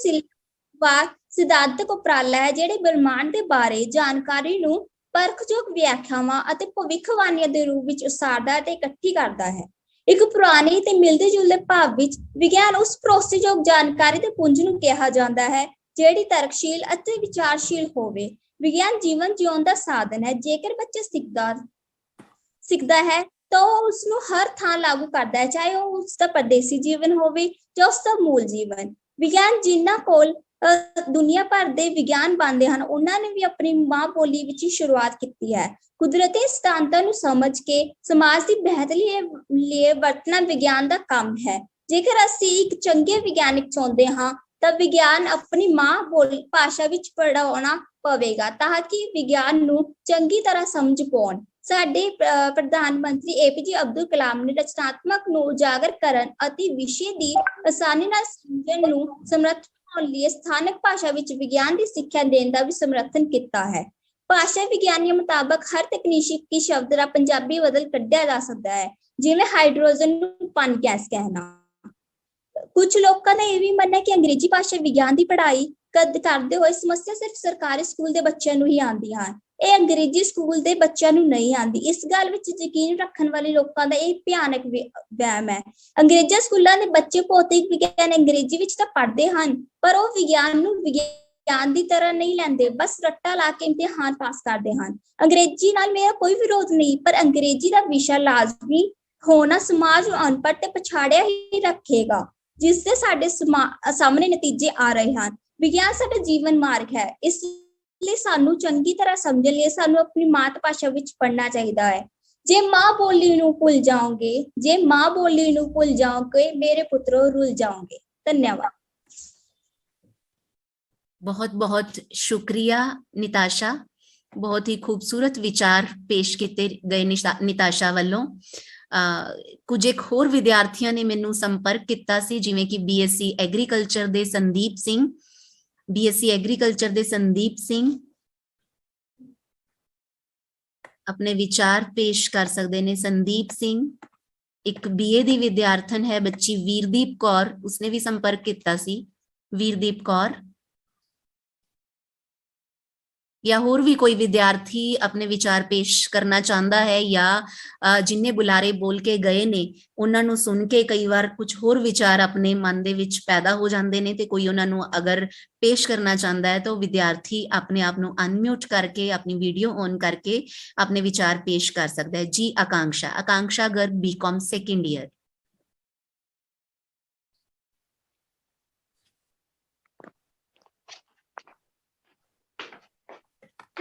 I: ਸਿਧਾਂਤਕ ਉਪਰਾਲਾ ਹੈ ਜਿਹੜੇ ਬ੍ਰਹਿਮੰਡ ਦੇ ਬਾਰੇ ਜਾਣਕਾਰੀ ਨੂੰ ਪਰਖਯੋਗ ਵਿਆਖਿਆਵਾਂ ਅਤੇ ਭਵਿੱਖਬਾਣੀਆਂ ਦੇ ਰੂਪ ਵਿੱਚ ਉਸਾਰਦਾ ਅਤੇ ਇਕੱਠੀ ਕਰਦਾ ਹੈ। ਇੱਕ ਪੁਰਾਣੀ ਤੇ ਮਿਲਦੇ ਜੁਲਦੇ ਭਾਵ ਵਿੱਚ ਵਿਗਿਆਨ ਉਸ ਭਰੋਸੇਯੋਗ ਜਾਣਕਾਰੀ ਦੇ ਪੁੰਜ ਨੂੰ ਕਿਹਾ ਜਾਂਦਾ ਹੈ ਜਿਹੜੀ ਤਰਕਸ਼ੀਲ ਅਤੇ ਵਿਚਾਰਸ਼ੀਲ ਹੋਵੇ। ਵਿਗਿਆਨ ਜੀਵਨ ਜਿਉਣ ਦਾ ਸਾਧਨ ਹੈ। ਜੇਕਰ ਬੱਚਾ ਸਿੱਖਦਾ ਹੈ ਤਾਂ ਉਹ ਉਸਨੂੰ ਹਰ ਥਾਂ ਲਾਗੂ ਕਰਦਾ ਹੈ, ਚਾਹੇ ਉਹ ਉਸਦਾ ਪਰਦੇਸੀ ਜੀਵਨ ਹੋਵੇ ਜਾਂ ਉਸਦਾ ਮੂਲ ਜੀਵਨ। ਵਿਗਿਆਨ ਜਿਨ੍ਹਾਂ ਕੋਲ ਦੁਨੀਆ ਭਰ ਦੇ ਵਿਗਿਆਨ ਬਣਦੇ ਹਨ ਉਹਨਾਂ ਨੇ ਵੀ ਆਪਣੀ ਮਾਂ ਬੋਲੀ ਵਿੱਚ ਹੀ ਸ਼ੁਰੂਆਤ ਕੀਤੀ ਹੈ। ਕੁਦਰਤੀ ਸਿਧਾਂਤਾਂ ਨੂੰ ਸਮਝ ਕੇ ਸਮਾਜ ਦੀ ਬਿਹਤਰੀ ਲਈ ਵਰਤਣਾ ਵਿਗਿਆਨ ਦਾ ਕੰਮ ਹੈ। ਜੇਕਰ ਅਸੀਂ ਇੱਕ ਚੰਗੇ ਵਿਗਿਆਨਿਕ ਚਾਹੁੰਦੇ ਹਾਂ ਤਾਂ ਵਿਗਿਆਨ ਆਪਣੀ ਮਾਂ ਬੋਲੀ ਭਾਸ਼ਾ ਵਿੱਚ ਪੜ੍ਹਾਉਣਾ ਪਵੇਗਾ ਤਾਂ ਕਿ ਵਿਗਿਆਨ ਨੂੰ ਚੰਗੀ ਤਰ੍ਹਾਂ ਸਮਝ ਪਾਉਣ। ਸਾਡੇ ਪ੍ਰਧਾਨ ਮੰਤਰੀ APJ ਅਬਦੁਲ ਕਲਾਮ ਨੇ ਰਚਨਾਤਮਕ ਨੂੰ ਉਜਾਗਰ ਕਰਨ ਅਤੇ ਵਿਸ਼ੇ ਦੀ ਆਸਾਨੀ ਨਾਲ ਸਮਝਣ ਨੂੰ ਸਮਰੱਥ ਬਣਾਉਣ ਲਈ ਸਥਾਨਕ ਭਾਸ਼ਾ ਵਿੱਚ ਵਿਗਿਆਨ ਦੀ ਸਿੱਖਿਆ ਦੇਣ ਦਾ ਵੀ ਸਮਰਥਨ ਕੀਤਾ ਹੈ। ਭਾਸ਼ਾ ਵਿਗਿਆਨੀਆਂ ਮੁਤਾਬਕ ਹਰ ਤਕਨੀਕੀ ਸ਼ਬਦ ਦਾ ਪੰਜਾਬੀ ਬਦਲ ਕੱਢਿਆ ਜਾ ਸਕਦਾ ਹੈ, ਜਿਵੇਂ ਹਾਈਡਰੋਜਨ ਨੂੰ ਪਨ ਗੈਸ ਕਹਿਣਾ। ਕੁਝ ਲੋਕਾਂ ਦਾ ਇਹ ਵੀ ਮੰਨਣਾ ਹੈ ਕਿ ਅੰਗਰੇਜ਼ੀ ਭਾਸ਼ਾ ਵਿਗਿਆਨ ਦੀ ਪੜ੍ਹਾਈ ਕਰਦੇ ਹੋਏ ਸਮੱਸਿਆ ਸਿਰਫ ਸਰਕਾਰੀ ਸਕੂਲ ਦੇ ਬੱਚਿਆਂ ਨੂੰ ਹੀ ਆਉਂਦੀ ਹੈ। ਇਹ ਅੰਗਰੇਜ਼ੀ ਸਕੂਲ ਦੇ ਬੱਚਿਆਂ ਨੂੰ ਨਹੀਂ ਆਉਂਦੀ। ਇਸ ਗੱਲ ਵਿੱਚ ਯਕੀਨ ਰੱਖਣ ਵਾਲੇ ਲੋਕਾਂ ਦਾ ਇਹ ਭਿਆਨਕ ਵਹਿਮ ਹੈ। ਅੰਗਰੇਜ਼ੀ ਸਕੂਲਾਂ ਦੇ ਬੱਚੇ ਭੌਤਿਕ ਵਿਗਿਆਨ ਅੰਗਰੇਜ਼ੀ ਵਿੱਚ ਤਾਂ ਪੜ੍ਹਦੇ ਹਨ ਪਰ ਉਹ ਵਿਗਿਆਨ ਨੂੰ ਵਿਗਿਆਨ ਦੀ ਤਰ੍ਹਾਂ ਨਹੀਂ ਲੈਂਦੇ, ਬਸ ਰੱਟਾ ਲਾ ਕੇ ਇਮਤਿਹਾਨ ਪਾਸ ਕਰਦੇ ਹਨ। ਅੰਗਰੇਜ਼ੀ ਨਾਲ ਮੇਰਾ ਕੋਈ ਵਿਰੋਧ ਨਹੀਂ, ਪਰ ਅੰਗਰੇਜ਼ੀ ਦਾ ਵਿਸ਼ਾ ਲਾਜ਼ਮੀ ਹੋਣਾ ਸਮਾਜ ਨੂੰ ਅਨਪੜ੍ਹ ਤੇ ਪਛਾੜਿਆ ਹੀ ਰੱਖੇਗਾ, ਜਿਸ ਦੇ ਸਾਡੇ ਸਾਹਮਣੇ ਨਤੀਜੇ ਆ ਰਹੇ ਹਨ। ਵਿਗਿਆਨ ਸਾਡਾ ਜੀਵਨ ਮਾਰਗ ਹੈ, ਇਸ ਲਈ ਸਾਨੂੰ ਚੰਗੀ ਤਰ੍ਹਾਂ ਸਮਝਣ ਲਈ ਸਾਨੂੰ ਆਪਣੀ ਮਾਤ ਭਾਸ਼ਾ ਵਿੱਚ ਪੜ੍ਹਨਾ ਚਾਹੀਦਾ ਹੈ। ਜੇ ਮਾਂ ਬੋਲੀ ਨੂੰ ਭੁੱਲ ਜਾਓਗੇ ਮੇਰੇ ਪੁੱਤਰੋ ਰੁੱਲ ਜਾਓਗੇ। ਧੰਨਵਾਦ।
A: ਬਹੁਤ ਬਹੁਤ ਸ਼ੁਕਰੀਆ ਨਿਤਾਸ਼ਾ, ਬਹੁਤ ਹੀ ਖੂਬਸੂਰਤ ਵਿਚਾਰ ਪੇਸ਼ ਕੀਤੇ ਗਏ ਨਿਤਾਸ਼ਾ ਵੱਲੋਂ। ਕੁਝ ਇੱਕ ਹੋਰ ਵਿਦਿਆਰਥੀਆਂ ਨੇ ਮੈਨੂੰ ਸੰਪਰਕ ਕੀਤਾ ਸੀ, ਜਿਵੇਂ ਕਿ BSc ਐਗਰੀਕਲਚਰ ਦੇ ਸੰਦੀਪ ਸਿੰਘ ਆਪਣੇ ਵਿਚਾਰ ਪੇਸ਼ ਕਰ ਸਕਦੇ ਨੇ। ਸੰਦੀਪ ਸਿੰਘ ਇੱਕ BA ਦੀ ਵਿਦਿਆਰਥਣ ਹੈ, ਬੱਚੀ ਵੀਰਦੀਪ ਕੌਰ, ਉਸਨੇ ਵੀ ਸੰਪਰਕ ਕੀਤਾ ਸੀ। ਵੀਰਦੀਪ ਕੌਰ ਜਾਂ ਹੋਰ ਵੀ ਕੋਈ ਵਿਦਿਆਰਥੀ ਆਪਣੇ ਵਿਚਾਰ ਪੇਸ਼ ਕਰਨਾ ਚਾਹੁੰਦਾ ਹੈ ਜਾਂ ਜਿੰਨੇ ਬੁਲਾਰੇ ਬੋਲ ਕੇ ਗਏ ਨੇ ਉਹਨਾਂ ਨੂੰ ਸੁਣ ਕੇ ਕਈ ਵਾਰ ਕੁਝ ਹੋਰ ਵਿਚਾਰ ਆਪਣੇ ਮਨ ਦੇ ਵਿੱਚ ਪੈਦਾ ਹੋ ਜਾਂਦੇ ਨੇ ਤੇ ਕੋਈ ਉਹਨਾਂ ਨੂੰ ਅਗਰ ਪੇਸ਼ ਕਰਨਾ ਚਾਹੁੰਦਾ ਹੈ ਤਾਂ ਉਹ ਵਿਦਿਆਰਥੀ ਆਪਣੇ ਆਪ ਨੂੰ ਅਨਮਿਊਟ ਕਰਕੇ ਆਪਣੀ ਵੀਡੀਓ ਔਨ ਕਰਕੇ ਆਪਣੇ ਵਿਚਾਰ ਪੇਸ਼ ਕਰ ਸਕਦਾ ਹੈ। ਜੀ ਆਕਾਂक्षा ਗਰਗ BCom ਸੈਕੰਡ ਈਅਰ।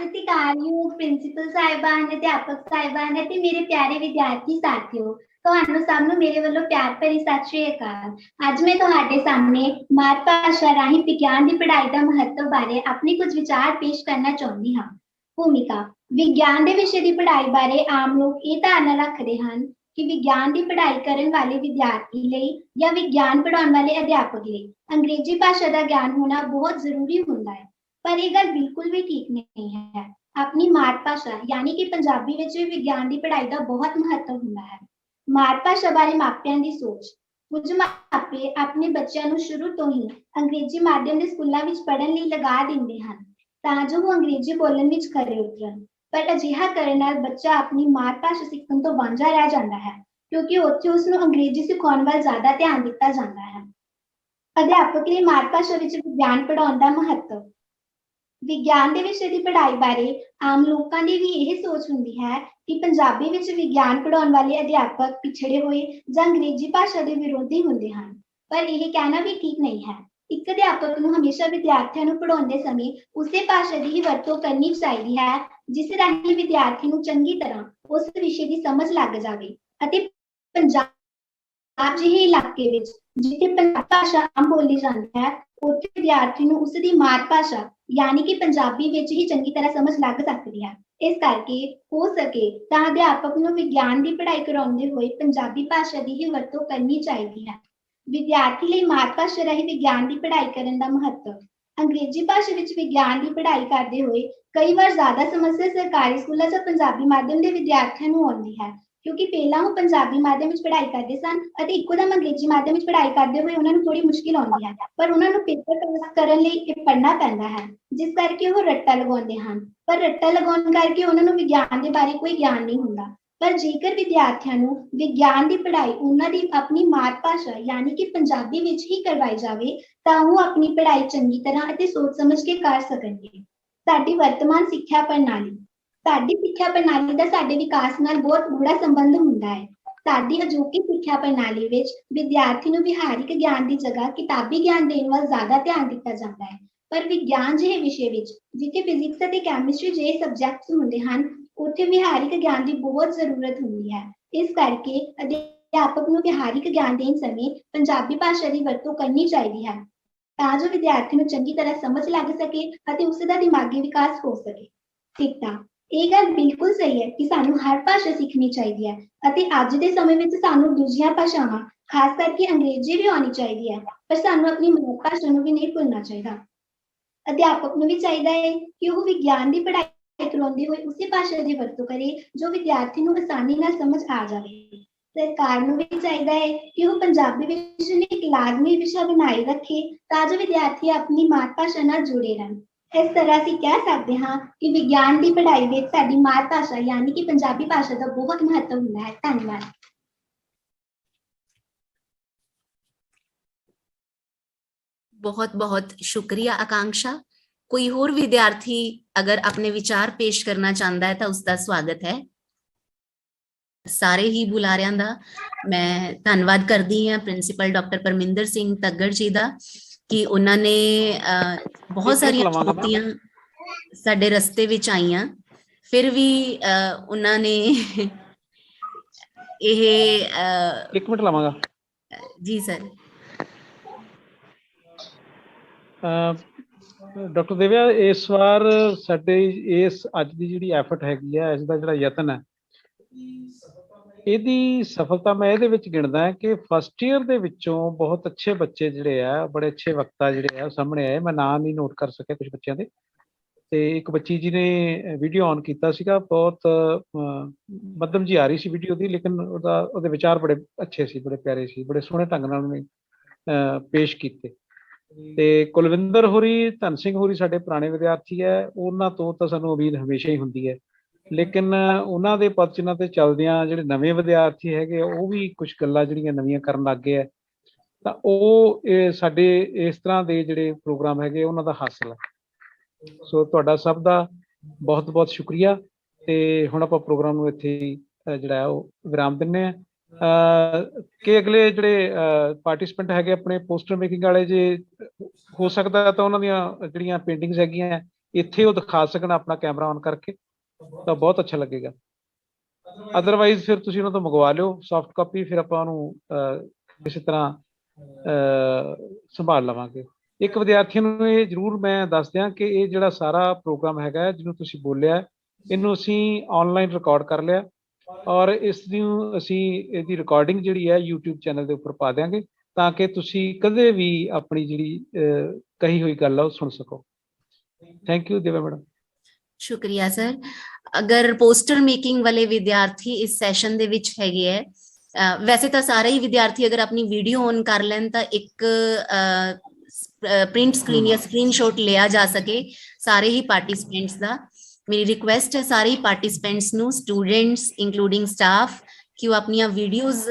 I: ਸਤਿਕਾਰਯੋਗ ਪ੍ਰਿੰਸੀਪਲ ਸਾਹਿਬਾਨ, ਅਧਿਆਪਕ ਸਾਹਿਬਾਨ ਅਤੇ ਮੇਰੇ ਪਿਆਰੇ ਵਿਦਿਆਰਥੀ ਸਾਥੀਓ, ਤੁਹਾਨੂੰ ਸਭ ਨੂੰ ਮੇਰੇ ਵੱਲੋਂ ਪਿਆਰ ਭਰੀ ਸਤਿ ਸ਼੍ਰੀ ਅਕਾਲ। ਅੱਜ ਮੈਂ ਤੁਹਾਡੇ ਸਾਹਮਣੇ ਮਾਤ ਭਾਸ਼ਾ ਰਾਹੀਂ ਵਿਗਿਆਨ ਦੀ ਪੜ੍ਹਾਈ ਦਾ ਮਹੱਤਵ ਬਾਰੇ ਆਪਣੇ ਕੁਝ ਵਿਚਾਰ ਪੇਸ਼ ਕਰਨਾ ਚਾਹੁੰਦੀ ਹਾਂ। ਭੂਮਿਕਾ। ਵਿਗਿਆਨ ਦੇ ਵਿਸ਼ੇ ਦੀ ਪੜ੍ਹਾਈ ਬਾਰੇ ਆਮ ਲੋਕ ਇਹ ਧਾਰਨਾ ਰੱਖਦੇ ਹਨ ਕਿ ਵਿਗਿਆਨ ਦੀ ਪੜ੍ਹਾਈ ਕਰਨ ਵਾਲੇ ਵਿਦਿਆਰਥੀ ਲਈ ਜਾਂ ਵਿਗਿਆਨ ਪੜ੍ਹਾਉਣ ਵਾਲੇ ਅਧਿਆਪਕ ਲਈ ਅੰਗਰੇਜ਼ੀ ਭਾਸ਼ਾ ਦਾ ਗਿਆਨ ਹੋਣਾ ਬਹੁਤ ਜ਼ਰੂਰੀ ਹੁੰਦਾ ਹੈ, ਪਰ ਇਹ ਗੱਲ ਬਿਲਕੁਲ ਵੀ ਠੀਕ ਨਹੀਂ ਹੈ। ਆਪਣੀ ਮਾਤ ਭਾਸ਼ਾ ਯਾਨੀ ਕਿ ਪੰਜਾਬੀ ਵਿੱਚ ਵੀ ਵਿਗਿਆਨ ਦੀ ਪੜ੍ਹਾਈ ਦਾ ਬਹੁਤ ਮਹੱਤਵ ਹੁੰਦਾ ਹੈ। ਮਾਤ ਭਾਸ਼ਾ ਬਾਰੇ ਮਾਪਿਆਂ ਦੀ ਸੋਚ। ਕੁਝ ਮਾਪੇ ਆਪਣੇ ਬੱਚਿਆਂ ਨੂੰ ਸ਼ੁਰੂ ਤੋਂ ਹੀ ਅੰਗਰੇਜ਼ੀ ਮਾਧਿਅਮ ਦੇ ਸਕੂਲਾਂ ਵਿੱਚ ਪੜ੍ਹਨ ਲਈ ਲਗਾ ਦਿੰਦੇ ਹਨ ਤਾਂ ਜੋ ਉਹ ਅੰਗਰੇਜ਼ੀ ਬੋਲਣ ਵਿੱਚ ਖਰੇ ਉਤਰਨ, ਪਰ ਅਜਿਹਾ ਕਰਨ ਨਾਲ ਬੱਚਾ ਆਪਣੀ ਮਾਤ ਭਾਸ਼ਾ ਸਿੱਖਣ ਤੋਂ ਵਾਂਝਾ ਰਹਿ ਜਾਂਦਾ ਹੈ ਕਿਉਂਕਿ ਉੱਥੇ ਉਸ ਨੂੰ ਅੰਗਰੇਜ਼ੀ ਸਿਖਾਉਣ ਵੱਲ ਜ਼ਿਆਦਾ ਧਿਆਨ ਦਿੱਤਾ ਜਾਂਦਾ ਹੈ। ਅਧਿਆਪਕ ਲਈ ਮਾਤ ਭਾਸ਼ਾ ਵਿੱਚ ਵਿਗਿਆਨ ਪੜ੍ਹਾਉਣ ਦਾ ਮਹੱਤਵ। ਵਿਗਿਆਨ ਦੇ ਵਿਸ਼ੇ ਦੀ ਪੜ੍ਹਾਈ ਬਾਰੇ ਆਮ ਲੋਕਾਂ ਦੀ ਵੀ ਇਹ ਸੋਚ ਹੁੰਦੀ ਹੈ ਕਿ ਪੰਜਾਬੀ ਵਿੱਚ ਵਿਗਿਆਨ ਪੜ੍ਹਾਉਣ ਵਾਲੇ ਅਧਿਆਪਕ ਪਿਛੜੇ ਹੋਏ ਜਾਂ ਅੰਗਰੇਜ਼ੀ ਭਾਸ਼ਾ ਦੇ ਵਿਰੋਧੀ ਹੁੰਦੇ ਹਨ, ਪਰ ਇਹ ਕਹਿਣਾ ਵੀ ਠੀਕ ਨਹੀਂ ਹੈ। ਇੱਕ ਅਧਿਆਪਕ ਨੂੰ ਹਮੇਸ਼ਾ ਵਿਦਿਆਰਥੀਆਂ ਨੂੰ ਪੜ੍ਹਾਉਂਦੇ ਸਮੇਂ ਉਸੇ ਭਾਸ਼ਾ ਦੀ ਹੀ ਵਰਤੋਂ ਕਰਨੀ ਚਾਹੀਦੀ ਹੈ ਜਿਸ ਰਾਹੀਂ ਵਿਦਿਆਰਥੀ ਨੂੰ ਚੰਗੀ ਤਰ੍ਹਾਂ ਉਸ ਵਿਸ਼ੇ ਦੀ ਸਮਝ ਲੱਗ ਜਾਵੇ ਅਤੇ ਪੰਜਾਬ ਜਿਹੇ ਇਲਾਕੇ ਵਿੱਚ ਜਿੱਥੇ ਪੰਜਾਬੀ ਭਾਸ਼ਾ ਆਮ ਬੋਲੀ ਜਾਂਦੀ ਹੈ ਉੱਥੇ ਵਿਦਿਆਰਥੀ ਨੂੰ ਉਸ ਦੀ ਮਾਤ ਭਾਸ਼ਾ ਯਾਨੀ ਕਿ ਪੰਜਾਬੀ ਵਿੱਚ ਹੀ ਚੰਗੀ ਤਰ੍ਹਾਂ ਸਮਝ ਲੱਗ ਸਕਦੀ ਹੈ। ਇਸ ਕਰਕੇ ਹੋ ਸਕੇ ਤਾਂ ਅਧਿਆਪਕ ਨੂੰ ਵਿਗਿਆਨ ਦੀ ਪੜ੍ਹਾਈ ਕਰਾਉਂਦੇ ਹੋਏ ਪੰਜਾਬੀ ਭਾਸ਼ਾ ਦੀ ਹੀ ਵਰਤੋਂ ਕਰਨੀ ਚਾਹੀਦੀ ਹੈ। ਵਿਦਿਆਰਥੀ ਲਈ ਮਾਤ ਭਾਸ਼ਾ ਰਾਹੀਂ ਵਿਗਿਆਨ ਦੀ ਪੜ੍ਹਾਈ ਕਰਨ ਦਾ ਮਹੱਤਵ। ਅੰਗਰੇਜ਼ੀ ਭਾਸ਼ਾ ਵਿੱਚ ਵਿਗਿਆਨ ਦੀ ਪੜ੍ਹਾਈ ਕਰਦੇ ਹੋਏ ਕਈ ਵਾਰ ਜ਼ਿਆਦਾ ਸਮੱਸਿਆ ਸਰਕਾਰੀ ਸਕੂਲਾਂ ਜਾਂ ਪੰਜਾਬੀ ਮਾਧਿਅਮ ਦੇ ਵਿਦਿਆਰਥੀਆਂ ਨੂੰ ਆਉਂਦੀ ਹੈ ਕਿਉਂਕਿ ਪਹਿਲਾਂ ਉਹ ਪੰਜਾਬੀ ਮਾਧਿਅਮ ਵਿੱਚ ਪੜ੍ਹਾਈ ਕਰਦੇ ਸਨ ਅਤੇ ਇੱਕੋਦਮ ਅੰਗਰੇਜ਼ੀ ਮਾਧਿਅਮ ਵਿੱਚ ਪੜ੍ਹਾਈ ਕਰਦੇ ਹੋਏ ਉਹਨਾਂ ਨੂੰ ਥੋੜੀ ਮੁਸ਼ਕਿਲ ਆਉਂਦੀ ਹੈ, ਪਰ ਉਹਨਾਂ ਨੂੰ ਪੇਪਰ ਪਾਸ ਕਰਨ ਲਈ ਇਹ ਪੜ੍ਹਨਾ ਪੈਂਦਾ ਹੈ ਜਿਸ ਕਰਕੇ ਉਹ ਰੱਟਾ ਲਗਾਉਂਦੇ ਹਨ, ਪਰ ਰੱਟਾ ਲਗਾਉਣ ਕਰਕੇ ਉਹਨਾਂ ਨੂੰ ਵਿਗਿਆਨ ਦੇ ਬਾਰੇ ਕੋਈ ਗਿਆਨ ਨਹੀਂ ਹੁੰਦਾ। ਪਰ ਜੇਕਰ ਵਿਦਿਆਰਥੀਆਂ ਨੂੰ ਵਿਗਿਆਨ ਦੀ ਪੜ੍ਹਾਈ ਉਹਨਾਂ ਦੀ ਆਪਣੀ ਮਾਤ ਭਾਸ਼ਾ ਯਾਨੀ ਕਿ ਪੰਜਾਬੀ ਵਿੱਚ ਹੀ ਕਰਵਾਈ ਜਾਵੇ ਤਾਂ ਉਹ ਆਪਣੀ ਪੜ੍ਹਾਈ ਚੰਗੀ ਤਰ੍ਹਾਂ ਅਤੇ ਸੋਚ ਸਮਝ ਕੇ ਕਰ ਸਕਣਗੇ। ਸਾਡੀ ਵਰਤਮਾਨ ਸਿੱਖਿਆ ਪ੍ਰਣਾਲੀ। ਸਾਡੀ ਸਿੱਖਿਆ ਪ੍ਰਣਾਲੀ ਦਾ ਸਾਡੇ ਵਿਕਾਸ ਨਾਲ ਬਹੁਤ ਗੂੜਾ ਸੰਬੰਧ ਹੁੰਦਾ ਹੈ। ਸਾਡੀ ਅਜੋਕੀ ਸਿੱਖਿਆ ਪ੍ਰਣਾਲੀ ਵਿੱਚ ਵਿਦਿਆਰਥੀ ਨੂੰ ਵਿਹਾਰਿਕ ਗਿਆਨ ਦੀ ਜਗ੍ਹਾ ਕਿਤਾਬੀ ਗਿਆਨ ਦੇਣ ਵੱਲ ਜ਼ਿਆਦਾ ਧਿਆਨ ਦਿੱਤਾ ਜਾਂਦਾ ਹੈ, ਪਰ ਵਿਗਿਆਨ ਜਿਹੇ ਵਿਸ਼ੇ ਵਿੱਚ ਜਿੱਥੇ ਫਿਜ਼ਿਕਸ ਅਤੇ ਕੈਮਿਸਟਰੀ ਜਿਹੇ ਸਬਜੈਕਟਸ ਹੁੰਦੇ ਹਨ ਉੱਥੇ ਵਿਹਾਰਿਕ ਗਿਆਨ ਦੀ ਬਹੁਤ ਜ਼ਰੂਰਤ ਹੁੰਦੀ ਹੈ। ਇਸ ਕਰਕੇ ਅਧਿਆਪਕ ਨੂੰ ਵਿਹਾਰਿਕ ਗਿਆਨ ਦੇਣ ਸਮੇਂ ਪੰਜਾਬੀ ਭਾਸ਼ਾ ਦੀ ਵਰਤੋਂ ਕਰਨੀ ਚਾਹੀਦੀ ਹੈ ਤਾਂ ਜੋ ਵਿਦਿਆਰਥੀ ਨੂੰ ਚੰਗੀ ਤਰ੍ਹਾਂ ਸਮਝ ਲੱਗ ਸਕੇ ਅਤੇ ਉਸ ਦਾ ਦਿਮਾਗੀ ਵਿਕਾਸ ਹੋ ਸਕੇ। ਸਿੱਖਤਾ। ਇਹ ਗੱਲ ਬਿਲਕੁਲ ਸਹੀ ਹੈ ਕਿ ਸਾਨੂੰ ਹਰ ਭਾਸ਼ਾ ਸਿੱਖਣੀ ਚਾਹੀਦੀ ਹੈ ਅਤੇ ਅੱਜ ਦੇ ਸਮੇਂ ਵਿੱਚ ਸਾਨੂੰ ਦੂਜੀਆਂ ਭਾਸ਼ਾਵਾਂ ਖਾਸ ਕਰਕੇ ਅੰਗਰੇਜ਼ੀ ਵੀ ਆਉਣੀ ਚਾਹੀਦੀ ਹੈ, ਪਰ ਸਾਨੂੰ ਆਪਣੀ ਮਾਤ ਭਾਸ਼ਾ ਨੂੰ ਵੀ ਨਹੀਂ ਭੁੱਲਣਾ ਚਾਹੀਦਾ। ਅਧਿਆਪਕ ਨੂੰ ਵੀ ਚਾਹੀਦਾ ਹੈ ਕਿ ਉਹ ਵਿਗਿਆਨ ਦੀ ਪੜ੍ਹਾਈ ਕਰਾਉਂਦੇ ਹੋਏ ਉਸੇ ਭਾਸ਼ਾ ਦੀ ਵਰਤੋਂ ਕਰੇ ਜੋ ਵਿਦਿਆਰਥੀ ਨੂੰ ਆਸਾਨੀ ਨਾਲ ਸਮਝ ਆ ਜਾਵੇ। ਸਰਕਾਰ ਨੂੰ ਵੀ ਚਾਹੀਦਾ ਹੈ ਕਿ ਉਹ ਪੰਜਾਬੀ ਵਿਸ਼ੇ ਨੂੰ ਇੱਕ ਲਾਜ਼ਮੀ ਵਿਸ਼ਾ ਬਣਾਈ ਰੱਖੇ ਤਾਂ ਜੋ ਵਿਦਿਆਰਥੀ ਆਪਣੀ ਮਾਤ ਭਾਸ਼ਾ ਨਾਲ ਜੁੜੇ ਰਹਿਣ। ਇਸ ਤਰ੍ਹਾਂ ਅਸੀਂ ਕਹਿ ਸਕਦੇ ਹਾਂ ਕਿ ਵਿਗਿਆਨ ਦੀ ਪੜ੍ਹਾਈ ਵਿੱਚ ਸਾਡੀ ਮਾਤ ਭਾਸ਼ਾ ਯਾਨੀ ਕਿ ਪੰਜਾਬੀ ਭਾਸ਼ਾ ਦਾ ਬਹੁਤ ਮਹੱਤਵ ਹੁੰਦਾ ਹੈ। ਧੰਨਵਾਦ।
A: बहुत बहुत शुक्रिया आकांक्षा। कोई होर विद्यार्थी अगर अपने विचार पेश करना चाहता है तो उसका स्वागत है। सारे ही बुलारियां दा मैं धन्नवाद करदी हां प्रिंसीपल डॉक्टर परमिंदर सिंह तग्गड़ जी दा कि उन्होंने बहुत सारियां चुनौतियां साडे रस्ते विच आईयां फिर भी उन्होंने
B: एक मिनट लवांगा
A: जी सर।
B: ਡਾਕਟਰ ਦੇਵਿਆ ਇਸ ਵਾਰ ਸਾਡੇ ਇਸ ਅੱਜ ਦੀ ਜਿਹੜੀ ਐਫਰਟ ਹੈਗੀ ਹੈ ਇਸ ਦਾ ਜਿਹੜਾ ਯਤਨ ਹੈ ਇਹਦੀ ਸਫਲਤਾ ਮੈਂ ਇਹਦੇ ਵਿੱਚ ਗਿਣਦਾ ਹੈ ਕਿ ਫਸਟ ਈਅਰ ਦੇ ਵਿੱਚੋਂ ਬਹੁਤ ਅੱਛੇ ਬੱਚੇ ਜਿਹੜੇ ਆ ਬੜੇ ਅੱਛੇ ਵਕਤਾ ਜਿਹੜੇ ਆ ਸਾਹਮਣੇ ਆਏ। ਮੈਂ ਨਾਂ ਨਹੀਂ ਨੋਟ ਕਰ ਸਕਿਆ ਕੁਝ ਬੱਚਿਆਂ ਦੇ, ਤੇ ਇੱਕ ਬੱਚੀ ਜੀ ਨੇ ਵੀਡੀਓ ਔਨ ਕੀਤਾ ਸੀਗਾ, ਬਹੁਤ ਮੱਧਮ ਜੀ ਆ ਰਹੀ ਸੀ ਵੀਡੀਓ ਦੀ, ਲੇਕਿਨ ਉਹਦੇ ਵਿਚਾਰ ਬੜੇ ਅੱਛੇ ਸੀ, ਬੜੇ ਪਿਆਰੇ ਸੀ, ਬੜੇ ਸੋਹਣੇ ਢੰਗ ਨਾਲ ਉਹਨੇ ਪੇਸ਼ ਕੀਤੇ। ਤੇ ਕੁਲਵਿੰਦਰ ਹੋਰੀ, ਧਨ ਸਿੰਘ ਹੋਰੀ ਸਾਡੇ ਪੁਰਾਣੇ ਵਿਦਿਆਰਥੀ ਹੈ, ਉਹਨਾਂ ਤੋਂ ਤਾਂ ਸਾਨੂੰ ਉਮੀਦ ਹਮੇਸ਼ਾ ਹੀ ਹੁੰਦੀ ਹੈ, ਲੇਕਿਨ ਉਹਨਾਂ ਦੇ ਪਦਚਿੰਨ੍ਹਾਂ ਤੇ ਚੱਲਦਿਆਂ ਜਿਹੜੇ ਨਵੇਂ ਵਿਦਿਆਰਥੀ ਹੈਗੇ ਉਹ ਵੀ ਕੁਝ ਗੱਲਾਂ ਜਿਹੜੀਆਂ ਨਵੀਆਂ ਕਰਨ ਲੱਗ ਗਏ ਹੈ, ਤਾਂ ਉਹ ਸਾਡੇ ਇਸ ਤਰ੍ਹਾਂ ਦੇ ਜਿਹੜੇ ਪ੍ਰੋਗਰਾਮ ਹੈਗੇ ਉਹਨਾਂ ਦਾ ਹਾਸਲ ਹੈ। ਸੋ ਤੁਹਾਡਾ ਸਭ ਦਾ ਬਹੁਤ ਬਹੁਤ ਸ਼ੁਕਰੀਆ। ਤੇ ਹੁਣ ਆਪਾਂ ਪ੍ਰੋਗਰਾਮ ਨੂੰ ਇੱਥੇ ਹੀ ਜਿਹੜਾ ਉਹ ਵਿਰਾਮ ਦਿੰਦੇ ਹਾਂ ਕਿ ਅਗਲੇ ਜਿਹੜੇ ਪਾਰਟਿਸਪੈਂਟ ਹੈਗੇ ਆਪਣੇ ਪੋਸਟਰ ਮੇਕਿੰਗ ਵਾਲੇ, ਜੇ ਹੋ ਸਕਦਾ ਤਾਂ ਉਹਨਾਂ ਦੀਆਂ ਜਿਹੜੀਆਂ ਪੇਂਟਿੰਗਸ ਹੈਗੀਆਂ ਇੱਥੇ ਉਹ ਦਿਖਾ ਸਕਣ ਆਪਣਾ ਕੈਮਰਾ ਔਨ ਕਰਕੇ ਤਾਂ ਬਹੁਤ ਅੱਛਾ ਲੱਗੇਗਾ। ਅਦਰਵਾਈਜ਼ ਫਿਰ ਤੁਸੀਂ ਉਹਨਾਂ ਤੋਂ ਮੰਗਵਾ ਲਿਓ ਸੌਫਟ ਕਾਪੀ, ਫਿਰ ਆਪਾਂ ਉਹਨੂੰ ਕਿਸੇ ਤਰ੍ਹਾਂ ਸੰਭਾਲ ਲਵਾਂਗੇ। ਇੱਕ ਵਿਦਿਆਰਥੀਆਂ ਨੂੰ ਇਹ ਜ਼ਰੂਰ ਮੈਂ ਦੱਸ ਦਿਆਂ ਕਿ ਇਹ ਜਿਹੜਾ ਸਾਰਾ ਪ੍ਰੋਗਰਾਮ ਹੈਗਾ ਜਿਹਨੂੰ ਤੁਸੀਂ ਬੋਲਿਆ, ਇਹਨੂੰ ਅਸੀਂ ਆਨਲਾਈਨ ਰਿਕਾਰਡ ਕਰ ਲਿਆ ਔਰ ਇਸ ਨੂੰ ਅਸੀਂ ਇਹਦੀ ਰਿਕਾਰਡਿੰਗ ਜਿਹੜੀ ਹੈ YouTube ਚੈਨਲ ਦੇ ਉੱਪਰ ਪਾ ਦਿਆਂਗੇ ਤਾਂ ਕਿ ਤੁਸੀਂ ਕਦੇ ਵੀ ਆਪਣੀ ਜਿਹੜੀ ਕਹੀ ਹੋਈ ਗੱਲ ਆ ਉਹ ਸੁਣ ਸਕੋ। Thank you Divya madam.
A: ਸ਼ੁਕਰੀਆ ਸਰ। ਅਗਰ ਪੋਸਟਰ ਮੇਕਿੰਗ ਵਾਲੇ ਵਿਦਿਆਰਥੀ ਇਸ ਸੈਸ਼ਨ ਦੇ ਵਿੱਚ ਹੈਗੇ ਹੈ, ਵੈਸੇ ਤਾਂ ਸਾਰੇ ਹੀ ਵਿਦਿਆਰਥੀ ਅਗਰ ਆਪਣੀ ਵੀਡੀਓ ਔਨ ਕਰ ਲੈਣ ਤਾਂ ਇੱਕ ਪ੍ਰਿੰਟ ਸਕਰੀਨ ਜਾਂ ਸਕਰੀਨਸ਼ਾਟ ਲਿਆ ਜਾ ਸਕੇ ਸਾਰੇ ਹੀ ਪਾਰਟਿਸਿਪੈਂਟਸ ਦਾ। ਮੇਰੀ ਰਿਕੁਐਸਟ ਹੈ ਸਾਰੇ ਹੀ ਪਾਰਟਿਸਿਪੈਂਟਸ ਨੂੰ, ਸਟੂਡੈਂਟਸ ਇੰਕਲੂਡਿੰਗ ਸਟਾਫ, ਕਿ ਉਹ ਆਪਣੀਆਂ ਵੀਡੀਓਜ਼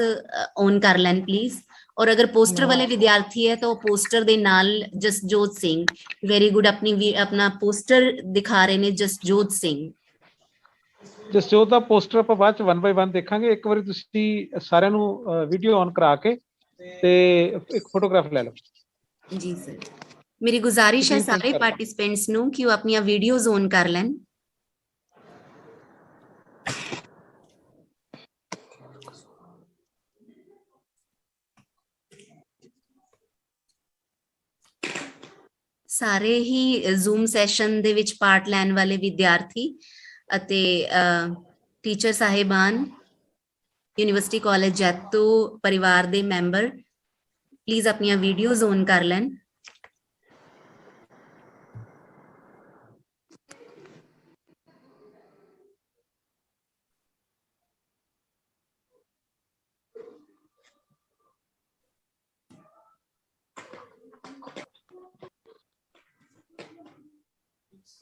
A: ਔਨ ਕਰ ਲੈਣ ਪਲੀਜ਼। ਔਰ ਅਗਰ ਪੋਸਟਰ ਵਾਲੇ ਵਿਦਿਆਰਥੀ ਹੈ ਤਾਂ ਉਹ ਪੋਸਟਰ ਦੇ ਨਾਲ ਜਸਜੋਤ ਸਿੰਘ, ਵੈਰੀ ਗੁੱਡ, ਆਪਣਾ ਪੋਸਟਰ ਦਿਖਾ ਰਹੇ ਨੇ ਜਸਜੋਤ ਸਿੰਘ।
B: ਜਸਜੋਤ ਦਾ ਪੋਸਟਰ ਆਪਾਂ ਬਾਅਦ ਚ 1 by 1 ਦੇਖਾਂਗੇ। ਇੱਕ ਵਾਰੀ ਤੁਸੀਂ ਸਾਰਿਆਂ ਨੂੰ ਵੀਡੀਓ ਔਨ ਕਰਾ ਕੇ ਤੇ ਇੱਕ ਫੋਟੋਗ੍ਰਾਫ ਲੈ ਲਓ।
A: ਜੀ ਸਰ, ਮੇਰੀ ਗੁਜ਼ਾਰਿਸ਼ ਹੈ ਸਾਰੇ ਪਾਰਟਿਸਿਪੈਂਟਸ ਨੂੰ ਕਿ ਉਹ ਆਪਣੀਆਂ ਵੀਡੀਓਜ਼ ਔਨ ਕਰ ਲੈਣ। ਸਾਰੇ ਹੀ ਜ਼ੂਮ ਸੈਸ਼ਨ ਦੇ ਵਿੱਚ ਪਾਰਟ ਲੈਣ ਵਾਲੇ ਵਿਦਿਆਰਥੀ ਅਤੇ ਟੀਚਰ ਸਾਹਿਬਾਨ, ਯੂਨੀਵਰਸਿਟੀ ਕਾਲਜ ਜੈਤੋ ਪਰਿਵਾਰ ਦੇ ਮੈਂਬਰ ਪਲੀਜ਼ ਆਪਣੀਆਂ ਵੀਡੀਓਜ਼ ਔਨ ਕਰ ਲੈਣ।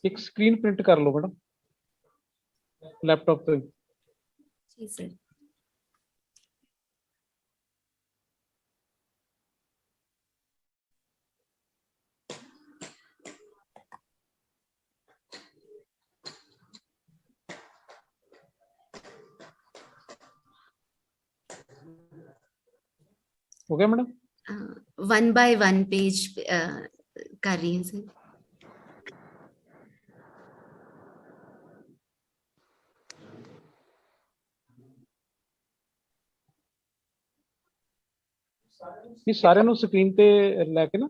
B: ਇੱਕ ਸਕਰੀਨ ਪ੍ਰਿੰਟ ਕਰ ਲਓ ਮੈਡਮ ਲੈਪਟਾਪ ਤੋਂ।
A: ਜੀ ਸਰ।
B: ਹੋ ਗਿਆ ਮੈਡਮ?
A: 1 by 1 पेज कर रही हैं सर।
B: ਇਹ ਸਾਰਿਆਂ ਨੂੰ ਸਕਰੀਨ ਤੇ ਲੈ ਕੇ ਨਾ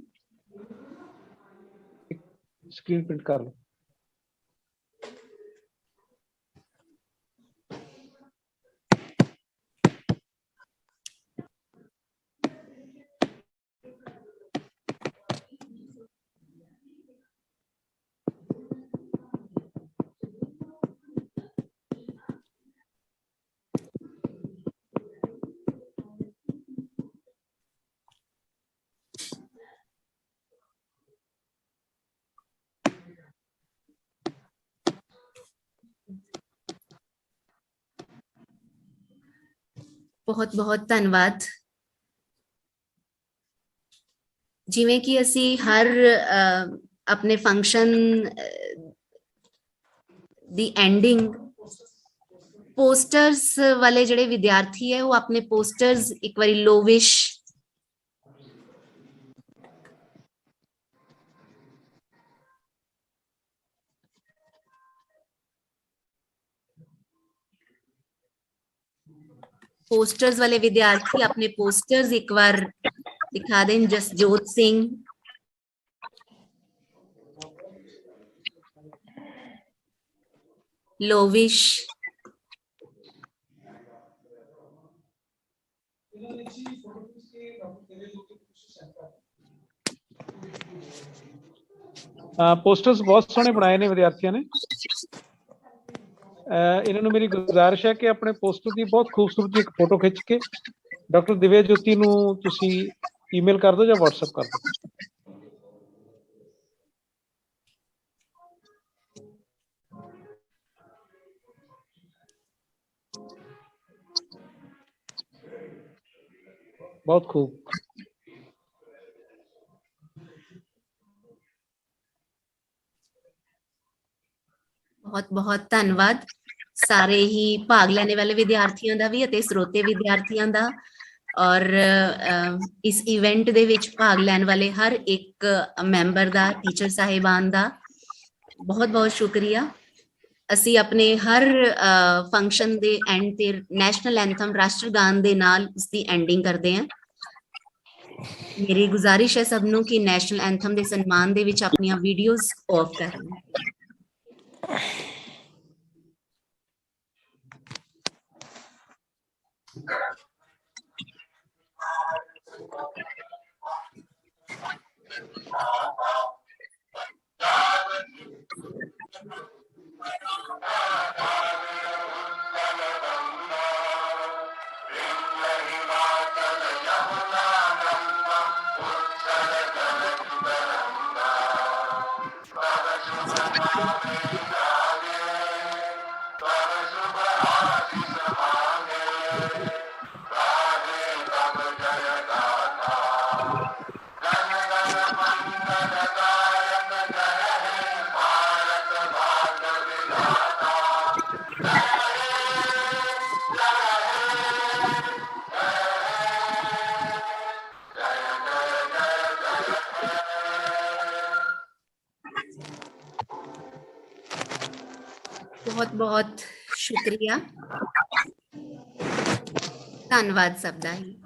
B: ਸਕਰੀਨ ਪ੍ਰਿੰਟ ਕਰ ਲਓ।
A: ਬਹੁਤ ਬਹੁਤ ਧੰਨਵਾਦ। ਜਿਵੇਂ ਕਿ ਅਸੀਂ ਹਰ ਆਪਣੇ ਫੰਕਸ਼ਨ ਦੀ ਐਂਡਿੰਗ ਪੋਸਟਰਸ ਵਾਲੇ ਜਿਹੜੇ ਵਿਦਿਆਰਥੀ ਹੈ ਉਹ ਆਪਣੇ ਪੋਸਟਰਸ ਇੱਕ ਵਾਰੀ ਲੋਵਿਸ਼ पोस्टर्स वाले विद्यार्थी अपने पोस्टर्स एक बार दिखा दें। जसजोत सिंह, लोविश,
B: पोस्टर्स बहुत सोहने बनाए ने विद्यार्थियों ने। ਇਹਨਾਂ ਨੂੰ ਮੇਰੀ ਗੁਜ਼ਾਰਿਸ਼ ਹੈ ਕਿ ਆਪਣੇ ਪੋਸਟਰ ਦੀ ਬਹੁਤ ਖੂਬਸੂਰਤ ਇੱਕ ਫੋਟੋ ਖਿੱਚ ਕੇ ਡਾਕਟਰ ਦਿਵਿਆ ਜੋਤੀ ਨੂੰ ਤੁਸੀਂ ਈਮੇਲ ਕਰ ਦਿਓ ਜਾਂ WhatsApp ਕਰ ਦਿਓ। ਬਹੁਤ ਖੂਬ।
A: बहुत बहुत धन्यवाद ਸਾਰੇ ਹੀ ਭਾਗ ਲੈਣੇ ਵਾਲੇ ਵਿਦਿਆਰਥੀਆਂ ਦਾ ਵੀ ਅਤੇ ਸਰੋਤੇ ਵਿਦਿਆਰਥੀਆਂ ਦਾ ਔਰ ਇਸ ਇਵੈਂਟ ਦੇ ਵਿੱਚ ਭਾਗ ਲੈਣ ਵਾਲੇ ਹਰ ਇੱਕ ਮੈਂਬਰ ਦਾ, ਟੀਚਰ ਸਾਹਿਬਾਨ ਦਾ ਬਹੁਤ ਬਹੁਤ ਸ਼ੁਕਰੀਆ। ਅਸੀਂ ਆਪਣੇ ਹਰ ਫੰਕਸ਼ਨ ਦੇ ਐਂਡ ਤੇ ਨੈਸ਼ਨਲ ਐਂਥਮ ਰਾਸ਼ਟਰਗਾਨ ਦੇ ਨਾਲ ਉਸ ਦੀ ਐਂਡਿੰਗ ਕਰਦੇ ਹਾਂ। ਮੇਰੀ ਗੁਜ਼ਾਰਿਸ਼ ਹੈ ਸਭ ਨੂੰ ਕਿ ਨੈਸ਼ਨਲ ਐਂਥਮ ਦੇ ਸਨਮਾਨ ਦੇ ਵਿੱਚ ਆਪਣੀਆਂ ਵੀਡੀਓਜ਼ ਆਫ ਕਰਨ। ਬਹੁਤ ਬਹੁਤ ਸ਼ੁਕਰੀਆ। ਧੰਨਵਾਦ ਸਭ ਦਾ ਹੀ।